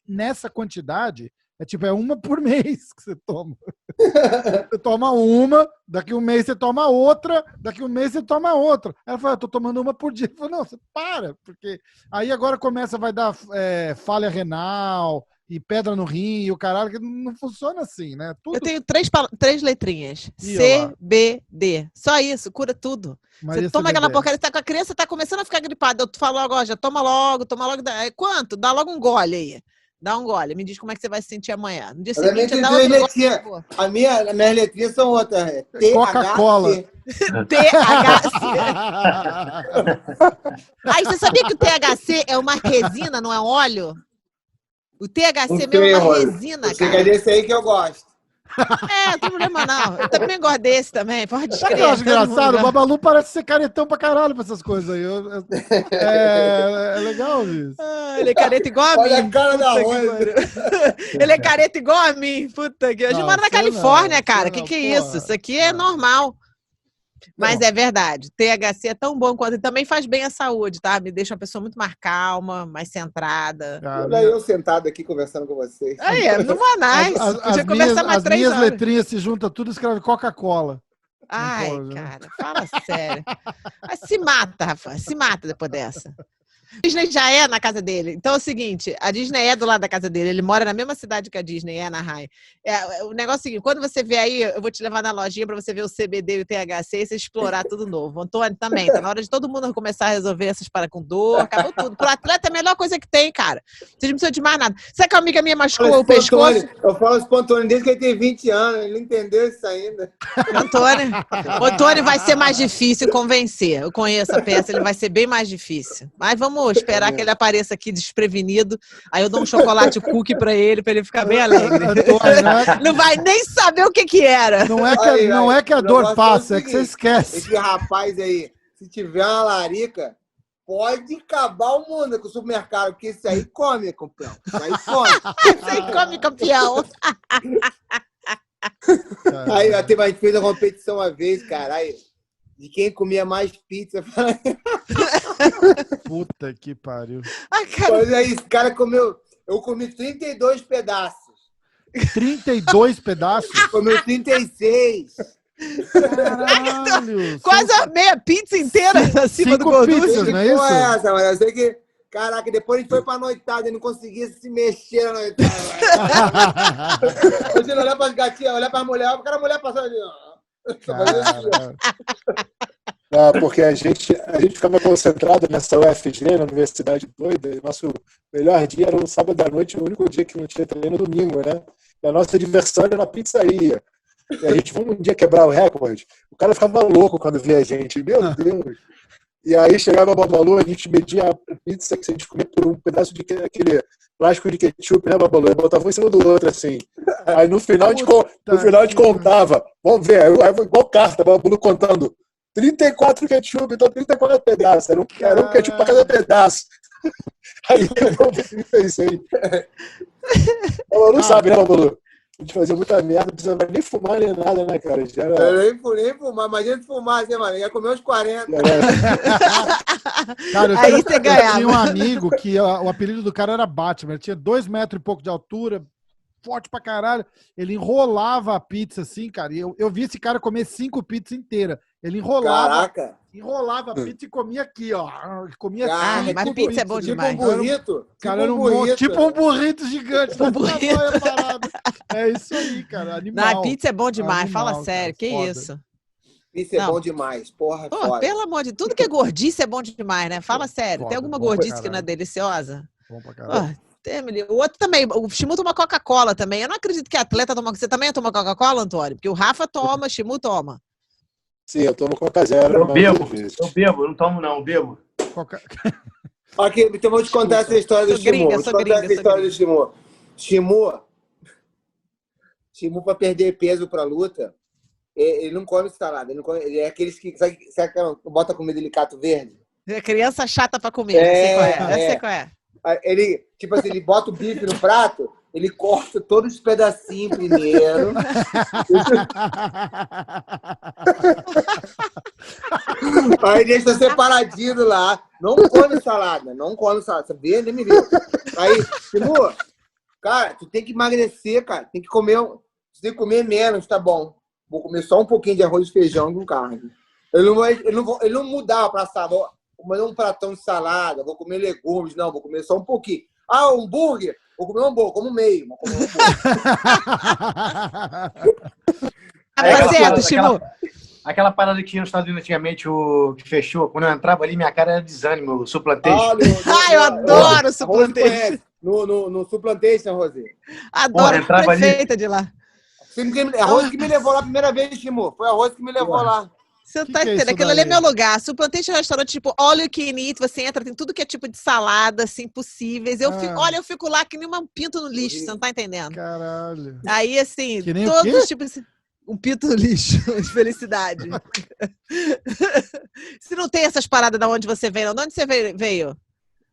[SPEAKER 2] nessa quantidade, é uma por mês que você toma. Você toma uma, daqui um mês você toma outra, daqui um mês você toma outra. Ela falou, eu tô tomando uma por dia. Eu falei, não, você para, porque aí agora vai dar falha renal, e pedra no rim, e o caralho, que não funciona assim, né? Tudo...
[SPEAKER 5] Eu tenho 3 letrinhas. CBD. Só isso, cura tudo. Você toma aquela porcaria, você tá com a criança, tá começando a ficar gripada. Eu falo agora, já toma logo. Quanto? Dá logo um gole aí. Dá um gole. Me diz como é que você vai se sentir amanhã. No dia seguinte, dá outro gole.
[SPEAKER 3] As minhas letrinhas são outras.
[SPEAKER 2] Coca-Cola.
[SPEAKER 5] THC. Aí, você sabia que o THC é uma resina, não é um óleo? O THC mesmo é uma resina, cara.
[SPEAKER 3] É desse aí que eu gosto.
[SPEAKER 5] Não tem problema não. Eu também gosto desse também, pode escrever.
[SPEAKER 2] Eu acho engraçado, o Babalu parece ser caretão pra caralho pra essas coisas aí. É legal isso.
[SPEAKER 5] Ele é careta igual a mim.
[SPEAKER 3] Olha a cara da Rosa.
[SPEAKER 5] Ele é careta igual a mim. Puta que... A gente mora na Califórnia, cara. Que é isso? Isso aqui é normal. Mas é verdade, THC é tão bom quanto, e também faz bem à saúde, tá? Me deixa uma pessoa muito mais calma, mais centrada.
[SPEAKER 3] Olha eu sentado aqui conversando com vocês.
[SPEAKER 5] Não vai nice. Podia conversar mais 3 horas.
[SPEAKER 2] As minhas letrinhas se juntam tudo e escreve Coca-Cola.
[SPEAKER 5] Ai, cara, fala sério. Mas se mata, Rafa, se mata depois dessa. A Disney já é na casa dele. Então é o seguinte, a Disney é do lado da casa dele. Ele mora na mesma cidade que a Disney, é Anaheim. O negócio é o seguinte, quando você vê aí, eu vou te levar na lojinha para você ver o CBD e o THC e você explorar tudo novo. Antônio também, tá na hora de todo mundo começar a resolver essas paradas com dor, acabou tudo. Pro atleta é a melhor coisa que tem, cara. Você não precisa de mais nada. Sabe que a amiga minha machucou o pescoço?
[SPEAKER 3] Eu falo isso pro Antônio desde que ele tem 20 anos, ele não entendeu isso ainda.
[SPEAKER 5] Antônio vai ser mais difícil convencer. Eu conheço a peça, ele vai ser bem mais difícil. Mas vamos esperar que ele apareça aqui desprevenido. Aí eu dou um chocolate cookie pra ele ficar bem alegre. Não vai nem saber o que era.
[SPEAKER 2] Não é que a dor passa, é que você esquece.
[SPEAKER 3] Esse rapaz aí, se tiver uma larica, pode acabar o mundo com o supermercado, porque esse aí come, campeão.
[SPEAKER 5] Esse aí come, campeão.
[SPEAKER 3] Aí a gente fez a competição uma vez, caralho, de quem comia mais pizza.
[SPEAKER 2] Puta que pariu.
[SPEAKER 3] Mas aí, esse cara comeu... Eu comi 32 pedaços.
[SPEAKER 2] 32 pedaços?
[SPEAKER 3] Comeu 36.
[SPEAKER 2] Caralho.
[SPEAKER 5] Quase a meia pizza inteira acima do gordura.
[SPEAKER 2] Pizzas, não é isso?
[SPEAKER 3] Essa, mano. Eu sei que... Caraca, depois a gente foi pra noitada e não conseguia se mexer na noitada. Imagina olhar pras gatinhas, olhar pras mulheres, o cara mulher passando ali, ó.
[SPEAKER 2] Cara,
[SPEAKER 4] Não, porque a gente ficava concentrado nessa UFG, na Universidade Doida, e nosso melhor dia era um sábado à noite, o único dia que não tinha treino, domingo, né? E a nossa diversão era na pizzaria. E a gente, vamos um dia quebrar o recorde. O cara ficava louco quando via a gente, meu Deus. E aí chegava a Babalu, a gente media a pizza que a gente comia por um pedaço de aquele plástico de ketchup, né, Babalu? E botava um em cima do outro, assim. Aí no final a gente contava. Vamos ver, aí igual carta, Babalu contando. 34 ketchup, então 34 pedaços. Era um ketchup para cada pedaço. Aí eu pensei. Babalu sabe, né, Babalu? A gente fazia muita merda, não precisava nem fumar nem nada, né, cara? Já era...
[SPEAKER 3] Eu nem fumar, imagina se fumasse, né, mano? Ia comer uns 40.
[SPEAKER 2] Cara,
[SPEAKER 5] Aí
[SPEAKER 2] eu
[SPEAKER 5] você ganhava.
[SPEAKER 2] tinha um amigo que o apelido do cara era Batman. Ele tinha 2 metros e pouco de altura, forte pra caralho. Ele enrolava a pizza assim, cara. E eu vi esse cara comer 5 pizzas inteiras. Ele enrolava a pizza e comia aqui, ó. Comia
[SPEAKER 3] Cara,
[SPEAKER 5] mas
[SPEAKER 2] 5
[SPEAKER 5] pizza
[SPEAKER 2] pizzas.
[SPEAKER 5] é bom
[SPEAKER 3] Tipo
[SPEAKER 5] demais.
[SPEAKER 3] um burrito.
[SPEAKER 2] Cara, era tipo um burrito gigante.
[SPEAKER 5] Um burrito.
[SPEAKER 2] É isso aí, cara.
[SPEAKER 5] Não,
[SPEAKER 2] Animal.
[SPEAKER 5] a pizza é bom demais,
[SPEAKER 2] Animal,
[SPEAKER 5] fala sério,
[SPEAKER 2] cara,
[SPEAKER 5] que
[SPEAKER 2] foda.
[SPEAKER 5] isso.
[SPEAKER 3] Isso é
[SPEAKER 5] Não.
[SPEAKER 3] bom demais. Porra,
[SPEAKER 5] Pô,
[SPEAKER 3] foda.
[SPEAKER 5] pelo amor de Deus, tudo que é gordice é bom demais, né? Fala sério,
[SPEAKER 2] Foda,
[SPEAKER 5] tem alguma
[SPEAKER 2] bom pra
[SPEAKER 5] gordice que não é
[SPEAKER 2] caralho.
[SPEAKER 5] deliciosa?
[SPEAKER 2] Bom pra caralho.
[SPEAKER 5] O outro também, o Shimu toma Coca-Cola também. Eu não acredito que atleta toma. Você também toma Coca-Cola, Antônio? Porque o Rafa toma, o Shimu toma.
[SPEAKER 4] Sim, eu tomo Coca Zero.
[SPEAKER 1] Eu bebo, eu não tomo não, eu bebo.
[SPEAKER 3] Aqui, então vou te contar essa história do
[SPEAKER 5] Sou gringa,
[SPEAKER 3] Shimu. Vou te
[SPEAKER 5] sou
[SPEAKER 3] contar
[SPEAKER 5] gringa,
[SPEAKER 3] essa
[SPEAKER 5] sou
[SPEAKER 3] história do Shimu. Shimu, pra perder peso pra luta, ele não come salada. Ele é aqueles que. Sabe que bota comida de cato verde?
[SPEAKER 5] É criança chata pra comer, eu sei qual é. Eu sei qual é.
[SPEAKER 3] Ele, tipo assim, ele bota o bife no prato, ele corta todos os pedacinhos primeiro. Aí deixa separadinho lá. Não come salada, sabia? Nem me viu. Aí, Shimu, cara, tu tem que emagrecer, cara. Tem que comer menos, tá bom. Vou comer só um pouquinho de arroz e feijão com carne. Ele não mudava pra salada. Vou comer um pratão de salada, vou comer legumes. Não, vou comer só um pouquinho. Ah, um hambúrguer? Vou comer um hambúrguer, como meio. Vou comer um hambúrguer.
[SPEAKER 5] Tá certo, Shimu.
[SPEAKER 1] Aquela parada que tinha nos Estados Unidos antigamente, o que fechou, quando eu entrava ali, minha cara era desânimo, o Suplantation.
[SPEAKER 5] Eu adoro o Suplantation.
[SPEAKER 3] No Suplantation, Rosê.
[SPEAKER 5] Adoro a prefeita de lá.
[SPEAKER 3] Arroz que me levou lá a primeira vez, Shimu. Foi arroz que me levou lá.
[SPEAKER 5] Você tá entendendo? Aquilo ali é meu lugar. Suplantation é um restaurante tipo all you can eat. Você entra, tem tudo que é tipo de salada, assim, possíveis. Eu fico lá que nem um pinto no lixo, você não tá entendendo?
[SPEAKER 2] Caralho.
[SPEAKER 5] Aí, assim,
[SPEAKER 2] que nem
[SPEAKER 5] todos os tipos. Um pinto no lixo, de felicidade. Se não tem essas paradas de onde você veio, não. De onde você veio?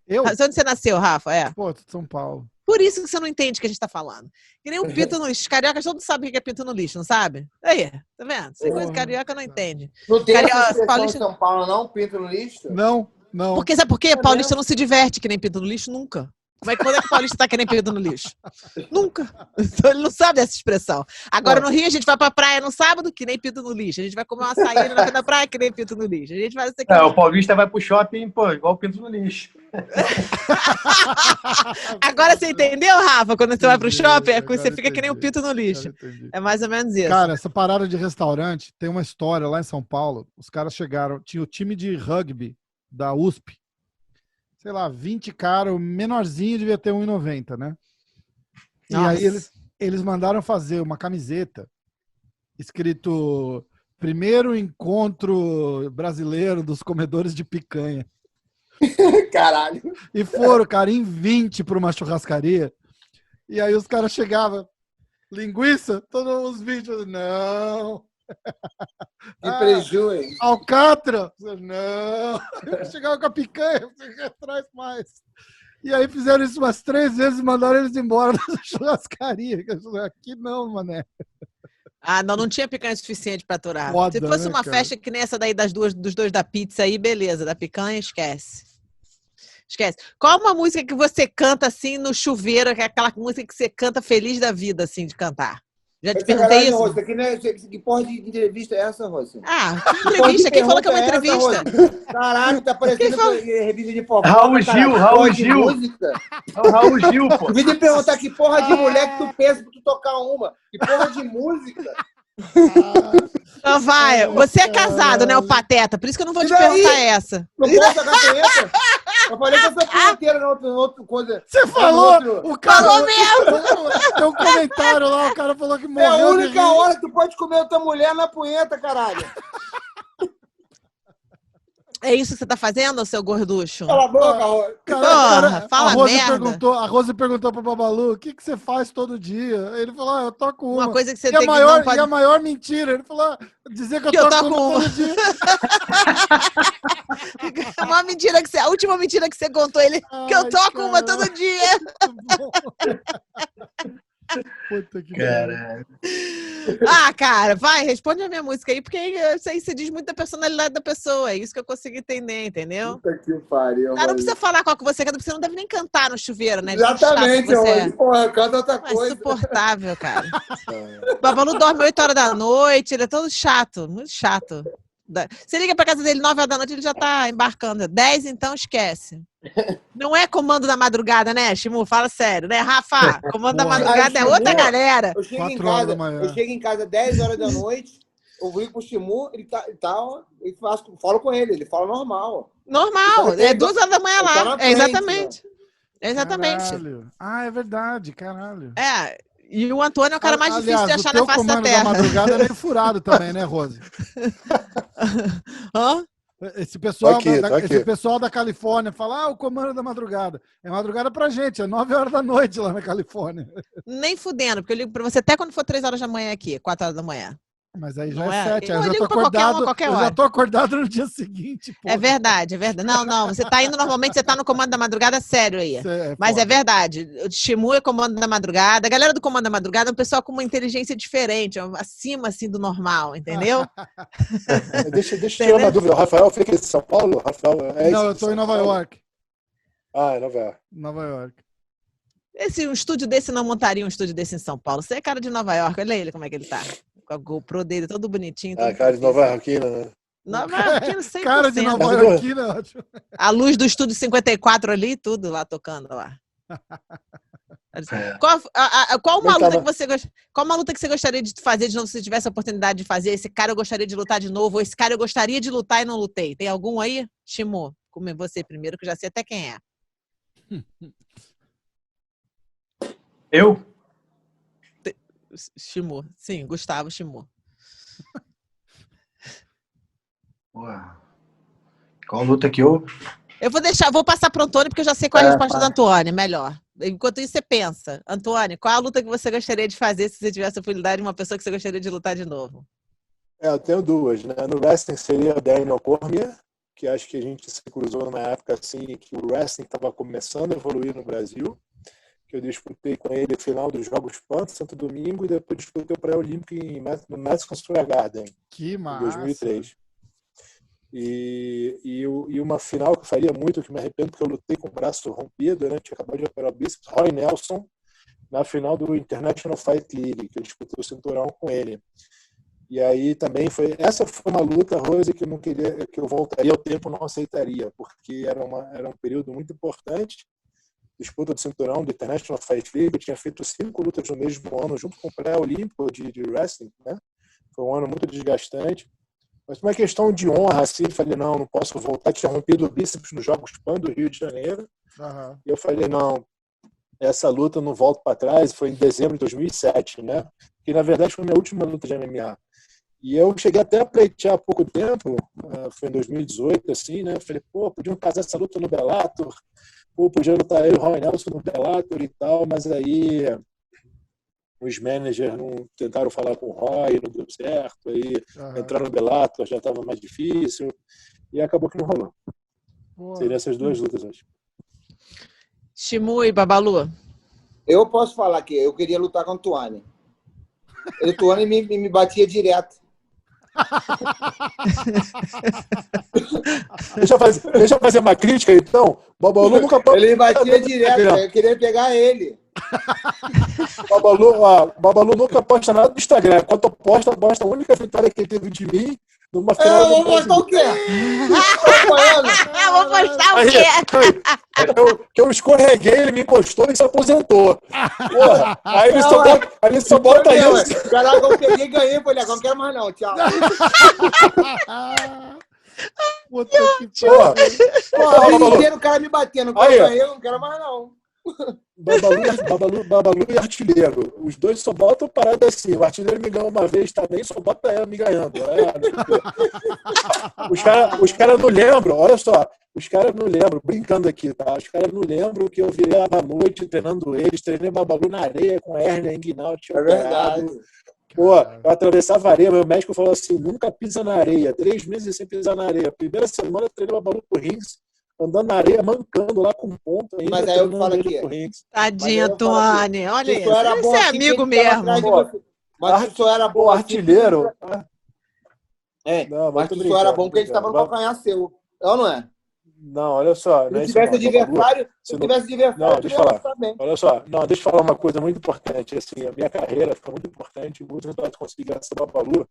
[SPEAKER 2] Eu?
[SPEAKER 5] De onde você nasceu, Rafa? É.
[SPEAKER 2] Pô, de São Paulo.
[SPEAKER 5] Por isso que você não entende o que a gente tá falando. Que nem um pinto no lixo. Os cariocas todos sabem o que é pinto no lixo, não sabe? Aí, tá vendo? Essa coisa de carioca não entende.
[SPEAKER 3] Não tem
[SPEAKER 5] Carioca,
[SPEAKER 3] essa expressão
[SPEAKER 5] paulista...
[SPEAKER 3] em São Paulo, não? Pinto no lixo?
[SPEAKER 2] Não.
[SPEAKER 5] Porque, sabe por quê? Paulista não se diverte que nem pinto no lixo nunca. Quando é que o paulista tá querendo pinto no lixo? Nunca. Então ele não sabe essa expressão. Agora no Rio a gente vai pra praia no sábado, que nem pinto no lixo. A gente vai comer uma açaí na frente da praia, que nem pinto no lixo. A gente vai isso aqui.
[SPEAKER 1] O paulista vai pro shopping, pô, igual pinto no lixo.
[SPEAKER 5] Agora você entendeu, Rafa? Quando você vai pro shopping, você fica que nem um pinto no lixo. É mais ou menos isso.
[SPEAKER 2] Cara, essa parada de restaurante tem uma história lá em São Paulo. Os caras chegaram, tinha o time de rugby da USP. Sei lá, 20 caras, o menorzinho devia ter 1,90, né? E
[SPEAKER 5] Nossa.
[SPEAKER 2] aí eles mandaram fazer uma camiseta escrito Primeiro Encontro Brasileiro dos Comedores de Picanha.
[SPEAKER 3] Caralho.
[SPEAKER 2] E foram, cara, em 20 para uma churrascaria. E aí os caras chegavam, linguiça? Todos os 20, não.
[SPEAKER 3] Que prejuízo, hein?
[SPEAKER 2] Alcatra? Não. Chegava com a picanha, você traz mais. E aí fizeram isso umas 3 vezes e mandaram eles embora da churrascaria. Aqui não, mané.
[SPEAKER 5] Não tinha picanha suficiente pra aturar.
[SPEAKER 2] Foda,
[SPEAKER 5] se fosse
[SPEAKER 2] né,
[SPEAKER 5] uma
[SPEAKER 2] cara?
[SPEAKER 5] festa que nem essa daí dos dois da pizza aí, beleza. Da picanha, esquece. Esquece. Qual uma música que você canta assim no chuveiro, que é aquela música que você canta feliz da vida, assim, de cantar? Já te perguntei isso?
[SPEAKER 3] Rosa, que porra de entrevista é essa, Rosa?
[SPEAKER 5] Que entrevista? Quem falou que é uma entrevista?
[SPEAKER 3] Caralho, tá parecendo revista de fofoca.
[SPEAKER 1] Raul Gil. É o Raul Gil, pô.
[SPEAKER 3] Vim te perguntar que porra de mulher que tu pensa pra tu tocar uma. Que porra de música?
[SPEAKER 5] Não, vai. Você é casado, né, o Pateta? Por isso que eu não vou
[SPEAKER 3] E
[SPEAKER 5] te
[SPEAKER 3] daí?
[SPEAKER 5] perguntar essa.
[SPEAKER 3] Não posso jogar punheta? Eu falei que eu sou punheteira na outra coisa.
[SPEAKER 2] Você falou, o cara...
[SPEAKER 5] Falou mesmo!
[SPEAKER 2] Tem um comentário lá, o cara falou que
[SPEAKER 3] É a
[SPEAKER 2] morreu de
[SPEAKER 3] única
[SPEAKER 2] rir.
[SPEAKER 3] hora que tu pode comer outra mulher na punheta, caralho.
[SPEAKER 5] É isso que você tá fazendo, seu gorducho?
[SPEAKER 3] Cala a boca, Rô.
[SPEAKER 5] Porra, fala merda.
[SPEAKER 2] A Rose perguntou pro Babalu, o que você faz todo dia? Ele falou, eu toco uma.
[SPEAKER 5] Uma coisa que você
[SPEAKER 2] e
[SPEAKER 5] tem que
[SPEAKER 2] maior,
[SPEAKER 5] não pode...
[SPEAKER 2] E a maior mentira, ele falou, dizer que
[SPEAKER 5] Que
[SPEAKER 2] eu
[SPEAKER 5] eu
[SPEAKER 2] toco
[SPEAKER 5] toco
[SPEAKER 2] uma
[SPEAKER 5] uma.
[SPEAKER 2] todo dia.
[SPEAKER 5] Uma mentira que você... A última mentira que você contou, ele... que eu
[SPEAKER 2] Ai,
[SPEAKER 5] toco
[SPEAKER 2] cara.
[SPEAKER 5] uma todo dia.
[SPEAKER 2] Puta que pariu.
[SPEAKER 1] Cara,
[SPEAKER 5] Ah, cara, vai, responde a minha música aí, porque isso aí se diz muito da personalidade da pessoa. É isso que eu consigo entender, entendeu?
[SPEAKER 3] Puta que pariu.
[SPEAKER 5] Ah, não precisa falar qual que você canta, porque você não deve nem cantar no chuveiro, né? De tão
[SPEAKER 3] Exatamente,
[SPEAKER 5] chato que você é.
[SPEAKER 3] Rô. Porra, canta outra
[SPEAKER 5] É
[SPEAKER 3] coisa.
[SPEAKER 5] insuportável, cara. O Babalu dorme 8 horas da noite, ele é todo chato, muito chato. Você liga pra casa dele 9 horas da noite, ele já tá embarcando. 10, então esquece. Não é comando da madrugada, né, Chimu? Fala sério, né, Rafa? Comando da
[SPEAKER 2] Porra.
[SPEAKER 5] madrugada é outra galera.
[SPEAKER 3] Eu chego
[SPEAKER 2] 4 horas da
[SPEAKER 3] em
[SPEAKER 2] manhã.
[SPEAKER 3] casa, eu chego em casa 10 horas da noite, eu vou pro Shimu, ele falo com ele, ele fala normal.
[SPEAKER 5] Normal,
[SPEAKER 3] Ele tá
[SPEAKER 5] é 2 horas da manhã
[SPEAKER 3] ele tá
[SPEAKER 5] lá.
[SPEAKER 3] na
[SPEAKER 5] É
[SPEAKER 3] frente,
[SPEAKER 5] exatamente. É exatamente.
[SPEAKER 2] Caralho. Ah, é verdade, caralho.
[SPEAKER 5] É. E o Antônio é o cara mais difícil de
[SPEAKER 2] Aliás,
[SPEAKER 5] achar
[SPEAKER 2] o teu
[SPEAKER 5] na face da
[SPEAKER 2] comando da
[SPEAKER 5] terra.
[SPEAKER 2] madrugada é meio furado também, né, Rose?
[SPEAKER 5] Hã?
[SPEAKER 2] Esse pessoal,
[SPEAKER 4] Tô aqui, tô
[SPEAKER 2] esse
[SPEAKER 4] aqui.
[SPEAKER 2] pessoal da Califórnia fala, o comando da madrugada. É madrugada pra gente, é 9 horas da noite lá na Califórnia.
[SPEAKER 5] Nem fudendo, porque eu ligo pra você até quando for 3 horas da manhã aqui, 4 horas da manhã.
[SPEAKER 2] Mas aí já
[SPEAKER 5] Não
[SPEAKER 2] é
[SPEAKER 5] é?
[SPEAKER 2] 7,
[SPEAKER 5] Eu
[SPEAKER 2] aí eu já
[SPEAKER 5] ligo
[SPEAKER 2] tô
[SPEAKER 5] pra qualquer um a
[SPEAKER 2] acordado.
[SPEAKER 5] qualquer
[SPEAKER 2] Eu já
[SPEAKER 5] hora.
[SPEAKER 2] tô acordado no dia seguinte, pô.
[SPEAKER 5] É verdade, é verdade. Não, você tá indo normalmente, você tá no comando da madrugada sério aí. Mas é
[SPEAKER 2] foda.
[SPEAKER 5] verdade, o Shimu é comando da madrugada, a galera do comando da madrugada é um pessoal com uma inteligência diferente, acima assim do normal, entendeu?
[SPEAKER 4] Deixa eu tirar uma dúvida. O Rafael fica em São Paulo? Rafael,
[SPEAKER 2] Não, eu tô em Nova York.
[SPEAKER 4] Ah, em Nova York.
[SPEAKER 2] Nova York.
[SPEAKER 5] Um estúdio desse não montaria um estúdio desse em São Paulo. Você é cara de Nova York, olha ele como é que ele tá. Com a GoPro dele, todo bonitinho. Todo
[SPEAKER 4] Cara de Nova Yorkina, né?
[SPEAKER 5] Nova Yorkino 100%.
[SPEAKER 2] Cara de Nova York, né? Ótimo.
[SPEAKER 5] A luz do estúdio 54 ali, tudo lá tocando lá. Qual uma luta que você qual uma luta que você gostaria de fazer de novo se você tivesse a oportunidade de fazer? Esse cara eu gostaria de lutar de novo, ou esse cara eu gostaria de lutar e não lutei. Tem algum aí? Shimu, como você primeiro, que eu já sei até quem é.
[SPEAKER 1] eu?
[SPEAKER 5] Shimu, sim, Gustavo Shimu.
[SPEAKER 1] Porra. Qual luta que eu...
[SPEAKER 5] Eu vou passar para o Antônio, porque eu já sei qual é a resposta do Antônio, melhor. Enquanto isso, você pensa. Antônio, qual é a luta que você gostaria de fazer se você tivesse a oportunidade de uma pessoa que você gostaria de lutar de novo?
[SPEAKER 4] Eu tenho duas, né? No wrestling seria o Daniel Cormier, que acho que a gente se cruzou numa época assim que o wrestling estava começando a evoluir no Brasil, que eu disputei com ele no final dos Jogos Pan, Santo Domingo, e depois disputei o pré-olímpico no Madison Square Garden,
[SPEAKER 2] Que
[SPEAKER 4] em
[SPEAKER 2] massa.
[SPEAKER 4] 2003. E uma final que eu faria muito, que me arrependo, porque eu lutei com o braço rompido, né? Tinha acabado de operar o bíceps, Roy Nelson, na final do International Fight League, que eu disputei o cinturão com ele. E aí também essa foi uma luta, Rose, que eu não queria, que eu voltaria ao tempo, não aceitaria, porque era um período muito importante. Disputa do cinturão do International Fight League, eu tinha feito 5 lutas no mesmo ano, junto com o pré-olímpico de wrestling, né? Foi um ano muito desgastante. Mas uma questão de honra, assim, falei, não posso voltar, tinha rompido o bíceps nos Jogos Pan do Rio de Janeiro.
[SPEAKER 2] Uhum.
[SPEAKER 4] E eu falei, não, essa luta eu não volto para trás, foi em dezembro de 2007, né? Que na verdade foi a minha última luta de MMA. E eu cheguei até a pleitear há pouco tempo, foi em 2018, assim, né? Falei, podiam casar essa luta no Bellator, podia lutar eu e o Roy Nelson no Bellator e tal, mas aí os managers não tentaram falar com o Roy, não deu certo, aí entraram no Bellator, já estava mais difícil, e acabou que não rolou. Seriam essas duas lutas hoje.
[SPEAKER 5] Shimu e Babalu.
[SPEAKER 3] Eu posso falar que eu queria lutar com o Tuane. O Tuane me batia direto.
[SPEAKER 4] Deixa eu fazer uma crítica, então. Babalu nunca...
[SPEAKER 3] Ele me batia direto, eu queria pegar ele.
[SPEAKER 4] Babalu nunca posta nada no Instagram. Quando posta a única vitória que ele teve de mim numa final
[SPEAKER 3] Eu
[SPEAKER 4] do
[SPEAKER 3] vou postar o
[SPEAKER 4] Brasileiro.
[SPEAKER 3] quê?
[SPEAKER 5] Vou postar o
[SPEAKER 4] Aí,
[SPEAKER 5] quê?
[SPEAKER 4] eu escorreguei, ele me encostou e se aposentou. Porra, aí ele só
[SPEAKER 3] Foi
[SPEAKER 4] bota
[SPEAKER 3] mesmo,
[SPEAKER 4] isso.
[SPEAKER 3] Caraca, eu peguei e ganhei. Falei, agora não quero mais não, tchau.
[SPEAKER 2] Puta que
[SPEAKER 4] Porra,
[SPEAKER 3] Porra,
[SPEAKER 4] Babalu.
[SPEAKER 3] o dia inteiro o cara me batendo. Agora
[SPEAKER 4] Aí,
[SPEAKER 3] eu
[SPEAKER 4] ó.
[SPEAKER 3] ganhei, eu não quero mais não.
[SPEAKER 4] Babalu e artilheiro. Os dois só botam parada assim. O artilheiro me ganhou uma vez também, só bota ela me ganhando. Os caras não lembram, olha só. Os caras não lembram, brincando aqui, tá? Os caras não lembram que eu virei lá na noite treinando eles, treinei Babalu na areia com hérnia inguinal, tinha
[SPEAKER 3] É verdade.
[SPEAKER 4] Pô, eu atravessava a areia, meu médico falou assim, nunca pisa na areia, 3 meses sem pisar na areia. Primeira semana eu treinei Babalu pro Rings, andando na areia, mancando lá com ponto ainda.
[SPEAKER 3] Mas aí eu falo aqui.
[SPEAKER 5] Tadinho,
[SPEAKER 3] Mas eu falo aqui,
[SPEAKER 5] Antônio. Olha
[SPEAKER 3] se tu era
[SPEAKER 5] isso.
[SPEAKER 3] bom
[SPEAKER 5] Você é
[SPEAKER 3] assim,
[SPEAKER 5] amigo
[SPEAKER 3] quem ficava
[SPEAKER 5] mesmo.
[SPEAKER 3] atrás de
[SPEAKER 4] Pô,
[SPEAKER 3] você? Mas se tu era bom
[SPEAKER 4] Pô,
[SPEAKER 3] assim,
[SPEAKER 4] artilheiro. Não,
[SPEAKER 3] mas
[SPEAKER 4] tô
[SPEAKER 3] se tu era
[SPEAKER 4] brincando,
[SPEAKER 3] bom, porque a gente tava no calcanhar seu. É ou não é?
[SPEAKER 4] Não, olha só.
[SPEAKER 3] Se tivesse adversário,
[SPEAKER 4] Não,
[SPEAKER 3] tu
[SPEAKER 4] deixa
[SPEAKER 3] ia
[SPEAKER 4] eu falar.
[SPEAKER 3] gostar bem.
[SPEAKER 4] Olha só, não, deixa eu falar uma coisa muito importante. Assim, a minha carreira foi muito importante, muito resultado consegui graças ao Babalu,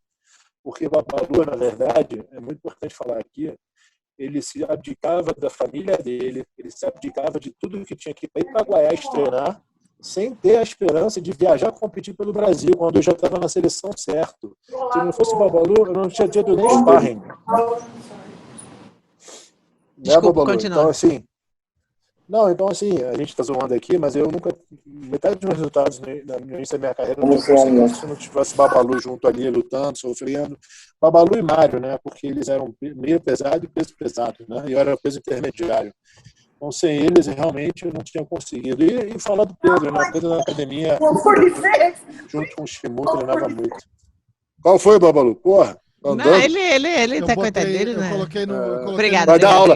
[SPEAKER 4] porque o Babalu, na verdade, é muito importante falar aqui, ele se abdicava da família dele, ele se abdicava de tudo que tinha que ir para Goiás treinar, sem ter a esperança de viajar competir pelo Brasil, quando eu já estava na seleção certo. Se não fosse o Babalu, eu não tinha tido nem sparring.
[SPEAKER 5] Desculpa,
[SPEAKER 4] Babalu?
[SPEAKER 5] continua.
[SPEAKER 4] Então, assim, a gente está zoando aqui, mas eu nunca. Metade dos resultados no início da minha carreira eu não tinha conseguido se não tivesse Babalu junto ali, lutando, sofrendo. Babalu e Mário, né? Porque eles eram meio pesado e peso pesado, né? E eu era peso intermediário. Então, sem eles, realmente, eu não tinha conseguido. E falar do Pedro, né? O Pedro na academia, junto com o Shimu, treinava muito. Qual foi, Babalu? Porra!
[SPEAKER 5] Não, ele tá coitado dele, né?
[SPEAKER 2] Eu coloquei no.
[SPEAKER 5] Obrigado.
[SPEAKER 4] Vai dar aula.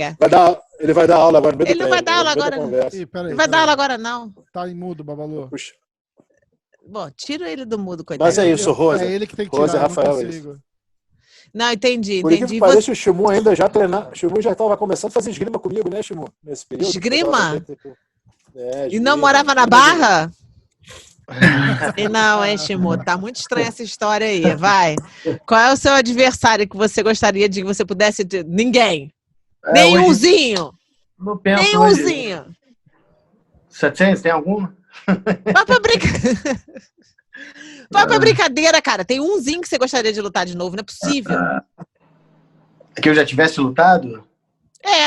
[SPEAKER 4] Ele vai dar aula agora no meio do
[SPEAKER 5] Ele não vai
[SPEAKER 4] treino,
[SPEAKER 5] dar aula
[SPEAKER 4] no meio da
[SPEAKER 5] agora.
[SPEAKER 4] conversa.
[SPEAKER 2] Peraí,
[SPEAKER 5] Ele vai dar aula agora, não.
[SPEAKER 2] Tá em mudo, Babalu.
[SPEAKER 4] Puxa.
[SPEAKER 5] Bom, tira ele do mudo, coitado.
[SPEAKER 4] Mas é isso, Rosa.
[SPEAKER 2] É ele que tem que
[SPEAKER 4] Rosa
[SPEAKER 2] tirar,
[SPEAKER 4] e Rafael,
[SPEAKER 2] eu não
[SPEAKER 4] é isso.
[SPEAKER 2] consigo.
[SPEAKER 5] Não, entendi.
[SPEAKER 4] Por incrível que pareça, o Shimu ainda já treinava. O Shimu já estava começando a fazer esgrima comigo, né, Shimu? Nesse período.
[SPEAKER 5] Esgrima?
[SPEAKER 4] É,
[SPEAKER 5] E não morava na Barra? E não, hein, Shimu? Tá muito estranha essa história aí. Vai. Qual é o seu adversário que você gostaria de que você pudesse ter? Ninguém. Nenhumzinho.
[SPEAKER 1] Não penso.
[SPEAKER 5] Nenhumzinho.
[SPEAKER 1] 700, tem algum?
[SPEAKER 5] Vai pra brincadeira, cara. Tem umzinho que você gostaria de lutar de novo, não é possível.
[SPEAKER 1] Que eu já tivesse lutado?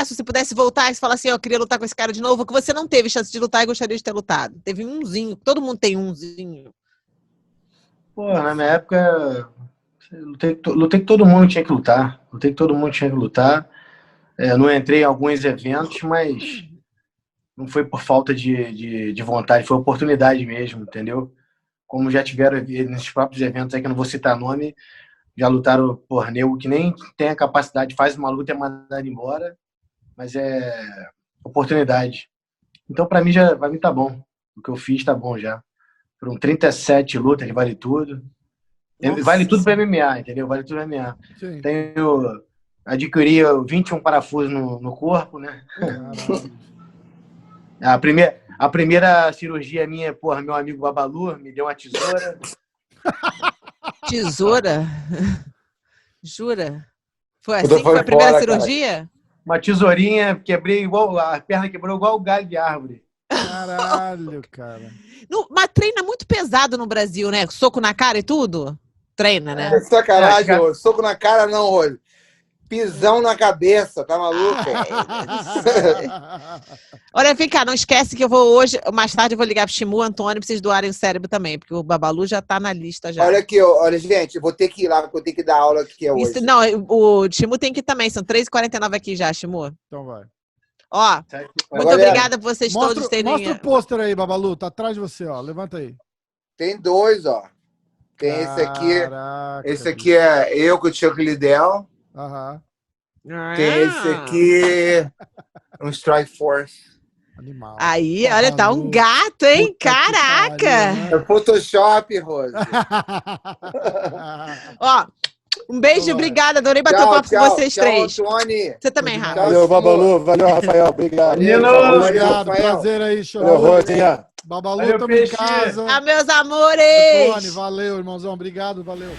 [SPEAKER 5] Se você pudesse voltar e falar assim, eu queria lutar com esse cara de novo, que você não teve chance de lutar e gostaria de ter lutado. Teve umzinho, todo mundo tem umzinho.
[SPEAKER 1] Porra, na minha época, lutei que todo mundo tinha que lutar. Não entrei em alguns eventos, mas não foi por falta de vontade, foi oportunidade mesmo, entendeu? Como já tiveram nesses próprios eventos aí, que eu não vou citar nome, já lutaram por nego que nem tem a capacidade, faz uma luta e é mandado embora, mas é oportunidade. Então, pra mim tá bom. O que eu fiz tá bom já. Foram 37 lutas, que vale tudo.
[SPEAKER 2] Nossa.
[SPEAKER 1] Vale tudo pra MMA, entendeu? Vale tudo pra MMA.
[SPEAKER 2] Sim.
[SPEAKER 1] Adquiri 21 parafusos no corpo, né? A primeira cirurgia minha, porra, meu amigo Babalu me deu uma tesoura.
[SPEAKER 5] Tesoura? Jura? Foi assim que foi a primeira cirurgia?
[SPEAKER 1] Uma tesourinha, a perna quebrou igual o galho de árvore.
[SPEAKER 2] Caralho, cara.
[SPEAKER 5] Mas treina muito pesado no Brasil, né? Soco na cara e tudo? Treina, né?
[SPEAKER 3] É sacanagem, ô. Soco na cara não, hoje. Pisão na cabeça, tá maluco?
[SPEAKER 5] Olha, vem cá, não esquece que eu vou hoje, mais tarde eu vou ligar pro Shimu, Antônio, pra vocês doarem o cérebro também, porque o Babalu já tá na lista já.
[SPEAKER 3] Olha aqui, olha, gente, eu vou ter que ir lá, porque eu tenho que dar aula aqui hoje.
[SPEAKER 5] Isso, não, o Shimu tem que ir também, são 3h49 aqui já, Shimu.
[SPEAKER 2] Então vai.
[SPEAKER 5] Ó, muito obrigada por vocês todos terem...
[SPEAKER 2] Mostra o pôster aí, Babalu, tá atrás de você, ó, levanta aí.
[SPEAKER 3] Tem dois, ó. Tem esse aqui é eu com o Chuck Liddell.
[SPEAKER 2] Aham.
[SPEAKER 3] Tem esse aqui, um Strike Force.
[SPEAKER 2] Animal.
[SPEAKER 5] Aí, olha, tá um gato, hein? Caraca!
[SPEAKER 3] É Photoshop, Rose.
[SPEAKER 5] Ó, um beijo, obrigada, adorei bater o papo com vocês três.
[SPEAKER 3] Antônio.
[SPEAKER 5] Você também, Rafa.
[SPEAKER 4] Valeu, Babalu. Valeu, Rafael. Obrigado.
[SPEAKER 2] Obrigado, prazer aí, chorando. Babalu, tamo em casa.
[SPEAKER 5] Ah, meus amores!
[SPEAKER 2] Antônio, valeu, irmãozão. Obrigado, valeu.